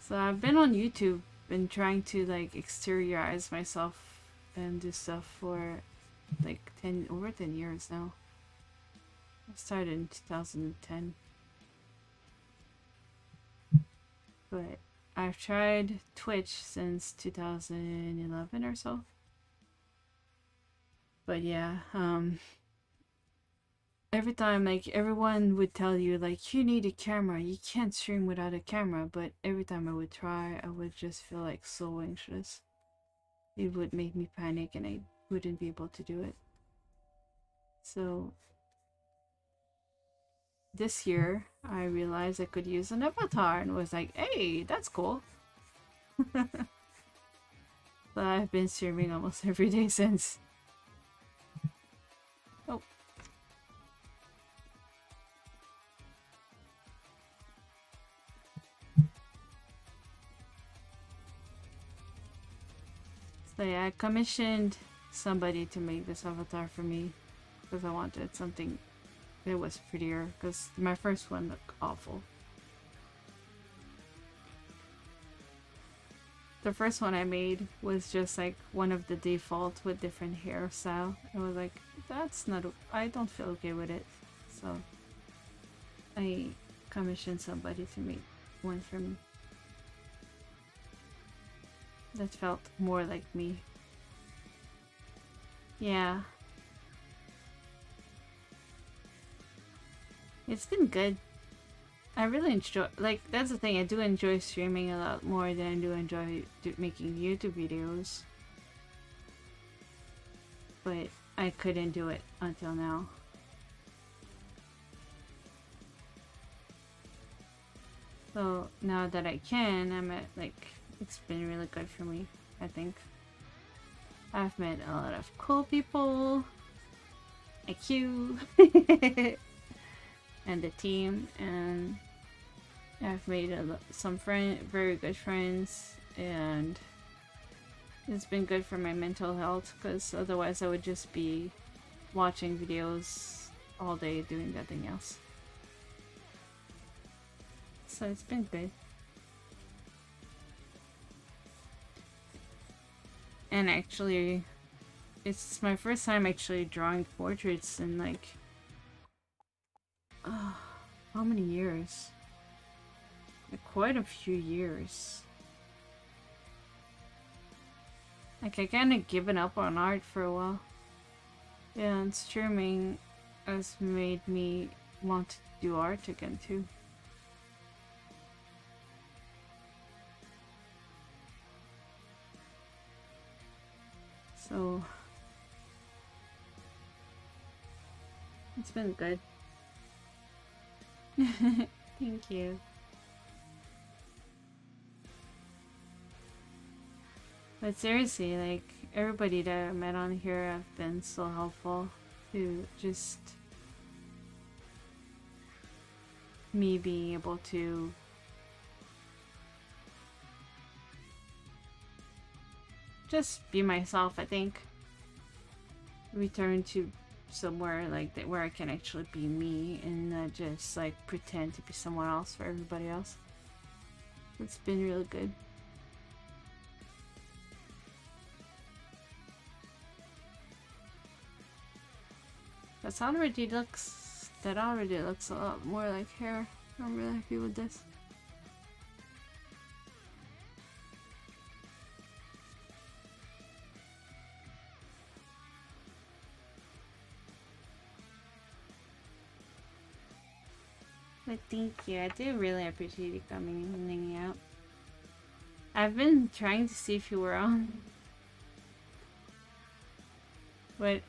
So I've been on YouTube and trying to like exteriorize myself and do stuff for like over 10 years now. I started in 2010. But I've tried Twitch since 2011 or so. But yeah, every time like everyone would tell you like you need a camera, you can't stream without a camera, but every time I would try, I would just feel like so anxious. It would make me panic and I wouldn't be able to do it. So this year I realized I could use an avatar and was like, hey, that's cool. But I've been streaming almost every day since. Oh. So yeah, I commissioned somebody to make this avatar for me because I wanted something that was prettier because my first one looked awful. The first one I made was just like one of the default with different hairstyle. I was like, that's not, I don't feel okay with it. So I commissioned somebody to make one for me. That felt more like me. Yeah. It's been good. I really enjoy, like, that's the thing, I do enjoy streaming a lot more than I do enjoy making YouTube videos. But I couldn't do it until now. So now that I can, I'm at, like, it's been really good for me, I think. I've met a lot of cool people, like you, and the team, and I've made some very good friends, and it's been good for my mental health, because otherwise I would just be watching videos all day doing nothing else. So it's been good. And actually, it's my first time actually drawing portraits and like... How many years? Like, quite a few years. Like, I kind of given up on art for a while. Yeah, and streaming has made me want to do art again too. So it's been good. Thank you. But seriously, like, everybody that I met on here have been so helpful to just me being able to just be myself, I think. Return to somewhere like that where I can actually be me and not just like pretend to be someone else for everybody else. It's been really good. That already looks a lot more like hair. I'm really happy with this. But thank you. I do really appreciate you coming and hanging out. I've been trying to see if you were on. But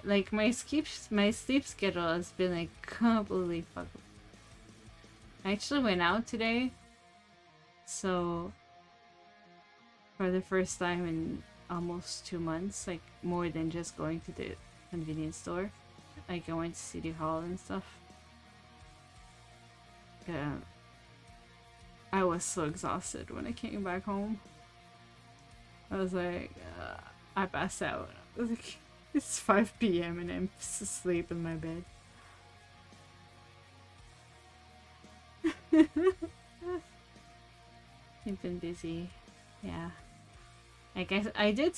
like my sleep schedule has been like completely fucked up. I actually went out today, so for the first time in almost 2 months, like more than just going to the convenience store. Like I went to City Hall and stuff. Yeah, I was so exhausted when I came back home. I was like, I passed out. I was like, it's 5 p.m. and I'm asleep in my bed. You've been busy. Yeah. I guess I did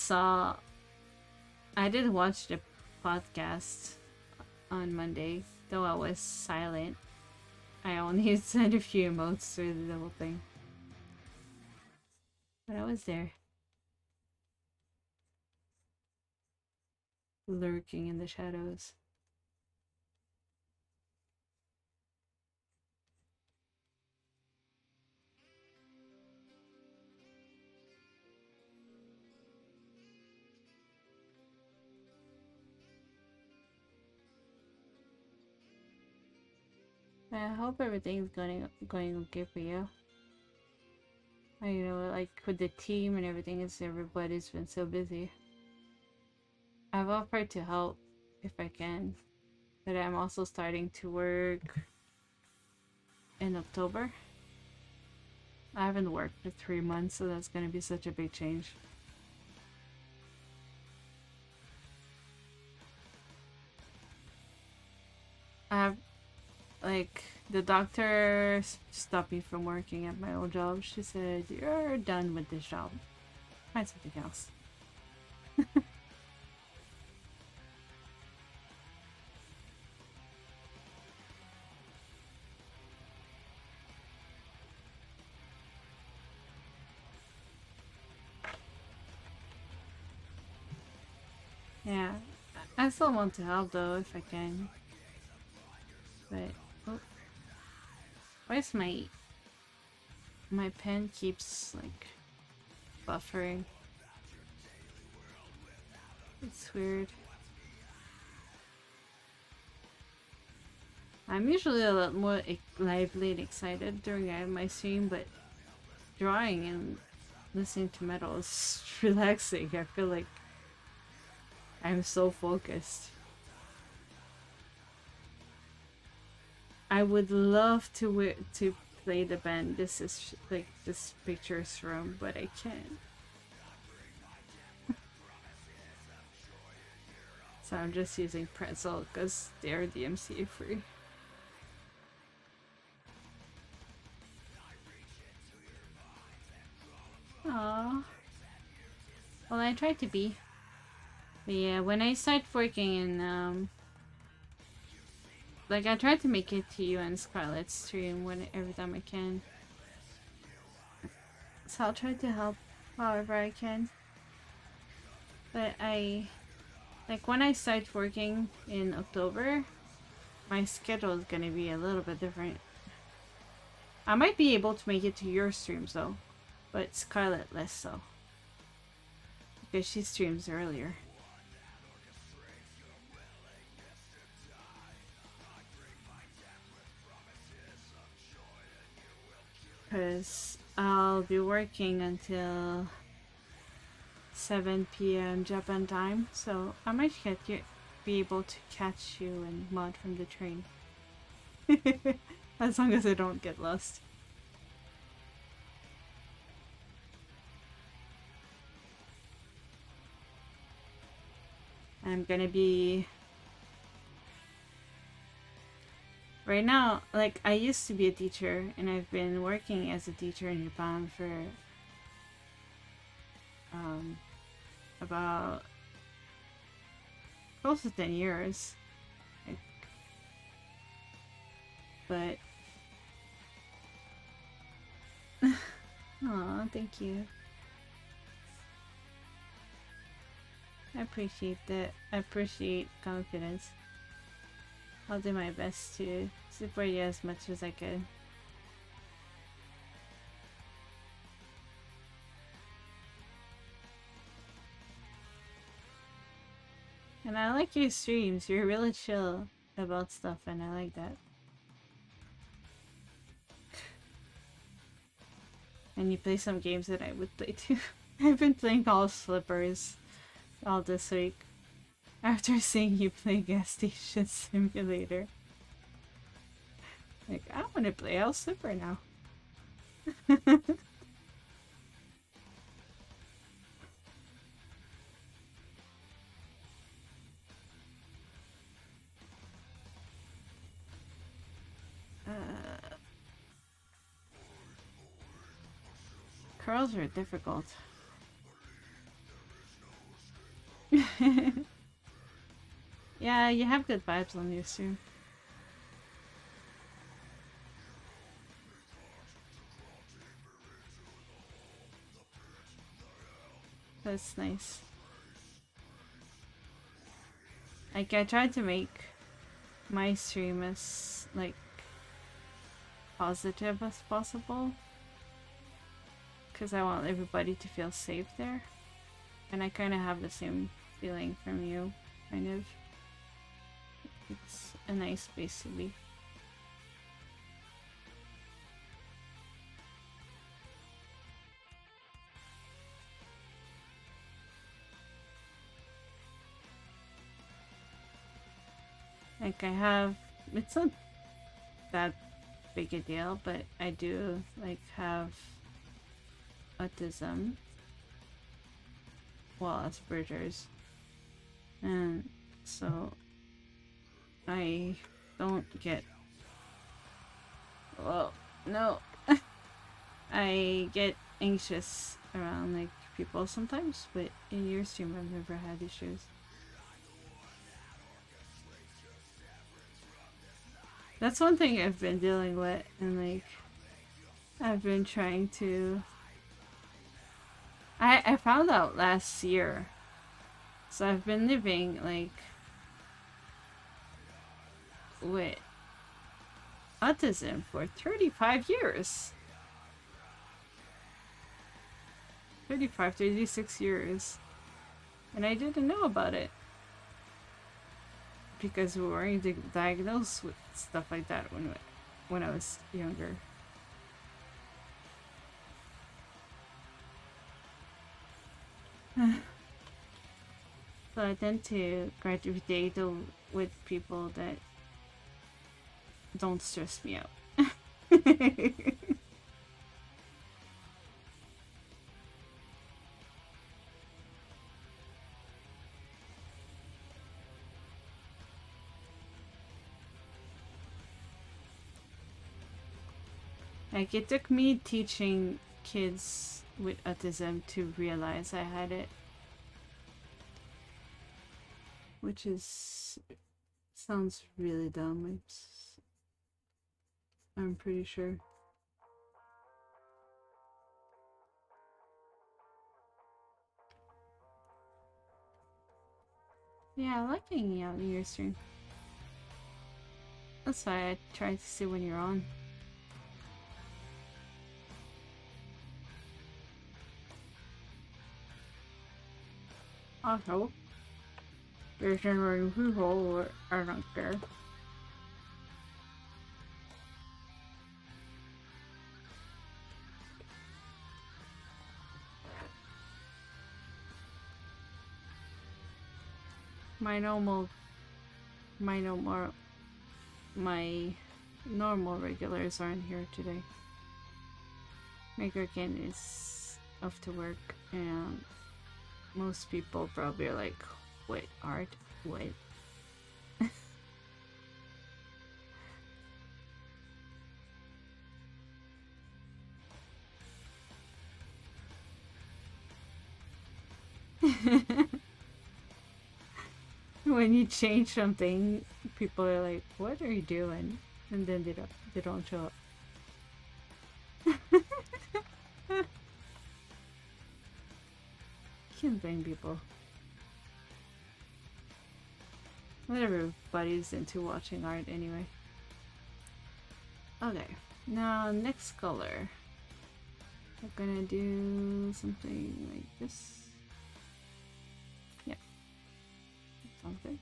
watch the podcast on Monday, though I was silent. I only sent a few emotes through the whole thing. But I was there. Lurking in the shadows. I hope everything's going okay for you. You know, like with the team and everything, everybody's been so busy. I've offered to help if I can, but I'm also starting to work in October. I haven't worked for 3 months, so that's gonna be such a big change. I have, like, the doctor stopped me from working at my old job. She said, "You're done with this job. Find something else." Yeah, I still want to help though if I can. But oh, why's my pen keeps like buffering? It's weird. I'm usually a lot more lively and excited during my stream, but drawing and listening to metal is relaxing. I feel like I'm so focused. I would love to play the band. This is like this picture's from, but I can't. So I'm just using Pretzel because they're DMCA free. Aww. Well, I tried to be. But yeah, when I start working in Like, I try to make it to you and Scarlett's stream every time I can. So I'll try to help however I can. But like, when I start working in October, my schedule is gonna be a little bit different. I might be able to make it to your streams though, but Scarlett less so. Because she streams earlier. Because I'll be working until 7 p.m. Japan time, so I might be able to catch you and mod from the train. As long as I don't get lost. I'm gonna be... Right now, like, I used to be a teacher, and I've been working as a teacher in Japan for about close to 10 years. Like, but... Aw, thank you. I appreciate that. I appreciate confidence. I'll do my best to support you as much as I can. And I like your streams. You're really chill about stuff, and I like that. And you play some games that I would play too. I've been playing Call Slippers all this week. After seeing you play Gas Station Simulator. Like, I want to play House Slipper now. Curls are difficult. Yeah, you have good vibes on your stream. That's nice. Like, I tried to make my stream as, like, positive as possible. Because I want everybody to feel safe there. And I kind of have the same feeling from you, kind of. It's a nice space to be. Like, I have... It's not that big a deal, but I do, like, have autism. Well, Asperger's. And so I don't get... Well, no. I get anxious around, like, people sometimes, but in your stream I've never had issues. That's one thing I've been dealing with, and, like, I've been trying to... I found out last year. So I've been living, like, with autism for 35 years. 36 years. And I didn't know about it. Because we weren't diagnosed with stuff like that when I was younger. So I tend to gravitate with people that don't stress me out. Like, it took me teaching kids with autism to realize I had it. Which is Sounds really dumb. I'm pretty sure. Yeah, I like hanging out in your stream. That's why I try to see when you're on. Also, there's generating people I don't care. My normal regulars aren't here today. Maker Ken is off to work, and most people probably are like, wait, art? Wait. When you change something, people are like, what are you doing? And then they don't show up. Can't blame people. Not everybody's into watching art anyway. Okay, now next color. We're gonna do something like this. Yeah, that sounds good.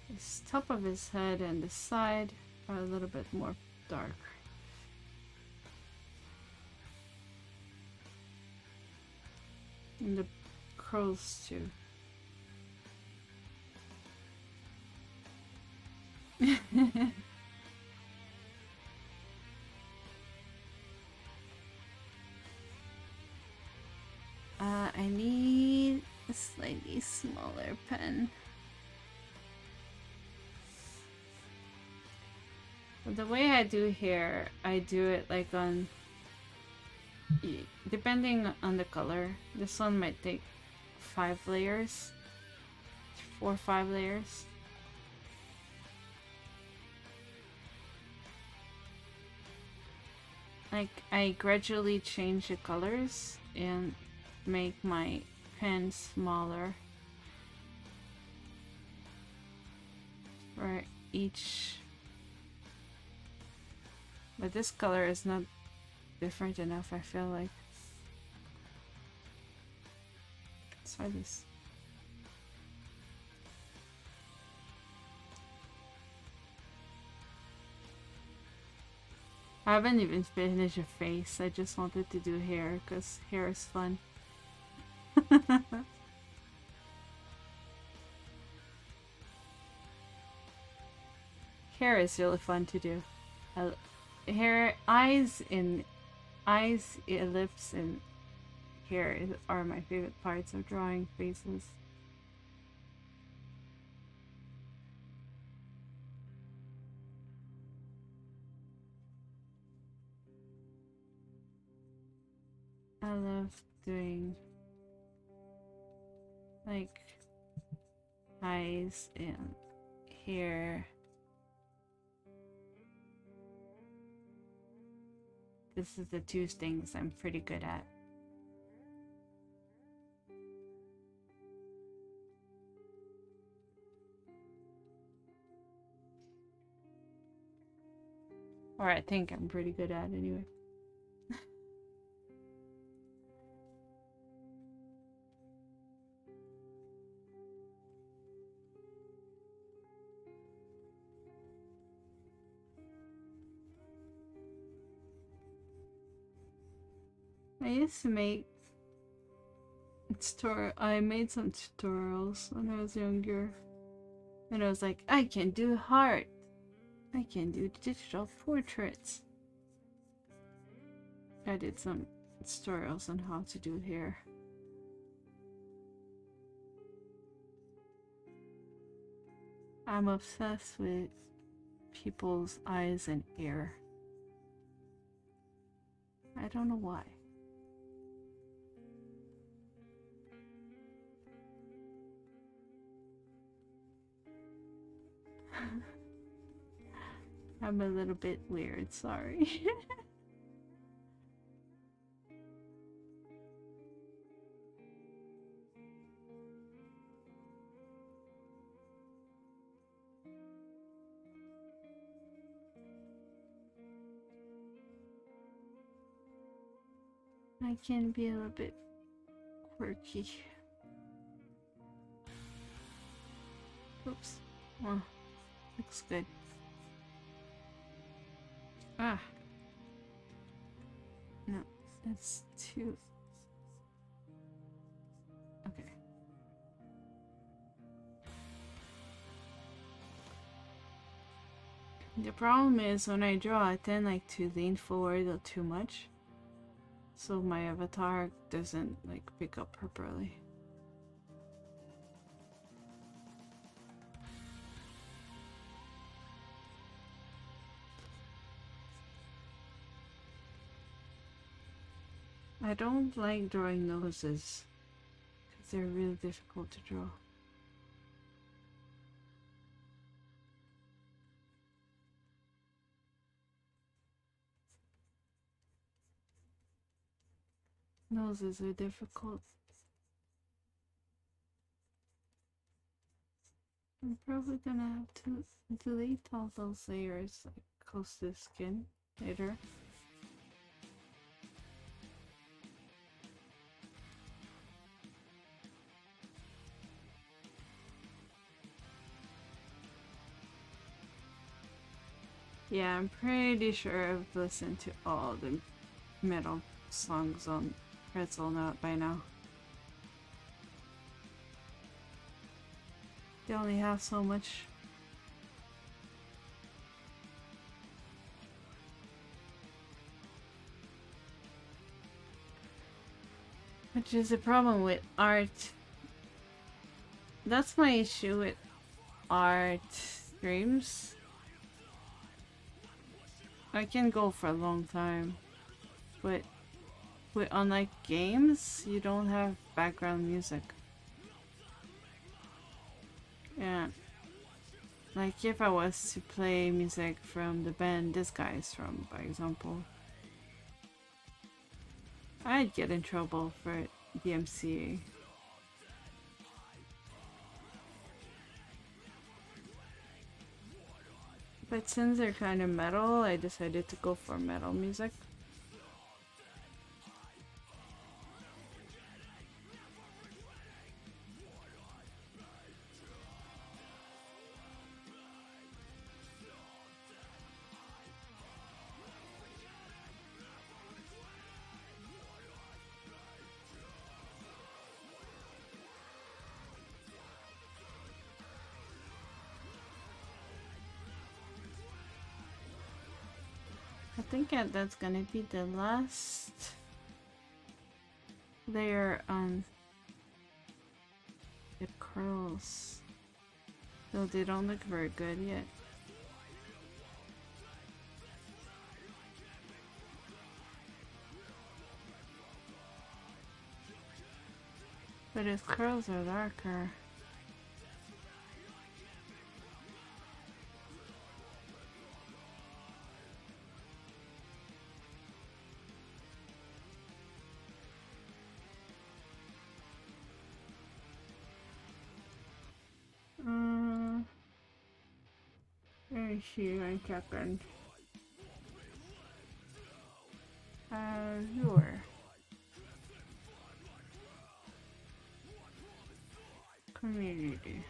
The top of his head and the side are a little bit more dark. And the curls too. I need a slightly smaller pen. The way I do hair, I do it like on, depending on the color. This one might take 5 layers, 4 or 5 layers. Like, I gradually change the colors and make my pen smaller for each. But this color is not different enough, I feel like. Let's try this. I haven't even finished a face. I just wanted to do hair because hair is fun. Hair is really fun to do. Hair, eyes, lips, and hair are my favorite parts of drawing faces. I love doing like eyes and hair. This is the 2 things I'm pretty good at. Or I think I'm pretty good at anyway. I used to make I made some tutorials when I was younger. And I was like, I can do art. I can do digital portraits. I did some tutorials on how to do hair. I'm obsessed with people's eyes and hair. I don't know why. I'm a little bit weird, sorry. I can be a little bit quirky. Oops. Oh, looks good. Ah. No, that's too... Okay. The problem is when I draw, I tend like to lean forward a too much. So my avatar doesn't like pick up properly. I don't like drawing noses because they're really difficult to draw. Noses are difficult. I'm probably gonna have to delete all those layers like close to the skin later. Yeah, I'm pretty sure I've listened to all the metal songs on Pretzel Not by now. They only have so much. Which is a problem with art. That's my issue with art streams. I can go for a long time, but with unlike games, you don't have background music. Yeah. Like if I was to play music from the band this guy is from, by example, I'd get in trouble for DMCA. But since they're kind of metal, I decided to go for metal music. I think that's gonna be the last layer on the curls. Though they don't look very good yet. But his curls are darker. Let me see 1 second. Your community.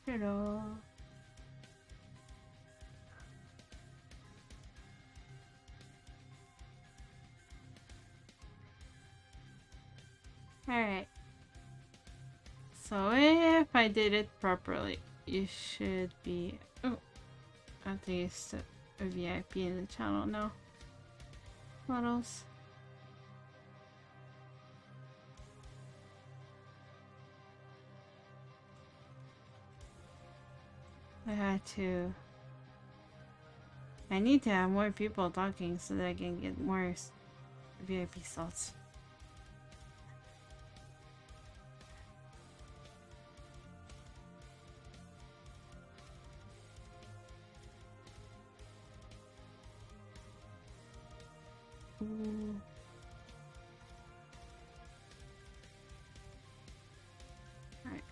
Hello. Alright. So if I did it properly, you should be... Oh, I think it's a VIP in the channel now. What else? I need to have more people talking so that I can get more VIP slots. Ooh. Alright.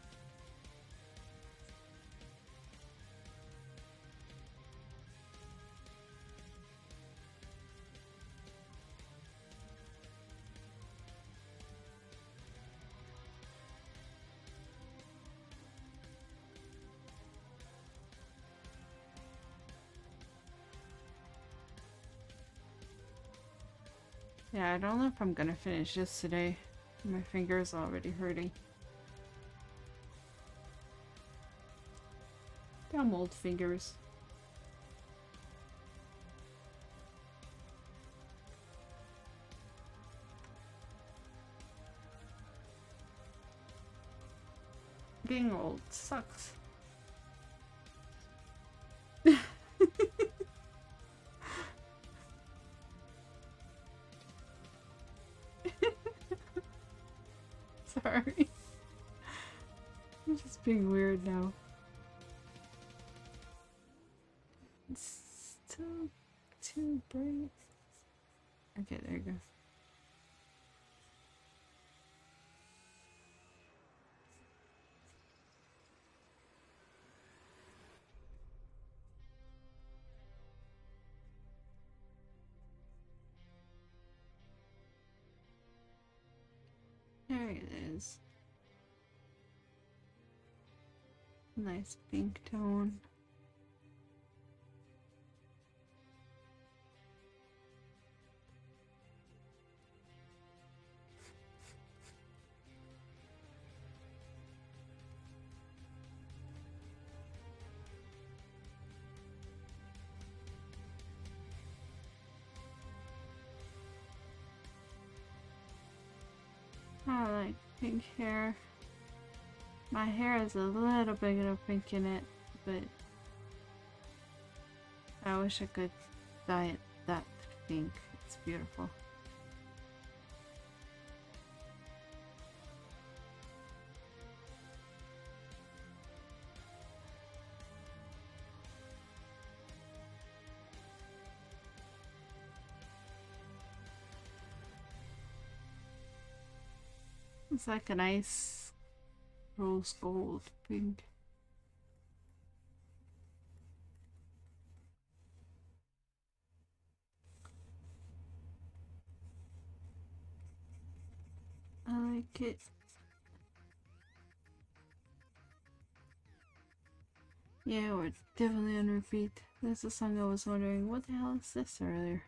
Yeah, I don't know if I'm gonna finish this today. My finger's already hurting. Damn old fingers. Being old sucks. Sorry. I'm just being weird now. It's still too bright. Okay, there you go. There it is. Nice pink tone. I like pink hair. My hair has a little bit of pink in it, but I wish I could dye it that pink. It's beautiful. It's like a nice rose gold pink. I like it. Yeah, we're definitely on repeat. That's the song I was wondering, what the hell is this earlier?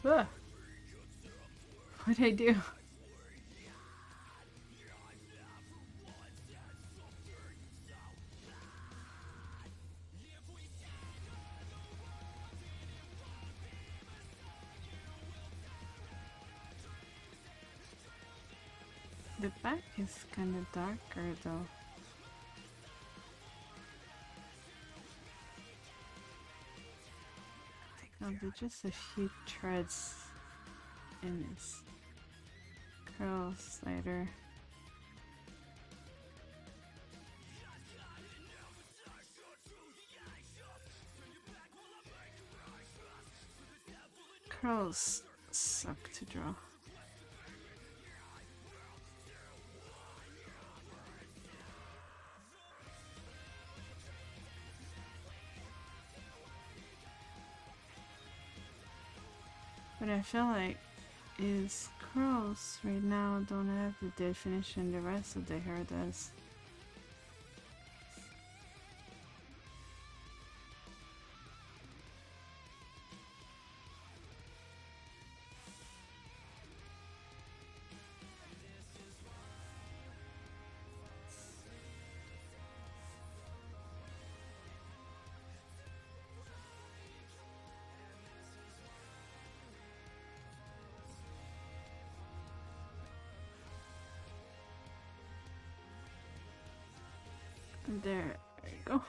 Ugh. What'd I do? The back is kind of darker though. I think I'll do just a few threads in this curl slider. Curls suck to draw. But I feel like his curls right now don't have the definition the rest of the hair does. There you go.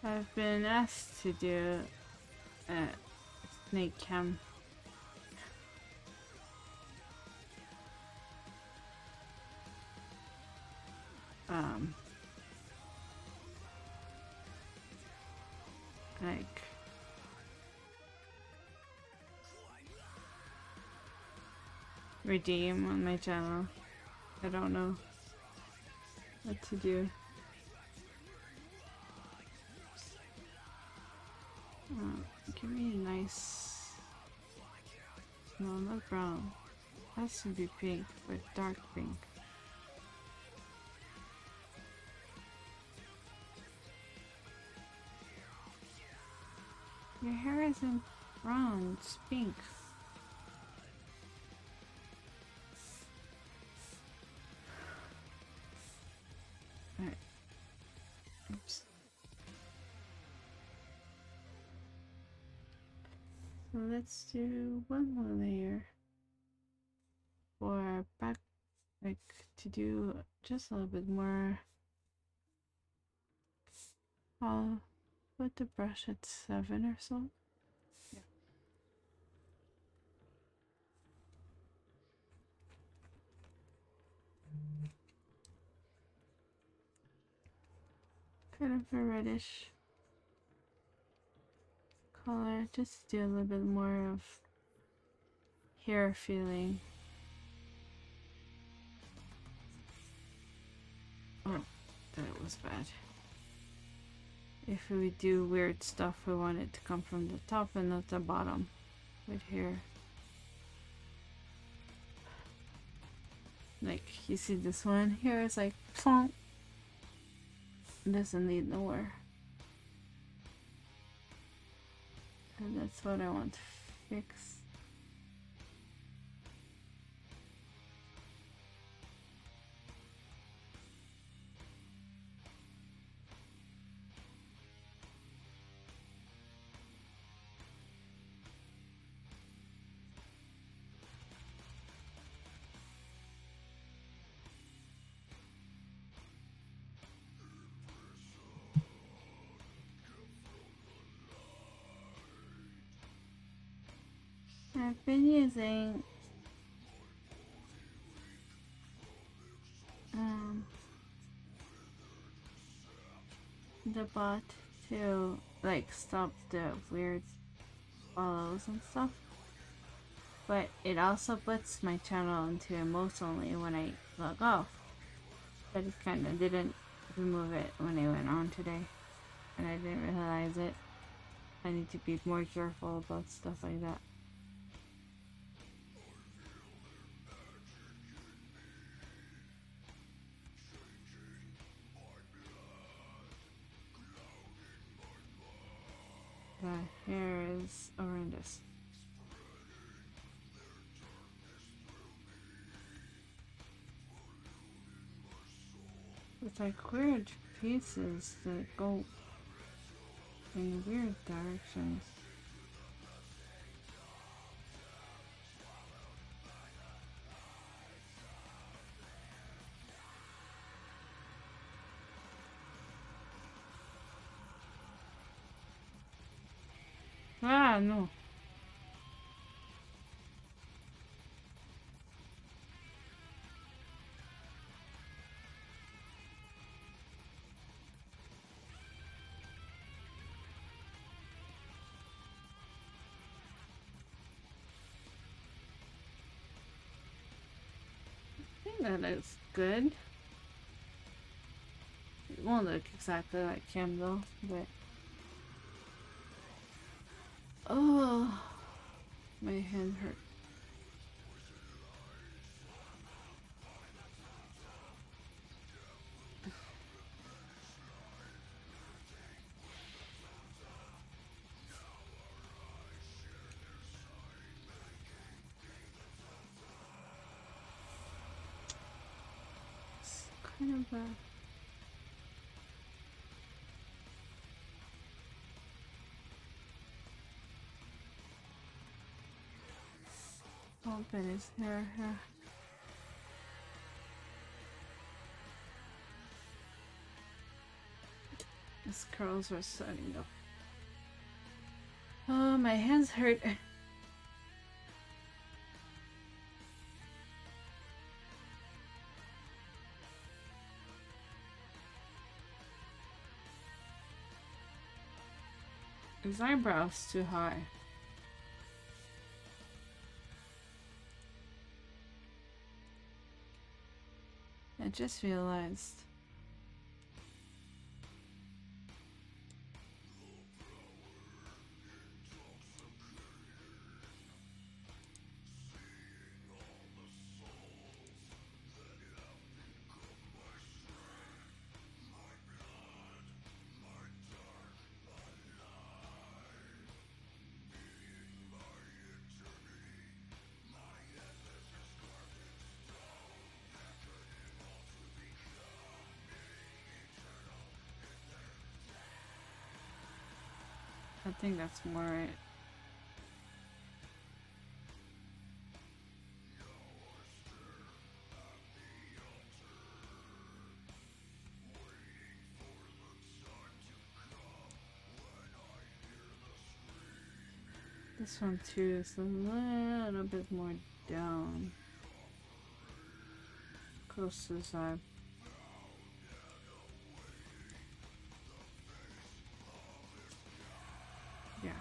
I've been asked to do a snake cam. Like redeem on my channel. I don't know what to do. Give me a nice, no, not brown. It has to be pink, but dark pink. Your hair isn't brown, it's pink. Alright. Oops. So let's do one more layer for back, like to do just a little bit more. I'll put the brush at 7 or so. Yeah. Kind of a reddish color, just to do a little bit more of hair feeling. Oh, that was bad. If we do weird stuff, we want it to come from the top and not the bottom with hair. Like, you see this one here is like plonk. Doesn't lead nowhere. And that's what I want to fix. I've been using the bot to like stop the weird follows and stuff, but it also puts my channel into emotes only when I log off, but it kind of didn't remove it when I went on today and I didn't realize it. I need to be more careful about stuff like that. The hair is horrendous. It's like weird pieces that go in weird directions. Ah, no. I think that looks good. It won't look exactly like him though, but oh, my hand hurt. It's kind of bad. Open his hair here. His curls are setting up. Oh, my hands hurt. His eyebrows too high. I just realized. I think that's more right. This one too is a little bit more down. Close to his eye. Yeah.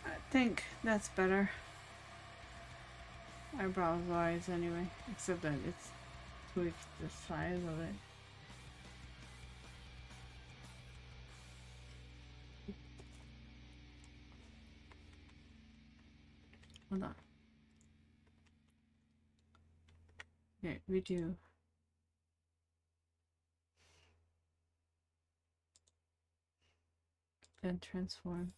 I think that's better. Eyebrows wise anyway. Except that it's tweaked the size of it. Hold on. Okay, redo. And transform.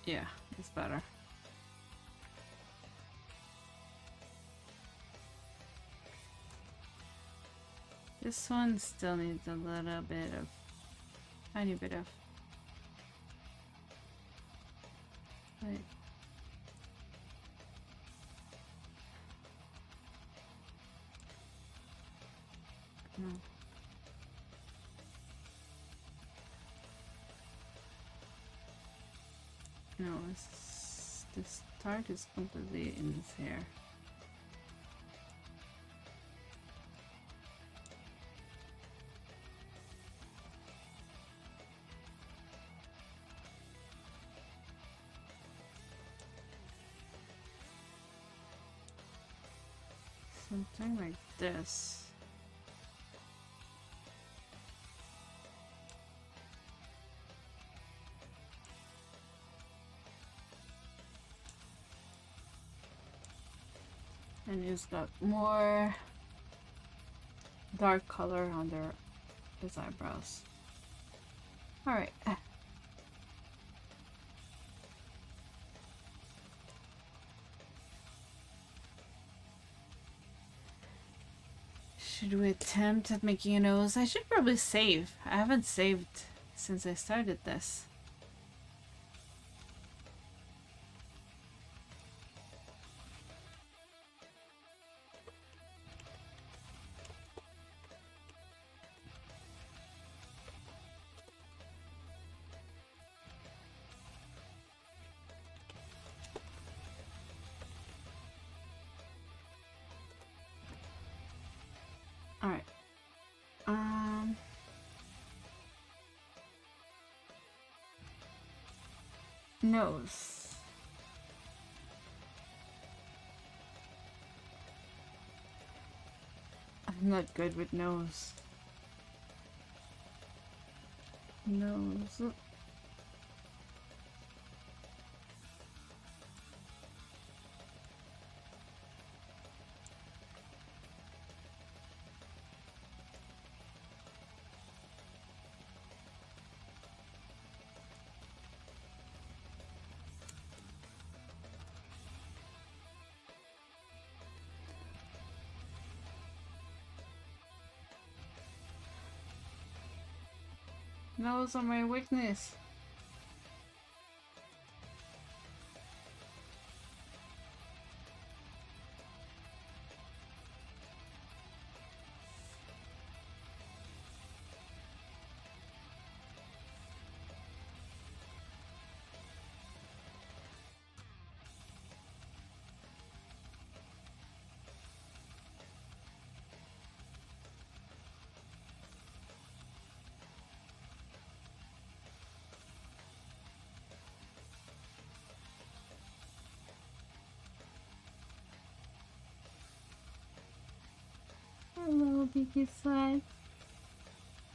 Yeah, it's better. This one still needs a little bit of, tiny bit of, like, no. No, the start is completely in his hair. Something like this. And he's got more dark color under his eyebrows. Alright. Should we attempt at making a nose? I should probably save. I haven't saved since I started this. Nose. I'm not good with nose. Nose. Nose are my weakness. Hello, Biggie Sweat.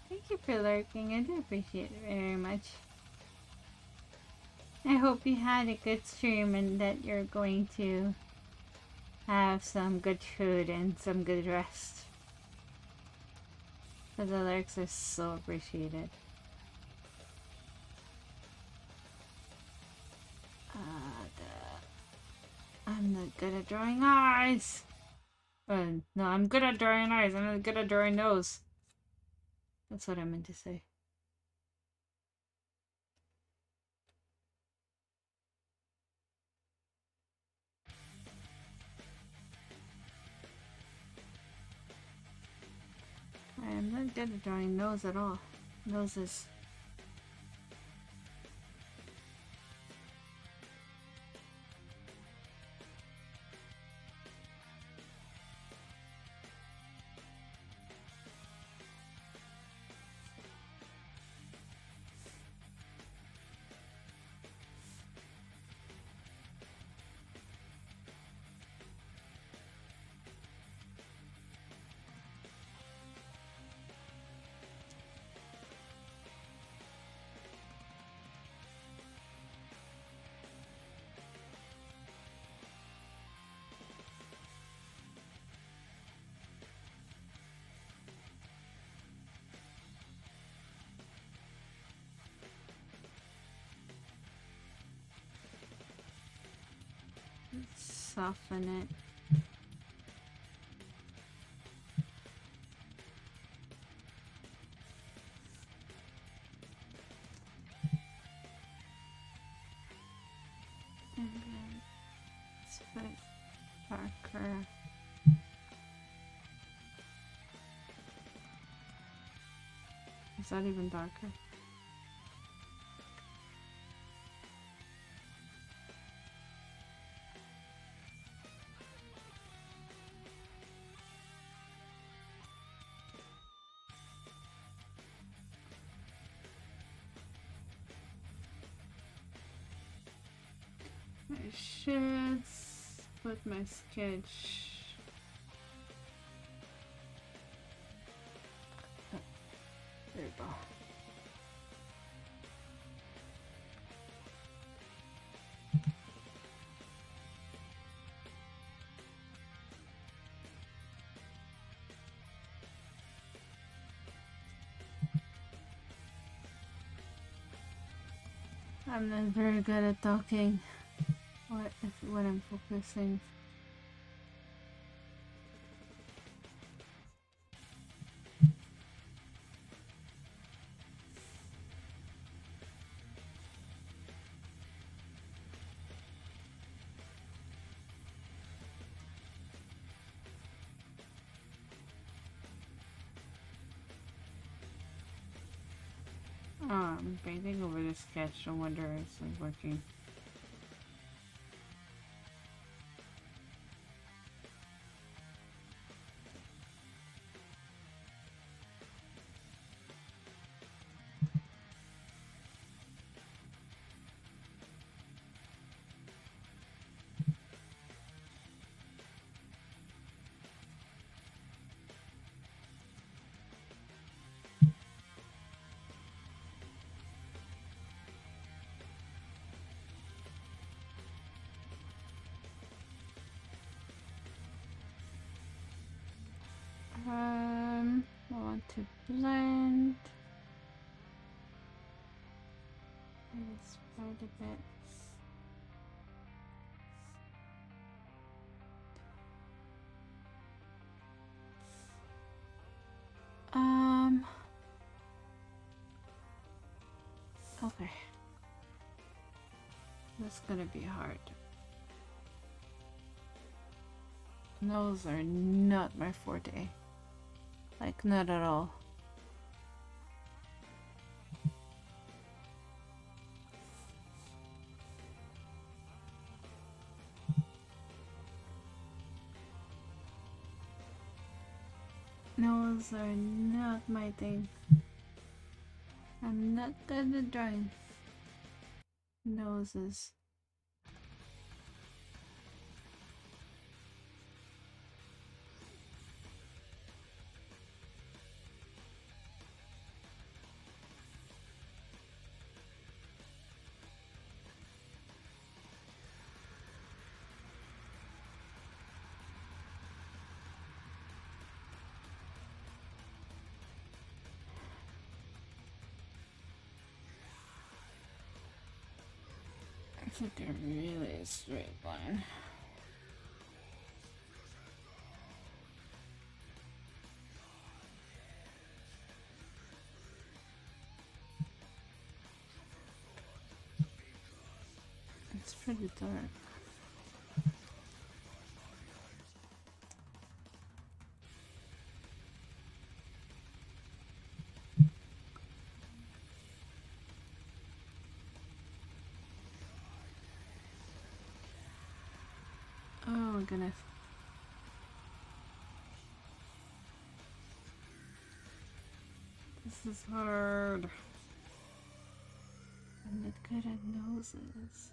Thank you for lurking. I do appreciate it very much. I hope you had a good stream and that you're going to have some good food and some good rest. Because the lurks are so appreciated. I'm not good at drawing eyes. No, I'm good at drawing eyes. I'm not good at drawing nose. That's what I meant to say. I am not good at drawing nose at all. Noses. Soften it. And then let's put darker. Is that even darker? I should put my sketch. There you go. I'm not very good at talking. When I'm focusing. I'm painting over the sketch. No wonder it's not working. I want to blend. Maybe spread a bit. Okay. That's gonna be hard. Those are not my forte. Like, not at all. Nose are not my thing. I'm not good at drawing noses. It's like a really straight line. It's pretty dark. Oh my goodness. This is hard. I'm not good at noses.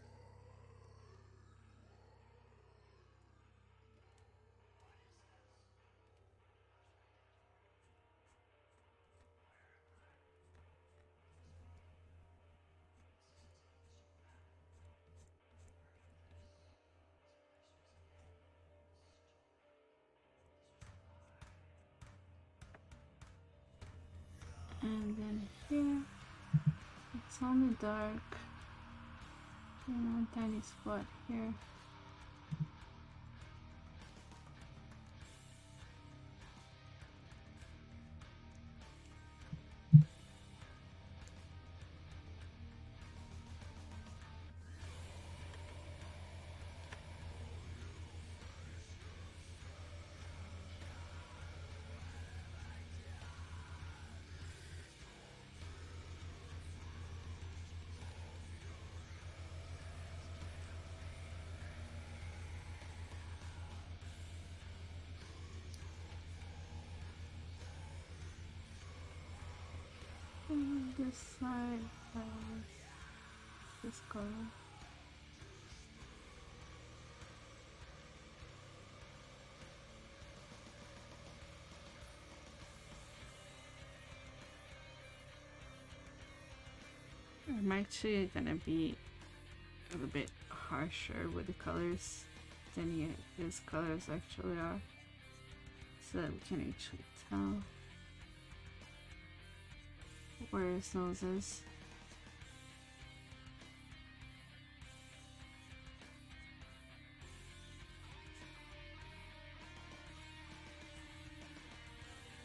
And then here, it's only dark. And one tiny spot here. And this side has this color. I'm actually gonna be a little bit harsher with the colors than his colors actually are, so that we can actually tell where his nose is.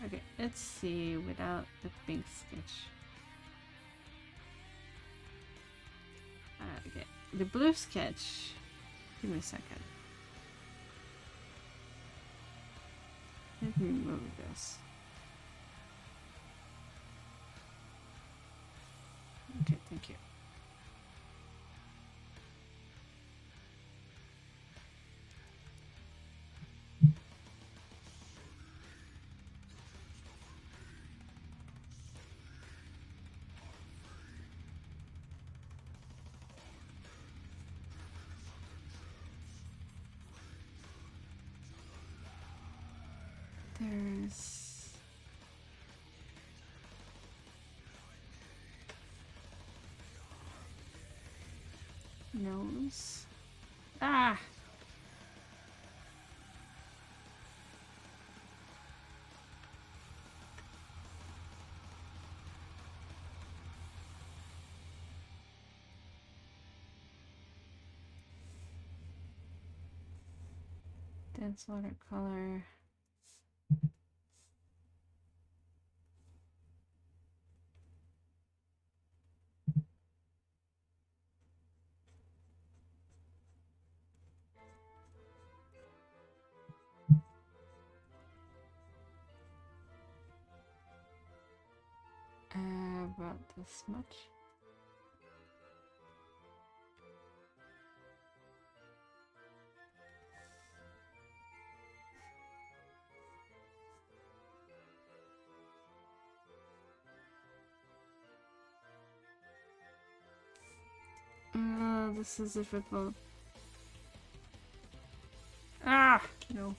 Okay, let's see without the pink sketch. Okay, the blue sketch. Give me a second. Let me move this. Okay, thank you. There's nose. Ah! Dense watercolor. About this much. This is difficult. Ah! No.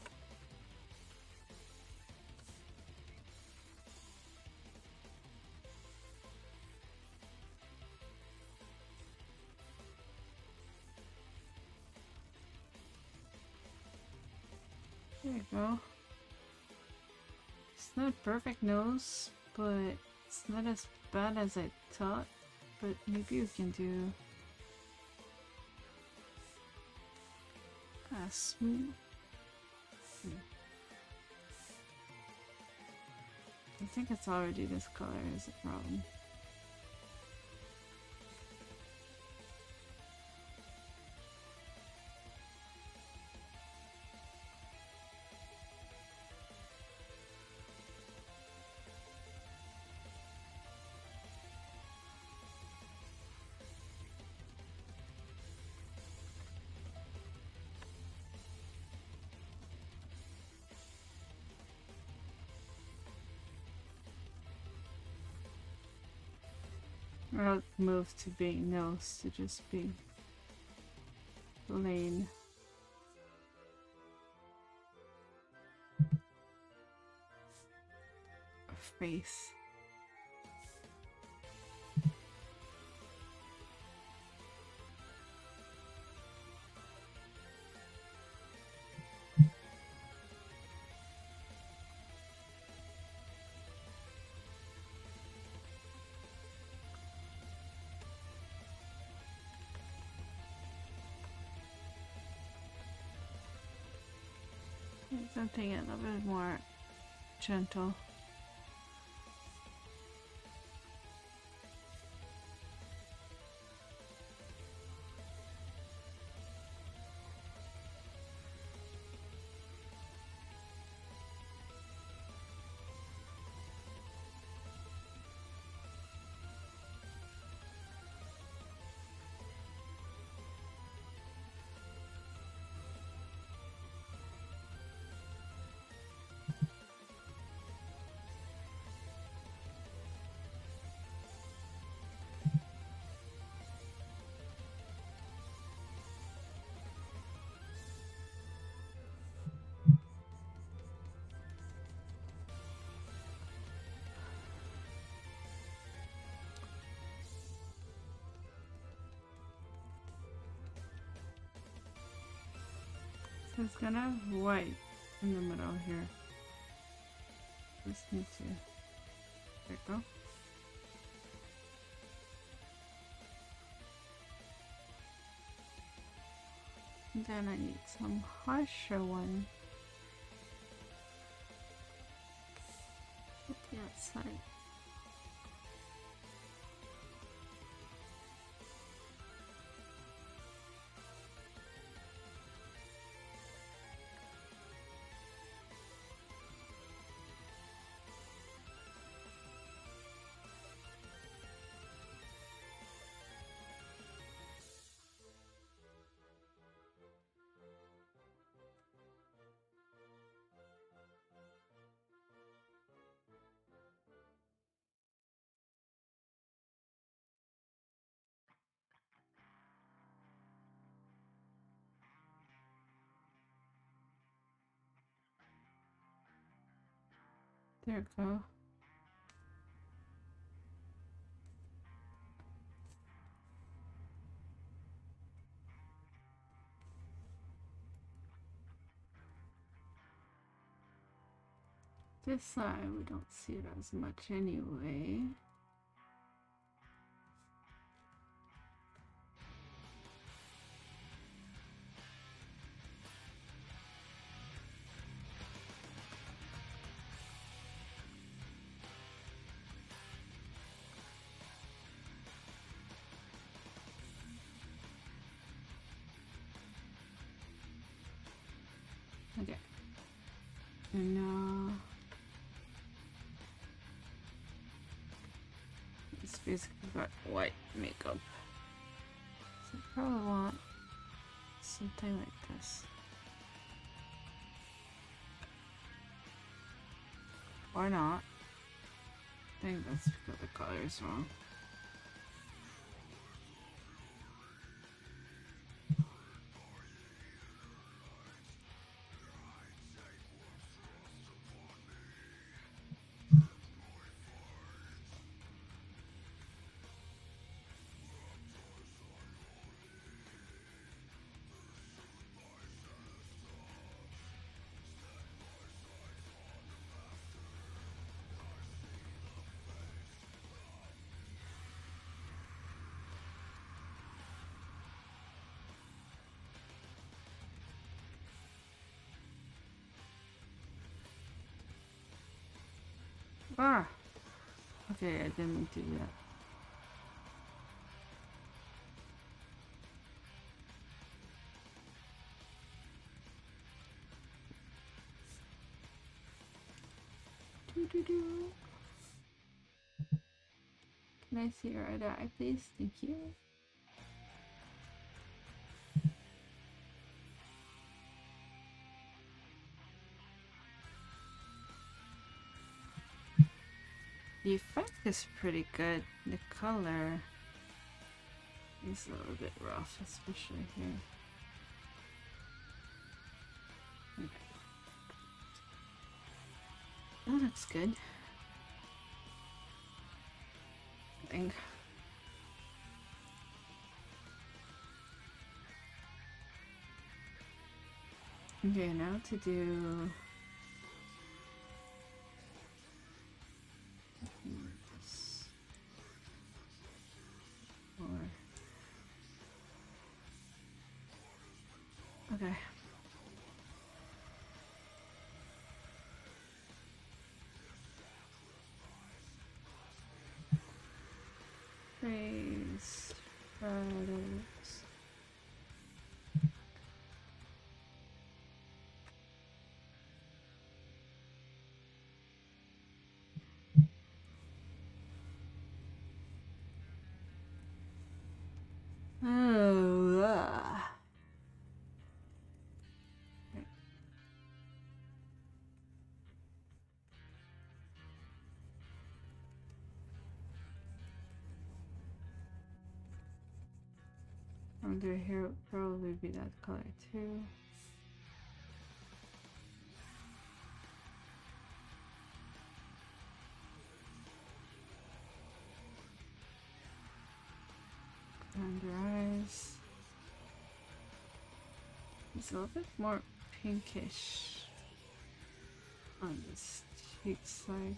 There you go. It's not a perfect nose, but it's not as bad as I thought. But maybe you can do a smooth. I think it's already this color is a problem. I'll move to being nose to just be plain. Face. Something a little bit more gentle. So it's gonna have white in the middle here. Just need to. There you go. Then I need some harsher one. At the outside. There you go. This side we don't see it as much anyway. Okay. And now it's basically got white makeup. So I probably want something like this. Or not. I think that's because the color is wrong. Ah! Okay, I didn't do that. Doo-doo-doo. Can I see your other eye, please? Thank you. The effect is pretty good. The color is a little bit rough, especially here. Okay. That looks good. I think. Okay, now to do this. Okay. Praise photos. Oh, under here would probably be that color too. Under eyes. It's a little bit more pinkish on this cheek side.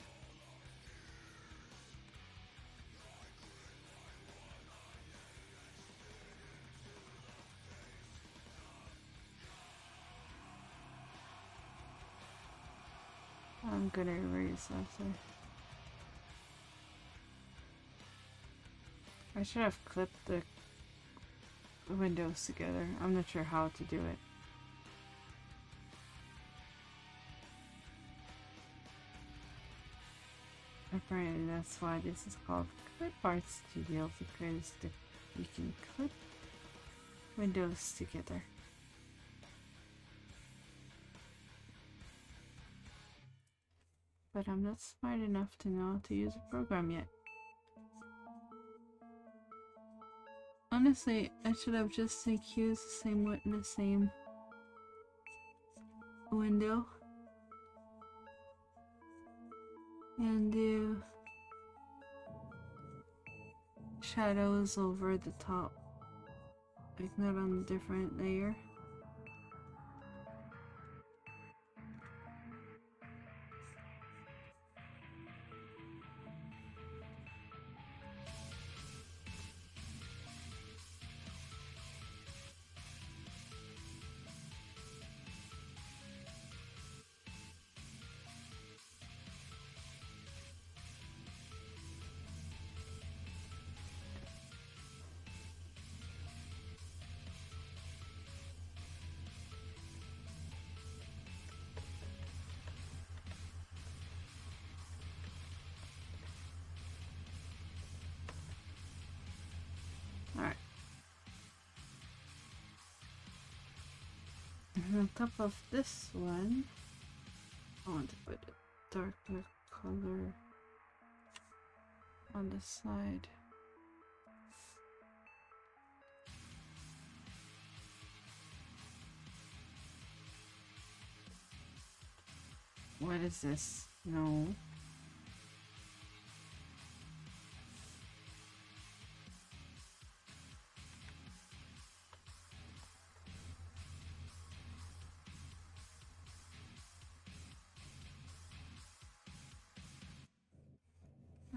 I'm gonna erase after. I should have clipped the windows together. I'm not sure how to do it. Apparently that's why this is called Clip Art Studio, because you can clip windows together. But I'm not smart enough to know how to use a program yet. Honestly, I should have just used the same window and do shadows over the top, like not on a different layer. And on top of this one, I want to put a darker color on the side. What is this? No.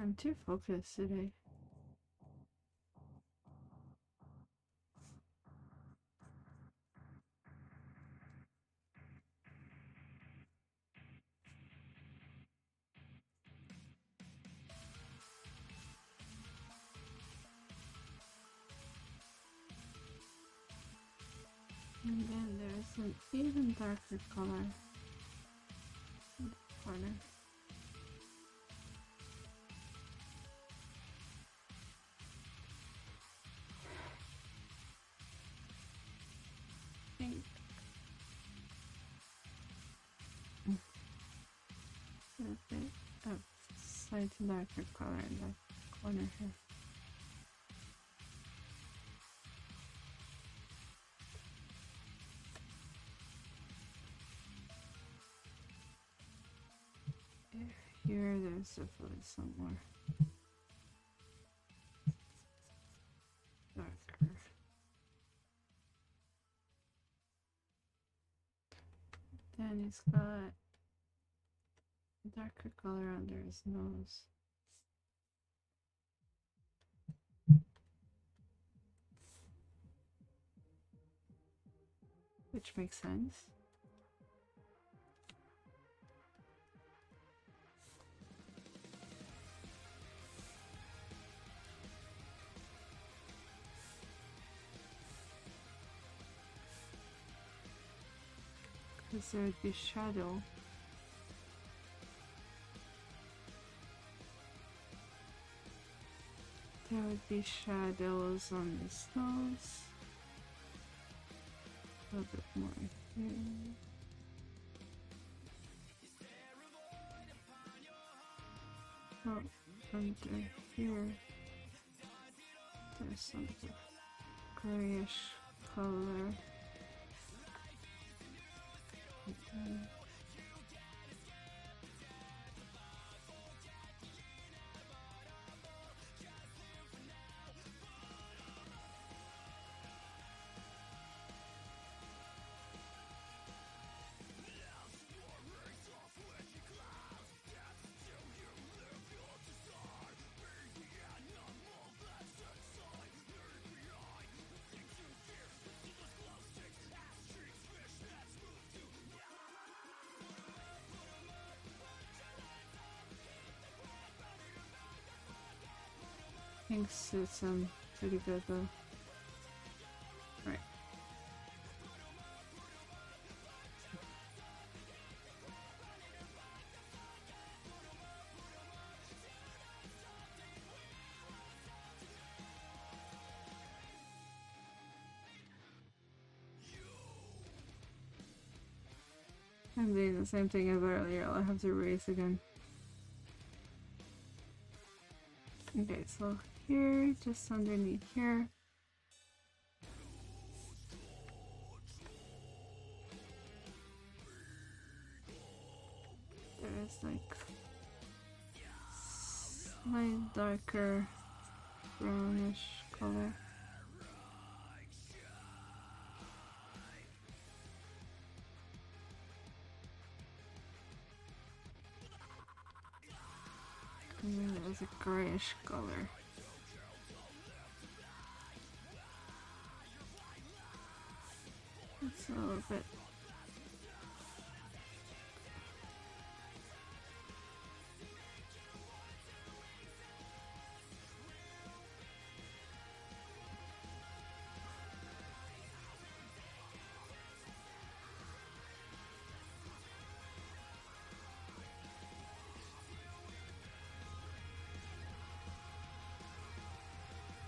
I'm too focused today. And then there's an even darker color in the corner. Pink. A bit of slightly darker color in the corner here. Here, there's definitely some more darker. Then he's got a darker color under his nose. Which makes sense. Because there would be shadow. There would be shadows on his nose. A little bit more here. Oh, under here, there's some grayish color. Pink suits him pretty good though. Right. I'm doing the same thing as earlier. I'll have to erase again. Okay, so here, just underneath here. There's like slight darker brownish color. And then there's a grayish color. It's a little bit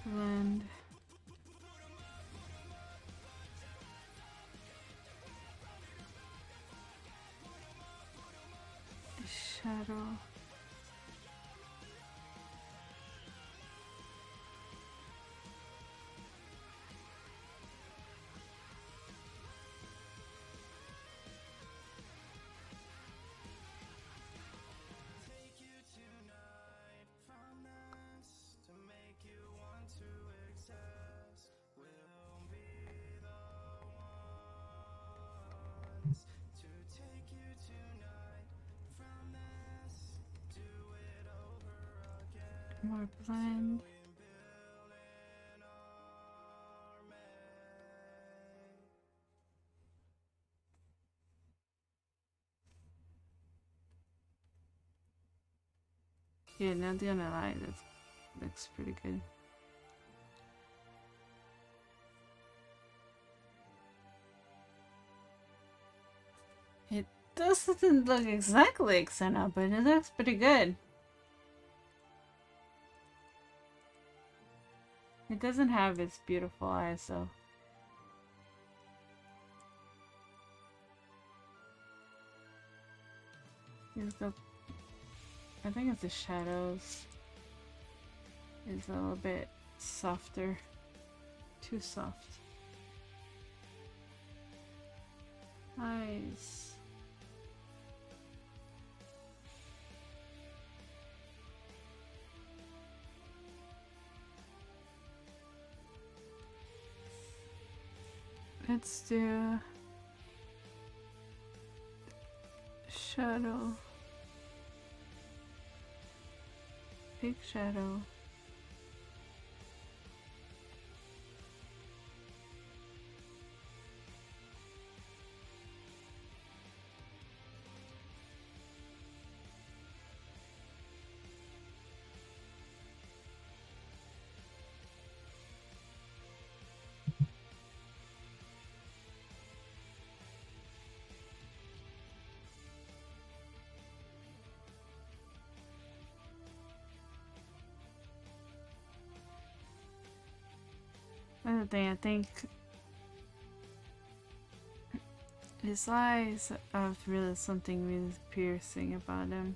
blend. shadow. More blend. Yeah, not gonna lie, that looks pretty good. It doesn't look exactly like Sena, but it looks pretty good. It doesn't have its beautiful eyes though. I think it's the shadows. It's a little bit softer. Too soft. Eyes. Let's do shadow. Big shadow. Another thing, I think his eyes have really something really piercing about him.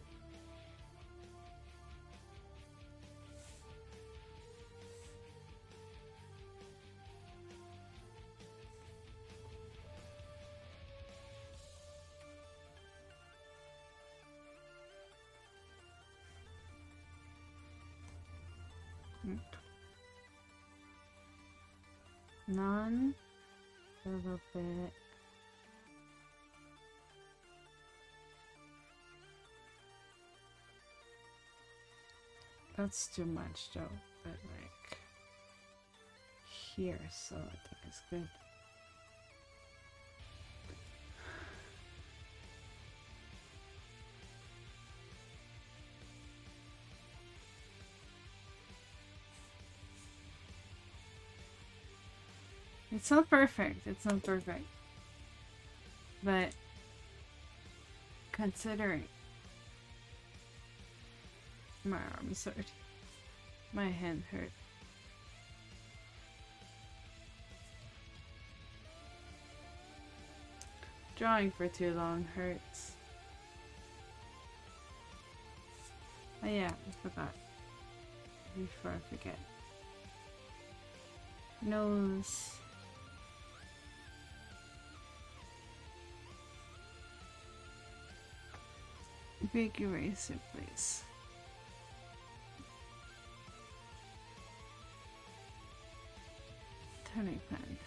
None. A little bit. That's too much though, but like here, so I think it's good. It's not perfect. It's not perfect. But considering my arms hurt, my hand hurt. Drawing for too long hurts. Oh yeah, I forgot. Before I forget. Nose. Big eraser, please. Turning pen.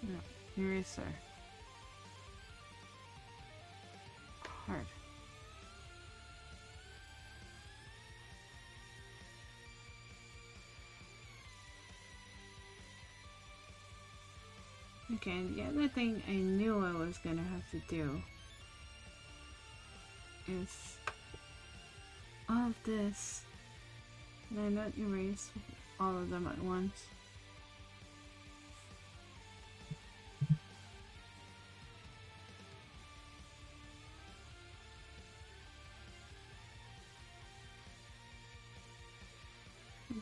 No, eraser. Hard. Okay, the other thing I knew I was gonna have to do is all of this, and I not erase all of them at once.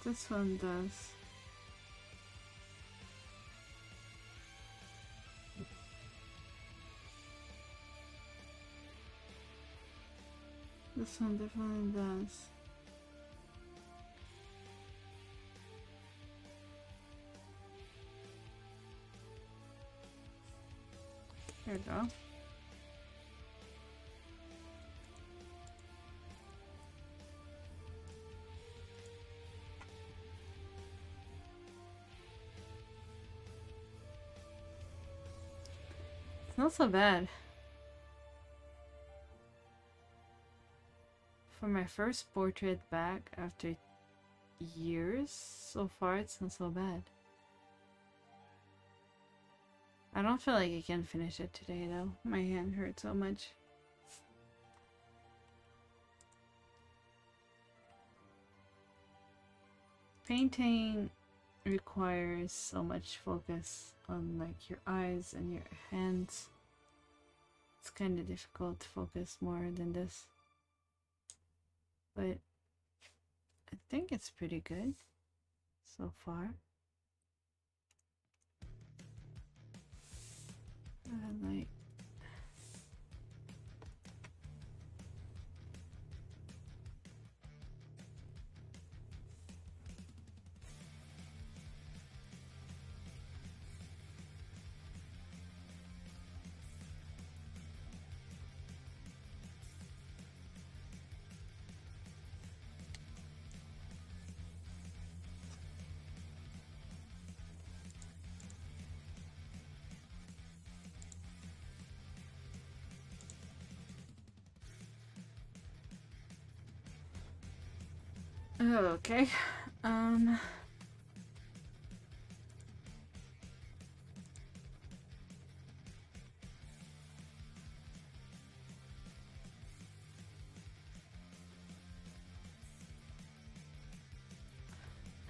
This one does. This one definitely does. There we go. It's not so bad. For my first portrait back after years, so far it's not so bad. I don't feel like I can finish it today though. My hand hurts so much. Painting requires so much focus on like your eyes and your hands. It's kind of difficult to focus more than this. But I think it's pretty good so far. Like okay.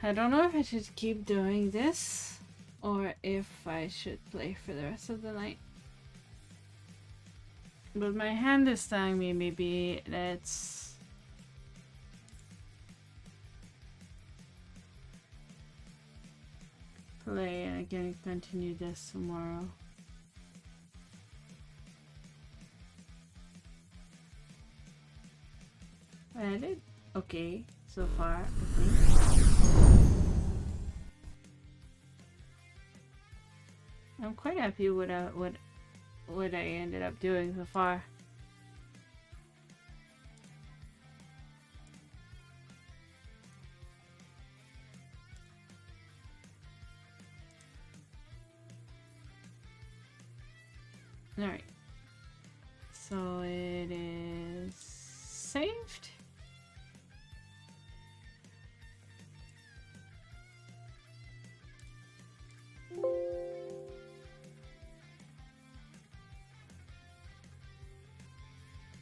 I don't know if I should keep doing this or if I should play for the rest of the night. But my hand is telling me maybe let's play and I can continue this tomorrow. I did okay so far, I think. I'm quite happy with what I ended up doing so far. Alright. So it is saved.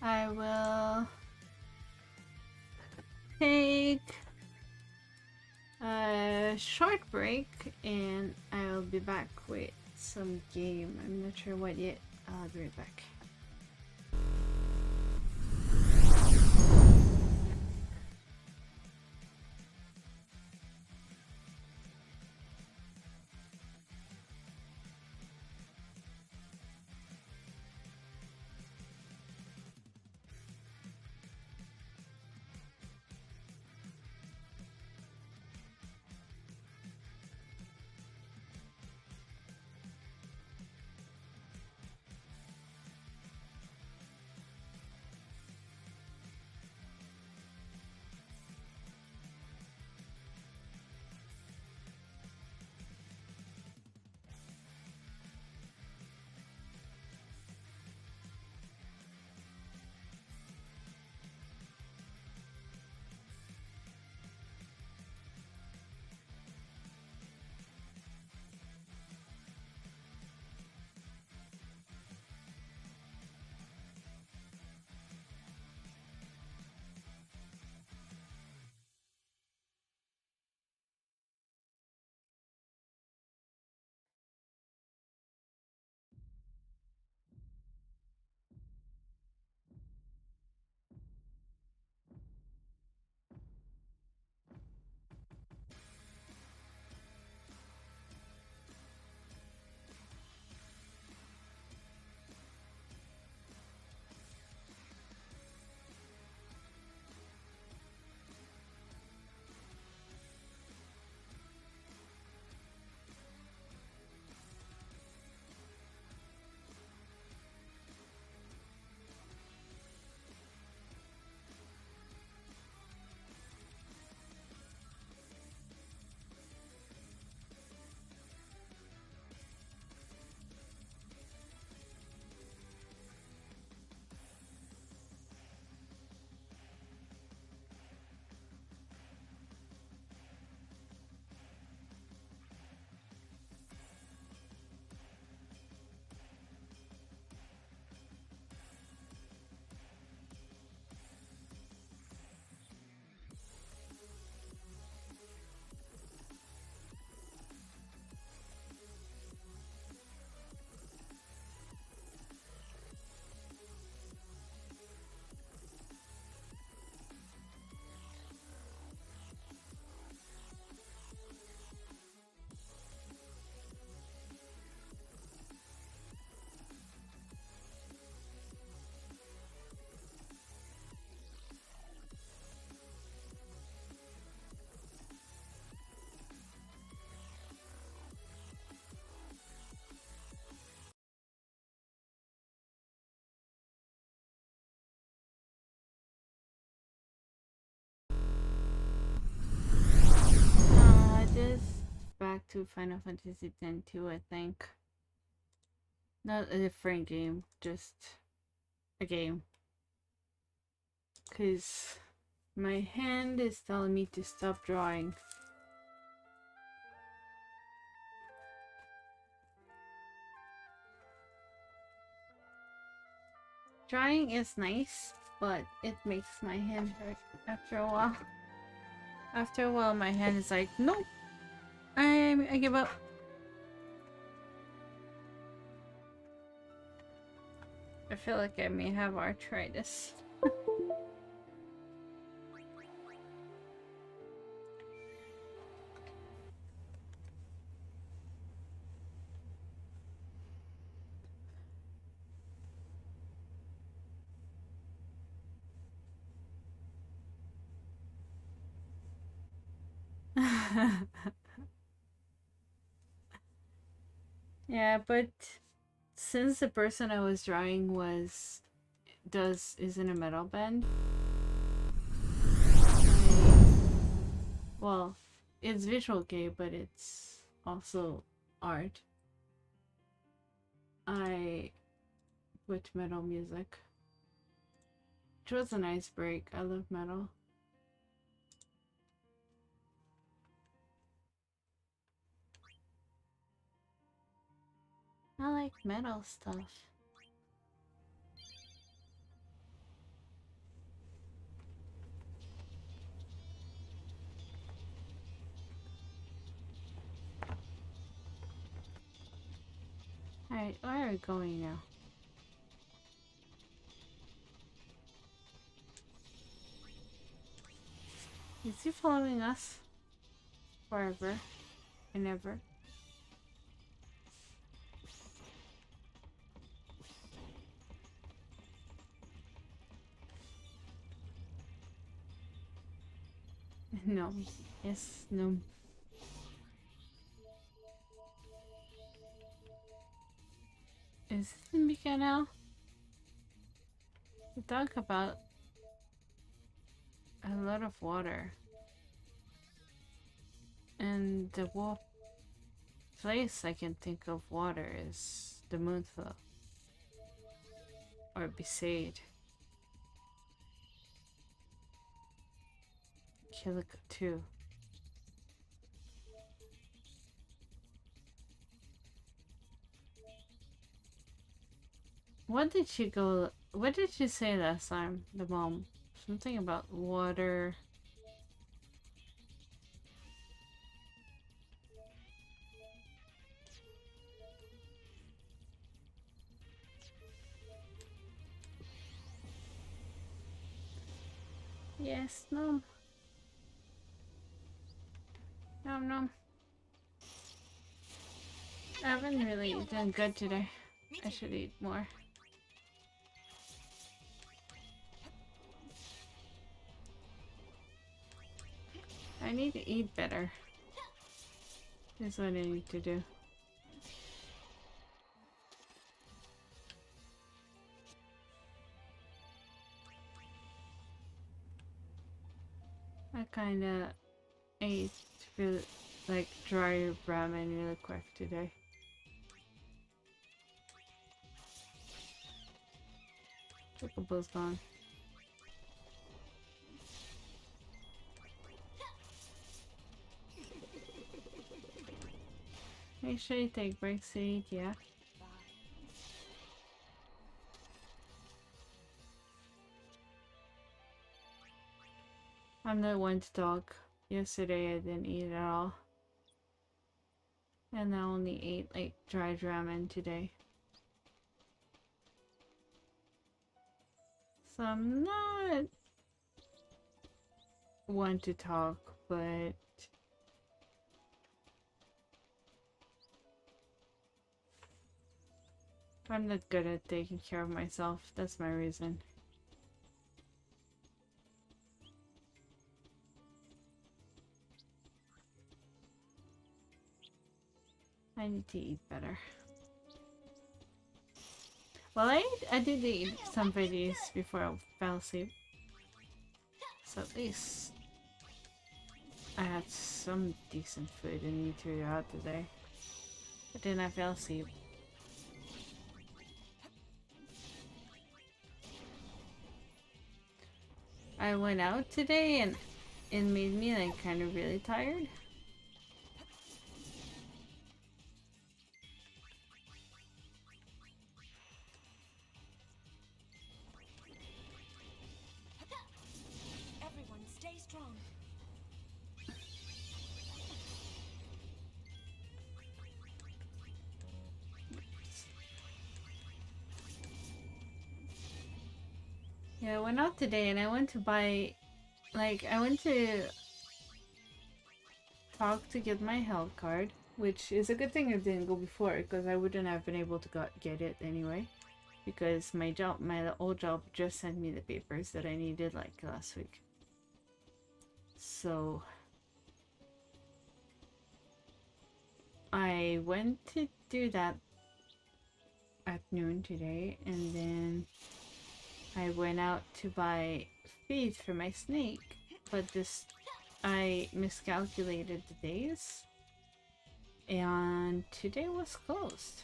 I will take a short break and I'll be back with some game. I'm not sure what yet. I'll be right back. to Final Fantasy X too, I think. Not a different game, just a game. Because my hand is telling me to stop drawing. Drawing is nice, but it makes my hand hurt after a while. After a while, my hand is like, nope, I give up. I feel like I may have arthritis. Yeah, but since the person I was drawing is in a metal band, well, it's visual gay, but it's also art. I put metal music, which was a nice break. I love metal. I like metal stuff. Alright, where are we going now? Is he following us? Forever and ever? No. Yes, no. Is this in Mika now? We talk about a lot of water. And the place I can think of water is the Moonflow. Or Besaid. Jiluka too. What did she say last time, the mom? Something about water. Yes, no. No. I haven't really done good today. I should eat more. I need to eat better. That's what I need to do. I kinda ate really, like dry ramen really quick today. Chocobo's gone. Make sure you take breaks to eat, yeah? I'm not one to talk. Yesterday I didn't eat at all. And I only ate like dried ramen today. So I'm not one to talk, but I'm not good at taking care of myself. That's my reason. I need to eat better. Well, I did eat some veggies before I fell asleep. So at least I had some decent food and you threw it out today. But then I fell asleep. I went out today and it made me like kind of really tired. Everyone stay strong. Yeah, I went out today and I went to buy, like, I went to talk to get my health card, which is a good thing I didn't go before because I wouldn't have been able to get it anyway. Because my old job just sent me the papers that I needed like last week. So I went to do that at noon today and then I went out to buy feed for my snake, but I miscalculated the days and today was closed.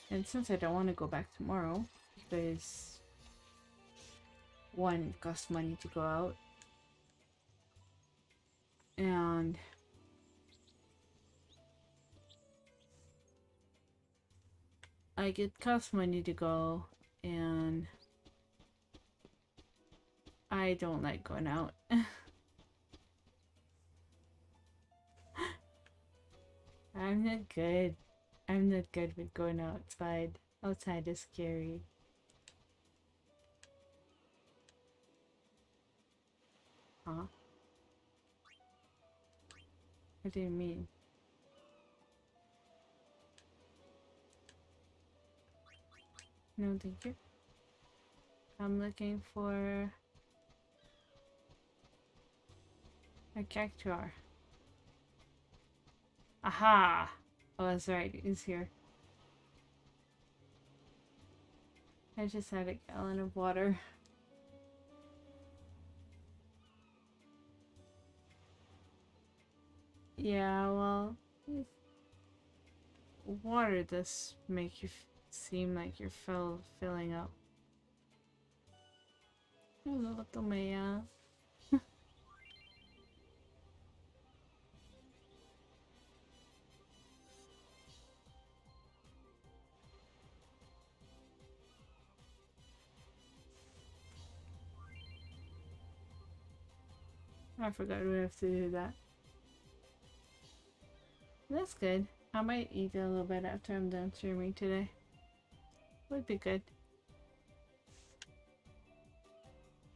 And since I don't want to go back tomorrow because one, it costs money to go out, and like it costs money to go, and I don't like going out. I'm not good. I'm not good with going outside. Outside is scary. Huh? What do you mean? No, thank you. I'm looking for a cactuar. Aha! Oh, that's right. It's here. I just had a gallon of water. Yeah, well, water does make you seem like you're filling up. Hello, Tomea. I forgot we have to do that. That's good. I might eat a little bit after I'm done streaming today. Would be good.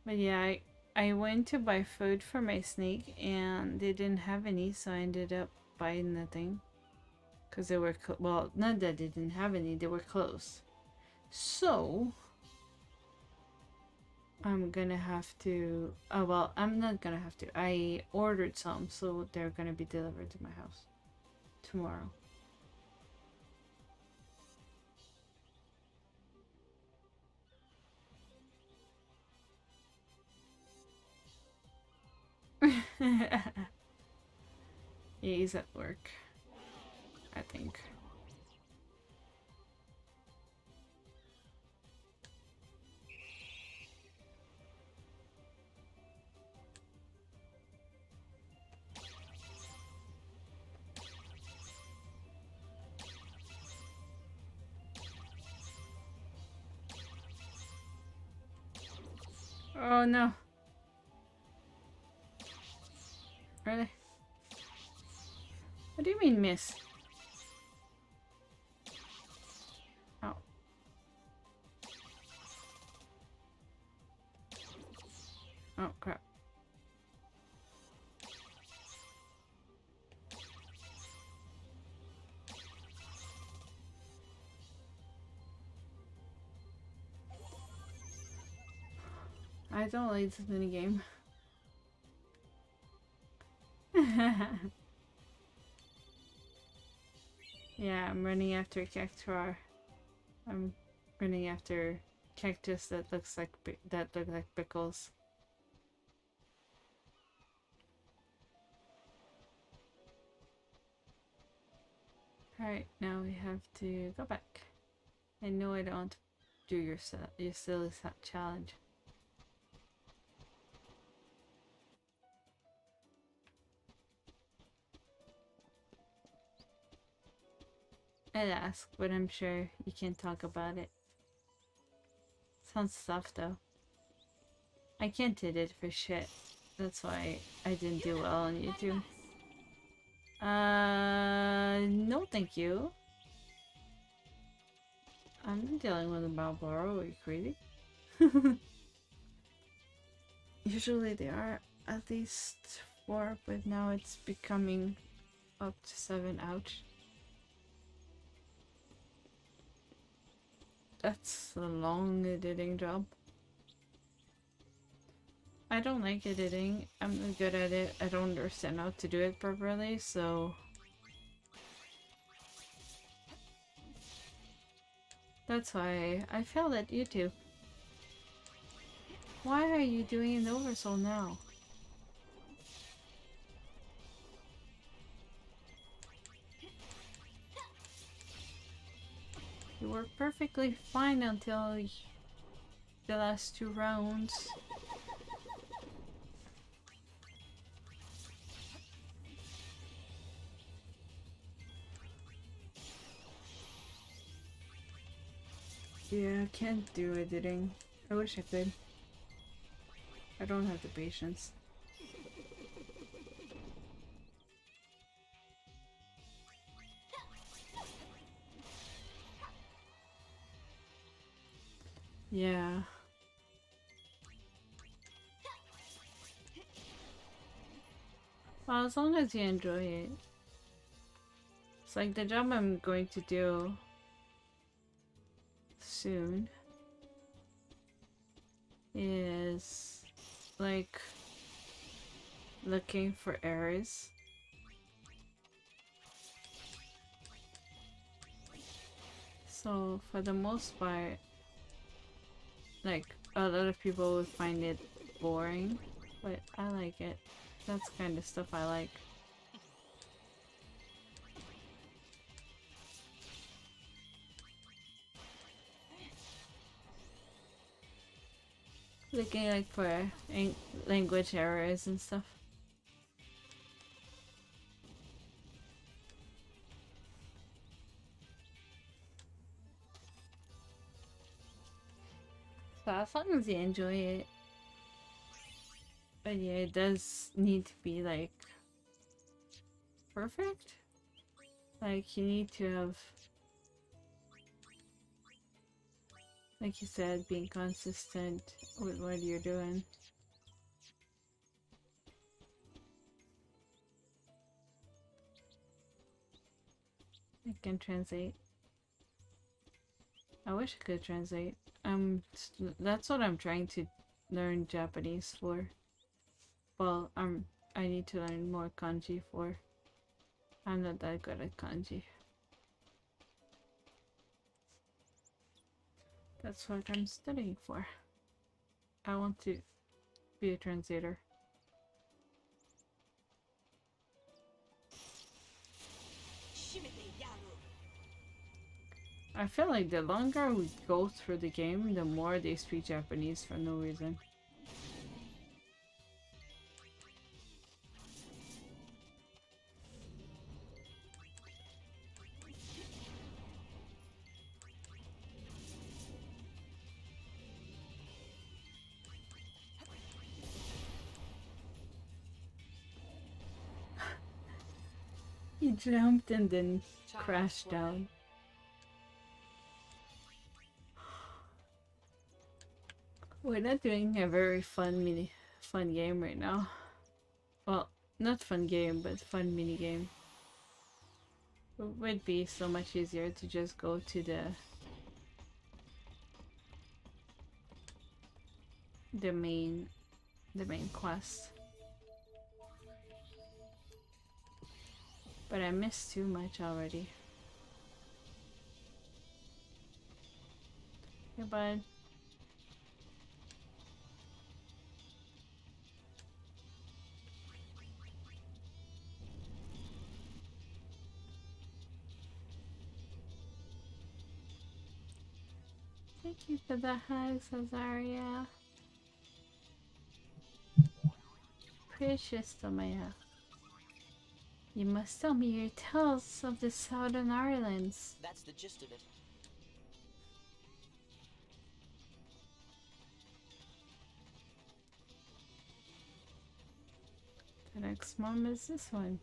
But yeah, I went to buy food for my snake and they didn't have any, so I ended up buying nothing. Because they were, well, not that they didn't have any, they were closed. So, I'm gonna have to, oh well, I'm not gonna have to. I ordered some, so they're gonna be delivered to my house tomorrow. He's at work, I think. Oh no. Really? What do you mean miss? Oh. Oh crap. I don't like this minigame. Yeah, I'm running after a cactuar. I'm running after cactus that looks like that look like pickles. Alright, now we have to go back. I know I don't want to do your silly challenge. I'd ask, but I'm sure you can't talk about it. Sounds tough though. I can't hit it for shit. That's why I didn't do well on YouTube. No thank you. I'm dealing with a Balboro, are you crazy? Usually they are at least 4, but now it's becoming up to 7, ouch. That's a long editing job. I don't like editing. I'm not good at it. I don't understand how to do it properly, so that's why I failed at YouTube. Why are you doing an oversoul now? You were perfectly fine until the last 2 rounds. Yeah, I can't do editing. I wish I could. I don't have the patience. Yeah. Well, as long as you enjoy it. It's like the job I'm going to do soon is like looking for errors. So for the most part, like a lot of people would find it boring, but I like it. That's kind of stuff I like. Looking like for language errors and stuff. So as long as you enjoy it. But yeah, it does need to be like perfect. Like you need to have, like you said, being consistent with what you're doing. I can translate. I wish I could translate. That's what I'm trying to learn Japanese for. Well, I need to learn more kanji for. I'm not that good at kanji. That's what I'm studying for. I want to be a translator. I feel like the longer we go through the game, the more they speak Japanese for no reason. He jumped and then crashed down. We're not doing a very fun game right now. Well, not fun game, but fun mini game. It would be so much easier to just go to the main quest. But I missed too much already. Hey, bud. Thank you for the hugs, Azaria. Precious Tomaya. You must tell me your tales of the Southern Islands. That's the gist of it. The next mom is this one.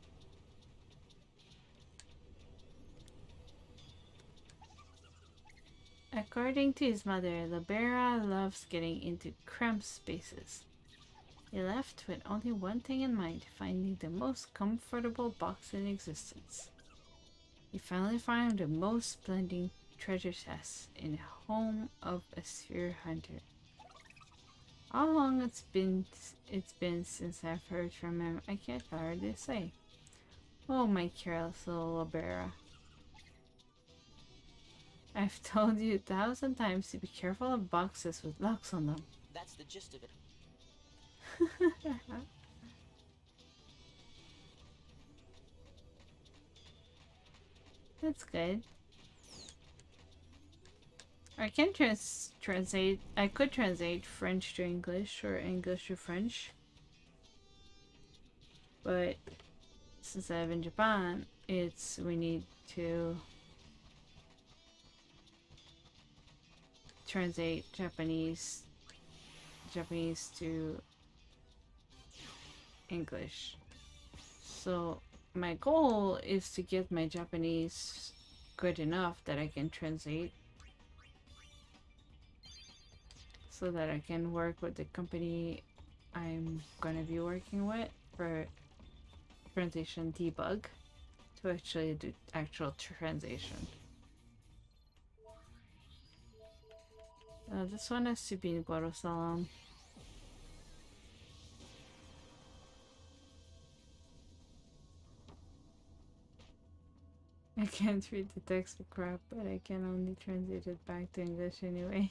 According to his mother, Libera loves getting into cramped spaces. He left with only one thing in mind, finding the most comfortable box in existence. He finally found the most splendid treasure chest in the home of a sphere hunter. How long it's been since I've heard from him, I can't hardly say. Oh, my careless little Libera. I've told you 1,000 times to be careful of boxes with locks on them. That's the gist of it. That's good. I can translate. I could translate French to English or English to French, but since I live in Japan, we need to translate Japanese to English. So my goal is to get my Japanese good enough that I can translate, so that I can work with the company I'm gonna be working with for translation debug to actually do actual translation. This one has to be in Gorosalam. I can't read the text for crap, but I can only translate it back to English anyway.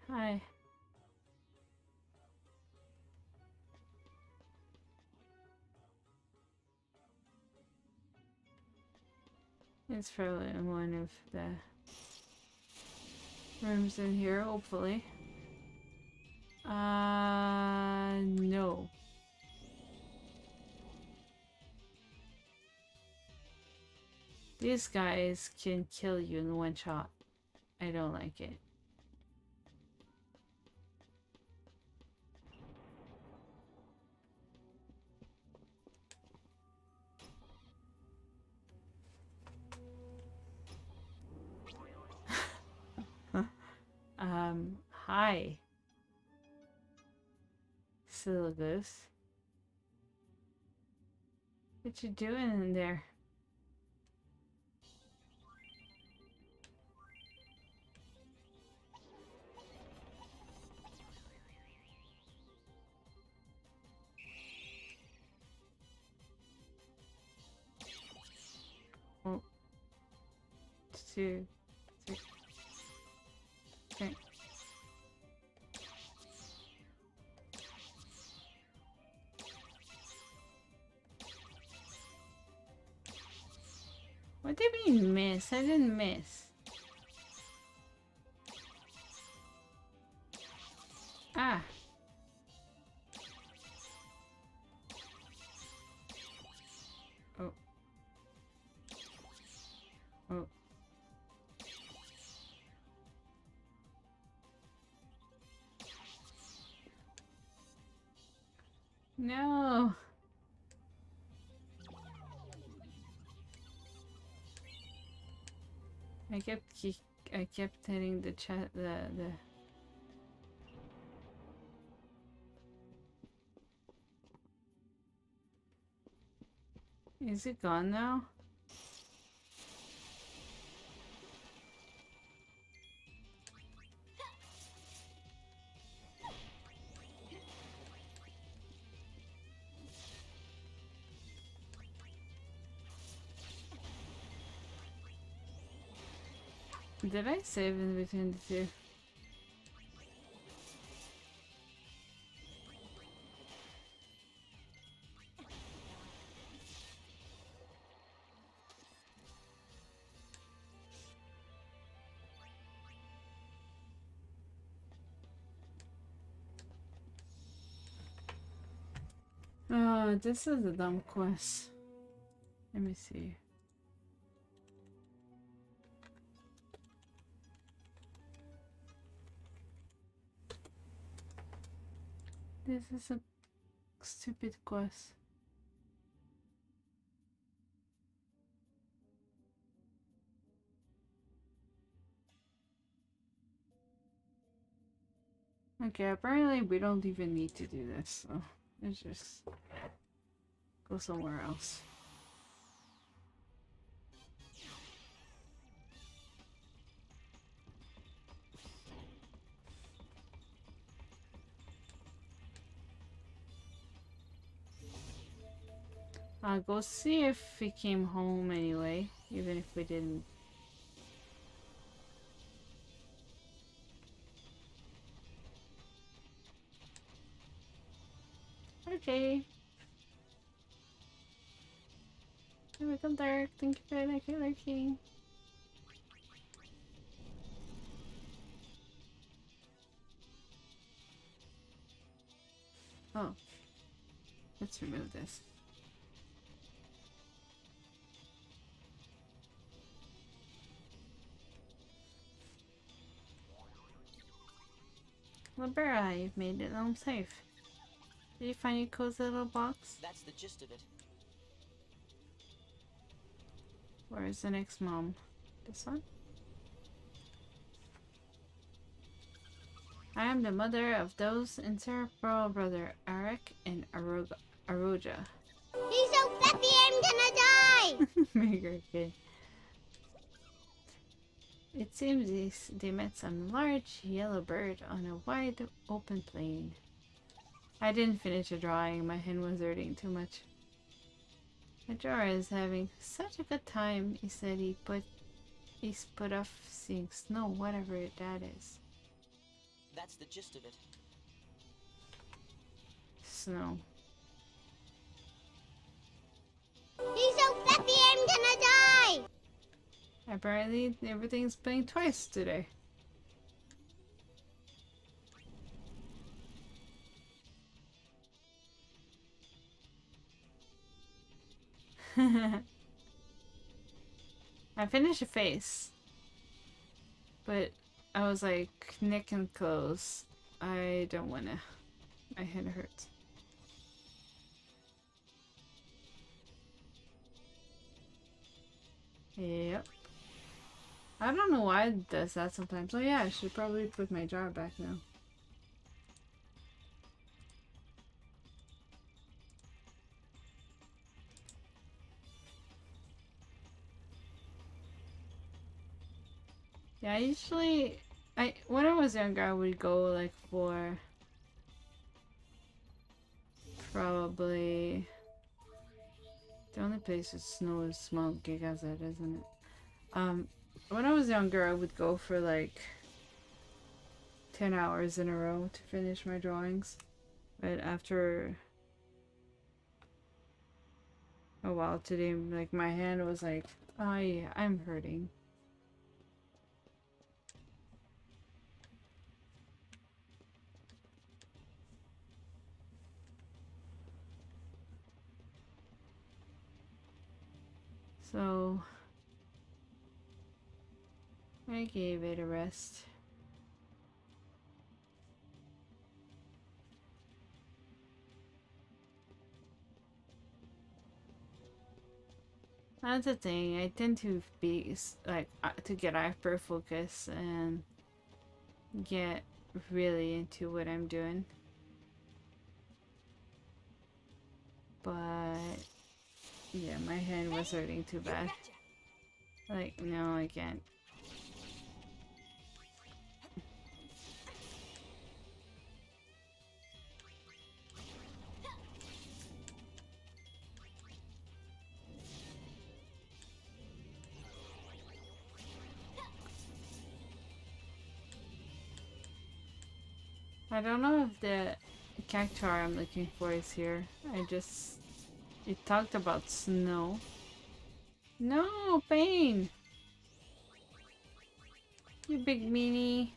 Hi. It's probably in one of the rooms in here, hopefully. No. These guys can kill you in one shot. I don't like it. Hi. Syllabus. What you doing in there? Oh. 2, 3. Okay. What do you mean miss? I didn't miss. Ah. Oh. Oh. No. I kept hitting the chat the Is it gone now? Did I save in between the two? Oh, this is a dumb quest. Let me see. This is a stupid quest. Okay, apparently we don't even need to do this, so let's just go somewhere else. I'll go see if we came home anyway, even if we didn't. Okay. Welcome, Dark. Thank you for lurking. Oh. Let's remove this. Libera, you've made it home safe. Did you find your cozy little box? That's the gist of it. Where is the next mom? This one? I am the mother of those inseparable brother Arik and Aroja. He's so fluffy, I'm gonna die! Bigger kid. It seems they met some large yellow bird on a wide open plain. I didn't finish the drawing, my hand was hurting too much. Majora is having such a good time, he said he's put off seeing snow, whatever that is. That's the gist of it. Snow. He's so fluffy, I'm gonna die! Apparently everything's playing twice today. I finished a face, but I was like neck and close. I don't wanna. My head hurts. Yep. I don't know why it does that sometimes. Oh yeah, I should probably put my jar back now. Yeah, usually, when I was younger, I would go like for probably the only place with snow is Mount Gigazet, isn't it? When I was younger, I would go for like 10 hours in a row to finish my drawings, but after a while today, like my hand was like, oh yeah, I'm hurting. So I gave it a rest. That's the thing, I tend to be like to get hyper focus and get really into what I'm doing. But yeah, my hand was hurting too bad. Like, no, I can't. I don't know if the cactuar I'm looking for is here. It talked about snow. No, Pain! You big meanie.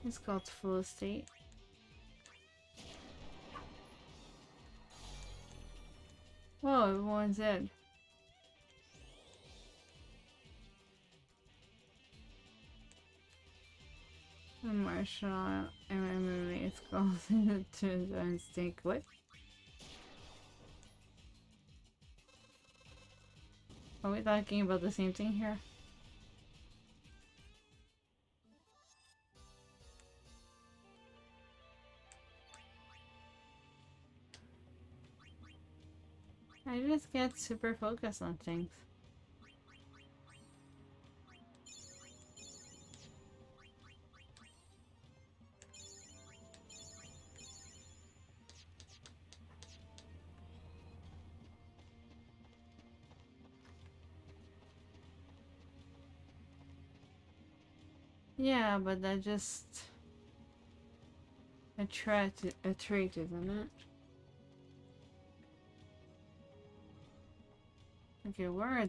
It's called Full Estate. Whoa, everyone's dead. The martial MMA is causing it to instinct. What? Are we talking about the same thing here? I just get super focused on things. Yeah, but that just a trait, isn't it? Okay, where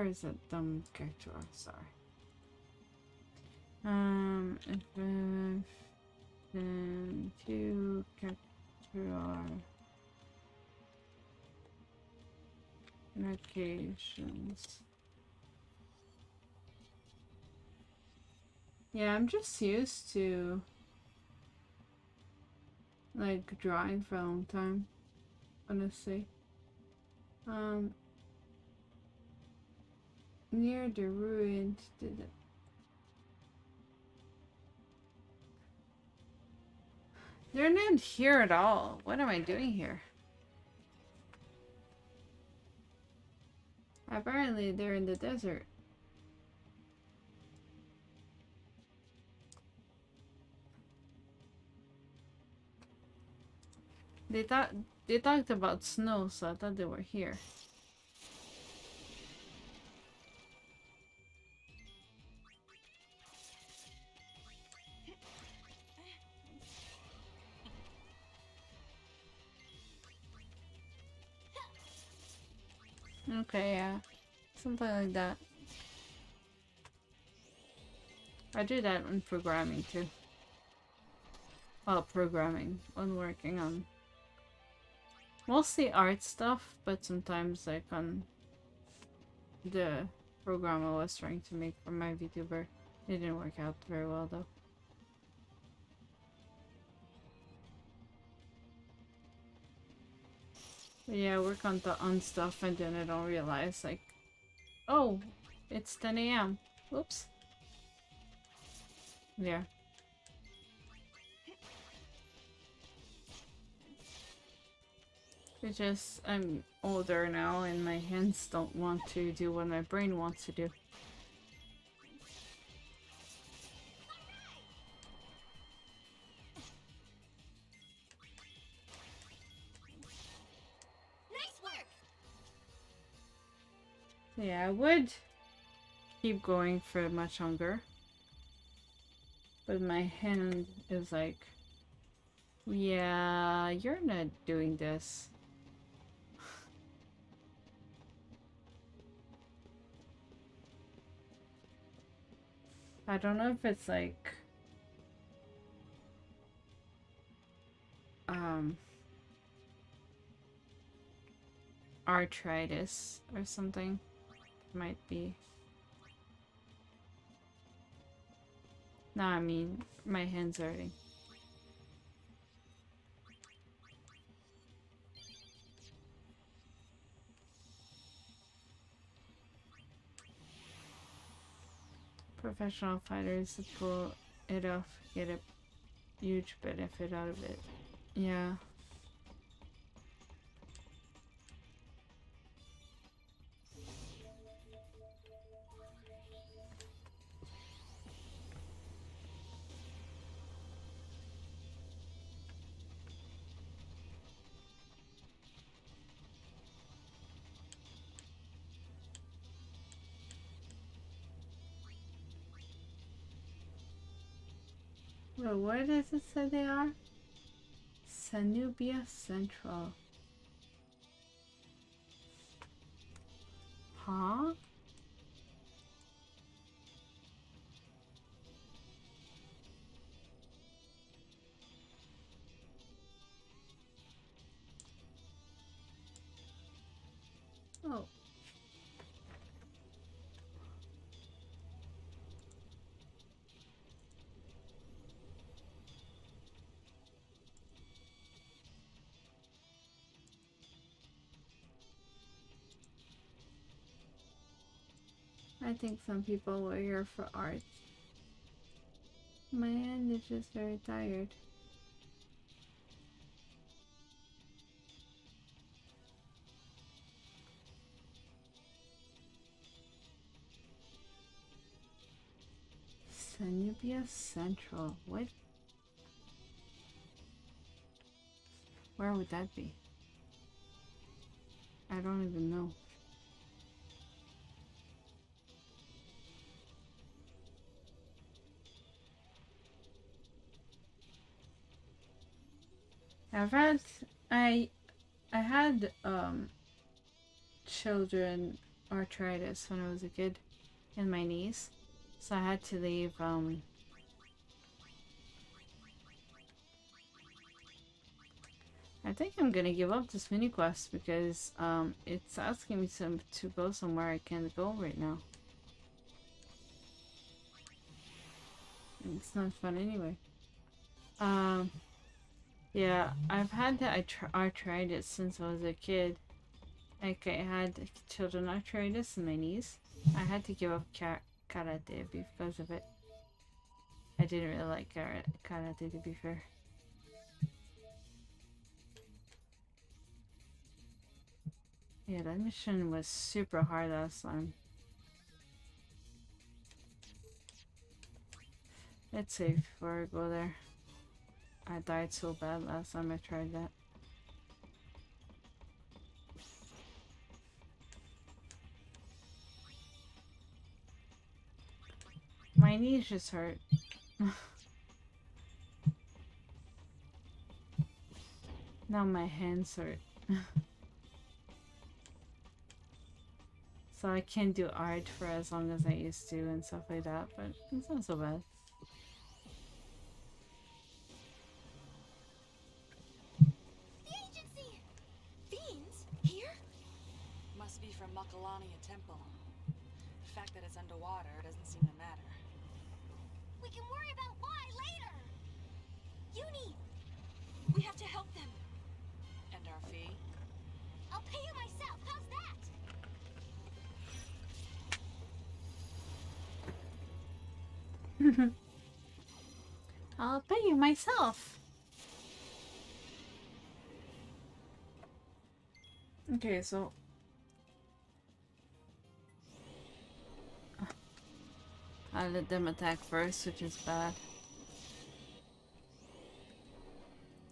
is it? Character. Sorry. If then two character locations. Yeah, I'm just used to like drawing for a long time, honestly. Near the ruined did it. They're not here at all. What am I doing here? Apparently they're in the desert. They talked about snow, so I thought they were here. Okay, yeah. Something like that. I do that when programming too. Well, programming. When working on mostly art stuff, but sometimes like on the program I was trying to make for my VTuber. It didn't work out very well though. But yeah, I work on stuff and then I don't realize like, oh, it's 10 a.m. Whoops. Yeah. It's just I'm older now and my hands don't want to do what my brain wants to do. Nice work! So yeah, I would keep going for much longer. But my hand is like, yeah, you're not doing this. I don't know if it's like arthritis or something. Might be. No, I mean my hands hurting. Professional fighters to pull it off get a huge benefit out of it. Yeah. Wait, where does it say they are? Sanubia Central. Huh? Oh. I think some people were here for art. My hand is just very tired. Sanubia Central. What? Where would that be? I don't even know. I've had I had children arthritis when I was a kid in my knees. So I had to leave I think I'm gonna give up this mini quest because it's asking me to go somewhere I can't go right now. And it's not fun anyway. Yeah, I've had the arthritis since I was a kid. Like I had children arthritis in my knees. I had to give up karate because of it. I didn't really like karate to be fair. Yeah, that mission was super hard last time. Let's save before I go there. I died so bad last time I tried that. My knees just hurt. Now my hands hurt. So I can't do art for as long as I used to and stuff like that, but it's not so bad. The agency! Fiends? Here? Must be from Makalania Temple. The fact that it's underwater doesn't seem to matter. We can worry about why later. Uni! We have to help them. And our fee? I'll pay you myself. How's that? I'll pay you myself. Okay, so I let them attack first, which is bad.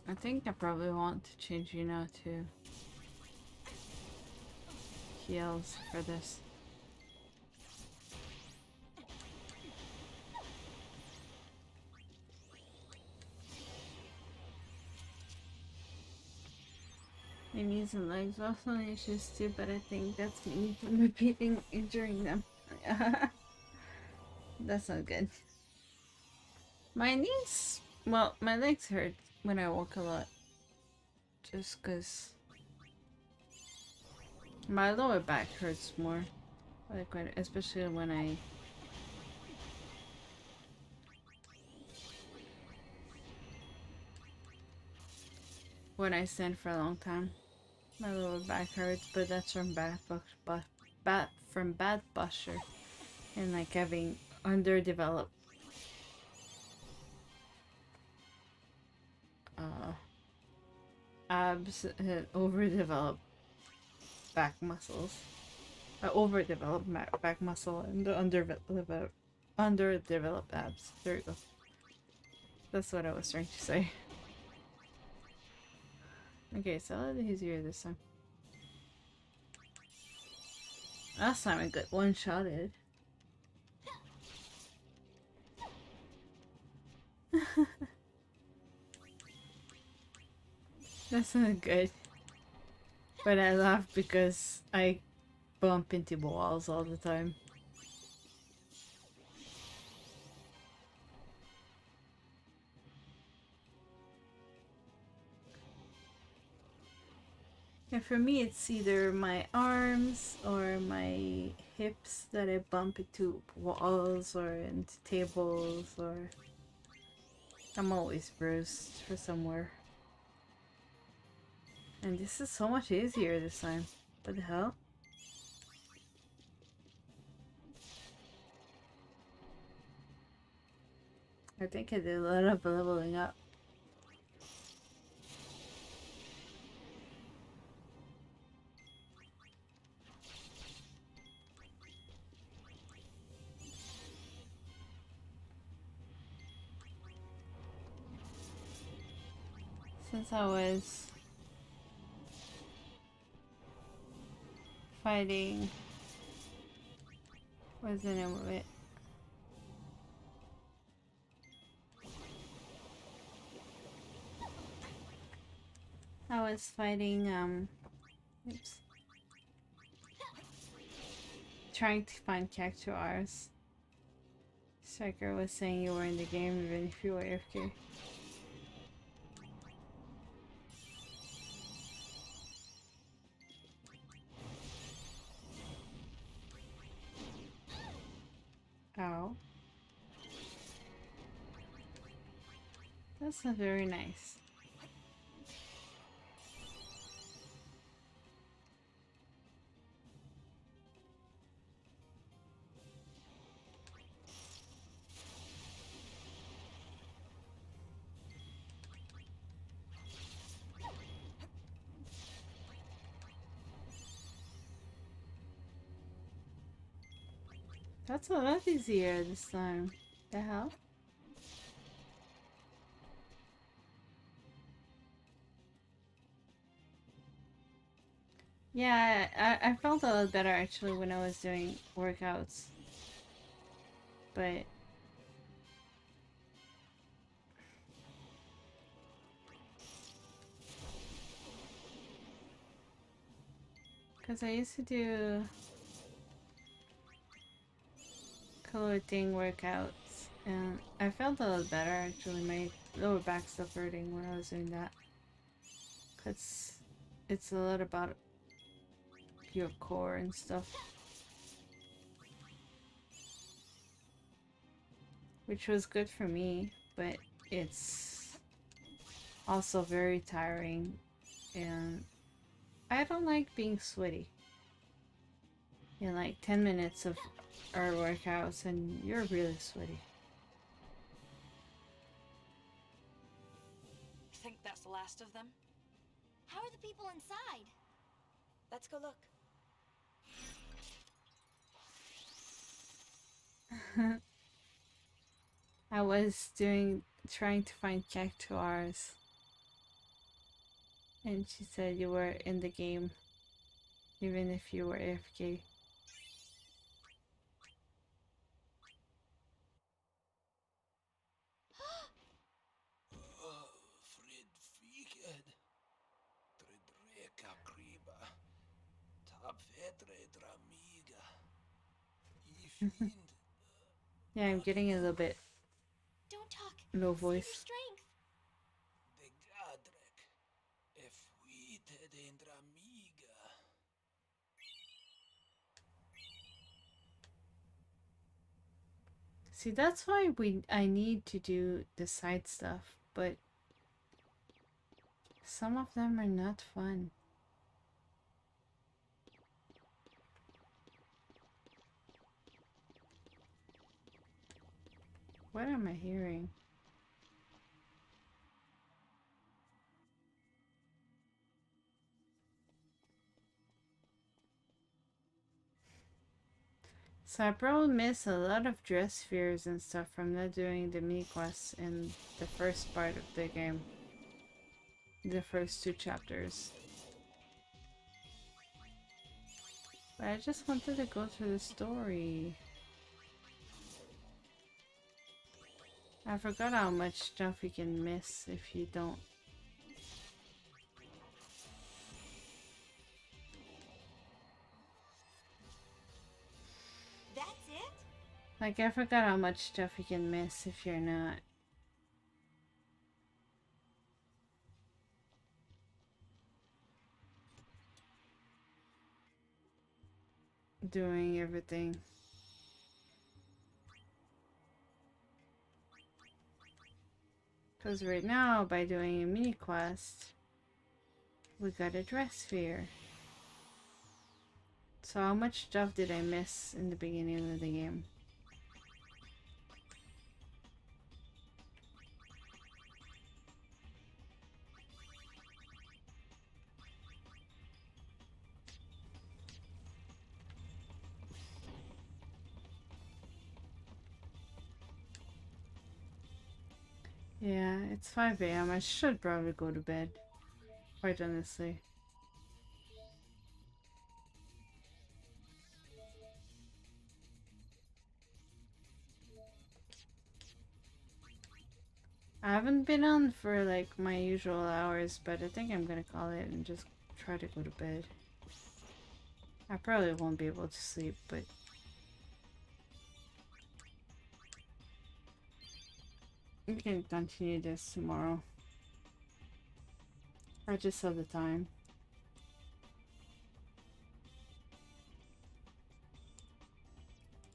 I think I probably want to change you now to heals for this. My knees and legs also have issues too, but I think that's me from repeating injuring them. That's not good. My knees, well, my legs hurt when I walk a lot. Just cause my lower back hurts more. Like especially when I stand for a long time. My lower back hurts, but that's from bad posture and like having underdeveloped abs and overdeveloped back muscles. Overdeveloped back muscle and the underdeveloped abs. There you go. That's what I was trying to say. Okay, so a little easier this time. Last time I got one-shotted. That's not good. But I laugh because I bump into walls all the time. And for me, it's either my arms or my hips that I bump into walls or into tables, or I'm always bruised for somewhere. And this is so much easier this time. What the hell? I think I did a lot of leveling up. Since I was fighting, what's the name of it? I was fighting, oops. Trying to find cactuars. Striker was saying you were in the game even if you were AFK. Ow. That's not very nice. That's a lot easier this time. The hell? Yeah, I felt a lot better actually when I was doing workouts. But because I used to do collating workouts and I felt a lot better actually. My lower back stopped hurting when I was doing that. Because it's a lot about your core and stuff. Which was good for me, but it's also very tiring and I don't like being sweaty. In like 10 minutes of our workouts and you're really sweaty. Think that's the last of them? How are the people inside? Let's go look. I was trying to find cactuars. And she said you were in the game, even if you were AFK. Frid Fiked, Tredreka Kriba, Tab Vetre Dramiga, Ifind, Yeah, I'm getting a little bit Don't talk. low Save your voice. strength. the Gadrek, Efuite de Dramiga. See, that's why I need to do the side stuff, but some of them are not fun. What am I hearing? So I probably miss a lot of dress spheres and stuff from not doing the mini quests in the first part of the game. The first 2 chapters. But I just wanted to go through the story. I forgot how much stuff you can miss if you don't Like, I forgot how much stuff you can miss if you're not doing everything. Because right now, by doing a mini quest, we got a dress sphere. So how much stuff did I miss in the beginning of the game? Yeah, it's 5 a.m. I should probably go to bed, quite honestly. I haven't been on for like my usual hours, but I think I'm gonna call it and just try to go to bed. I probably won't be able to sleep, but we can continue this tomorrow. I just saw the time.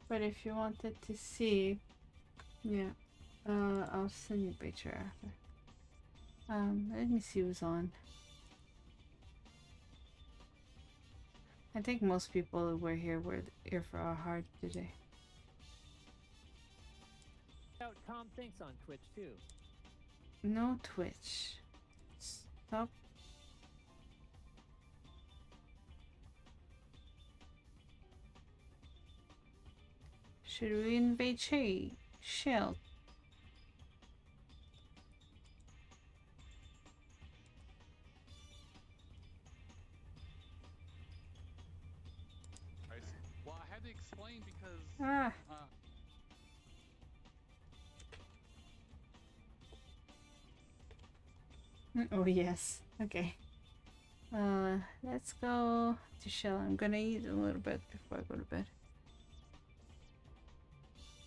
But if you wanted to see, yeah, I'll send you a picture after. Let me see who's on. I think most people who were here for our heart today. Out Tom Thinks on Twitch too. No Twitch. Stop. Should we invade Shell? Well, I had to explain because Ah. Oh yes. Okay. Let's go to Shell. I'm gonna eat a little bit before I go to bed.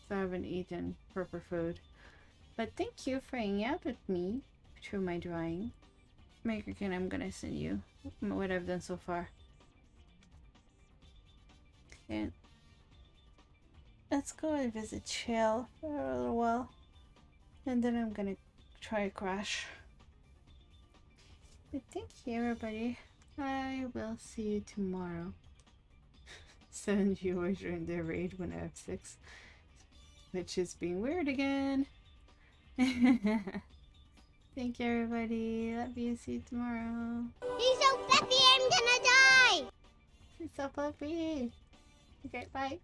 So I haven't eaten proper food. But thank you for hanging out with me through my drawing. Makerkin, I'm gonna send you what I've done so far. And let's go and visit Shell for a little while. And then I'm gonna try Crash. But thank you, everybody. I will see you tomorrow. 7 viewers during the raid when I have 6. Which is being weird again. Thank you, everybody. Love you. See you tomorrow. He's so fluffy, I'm gonna die! He's so fluffy. Okay, bye.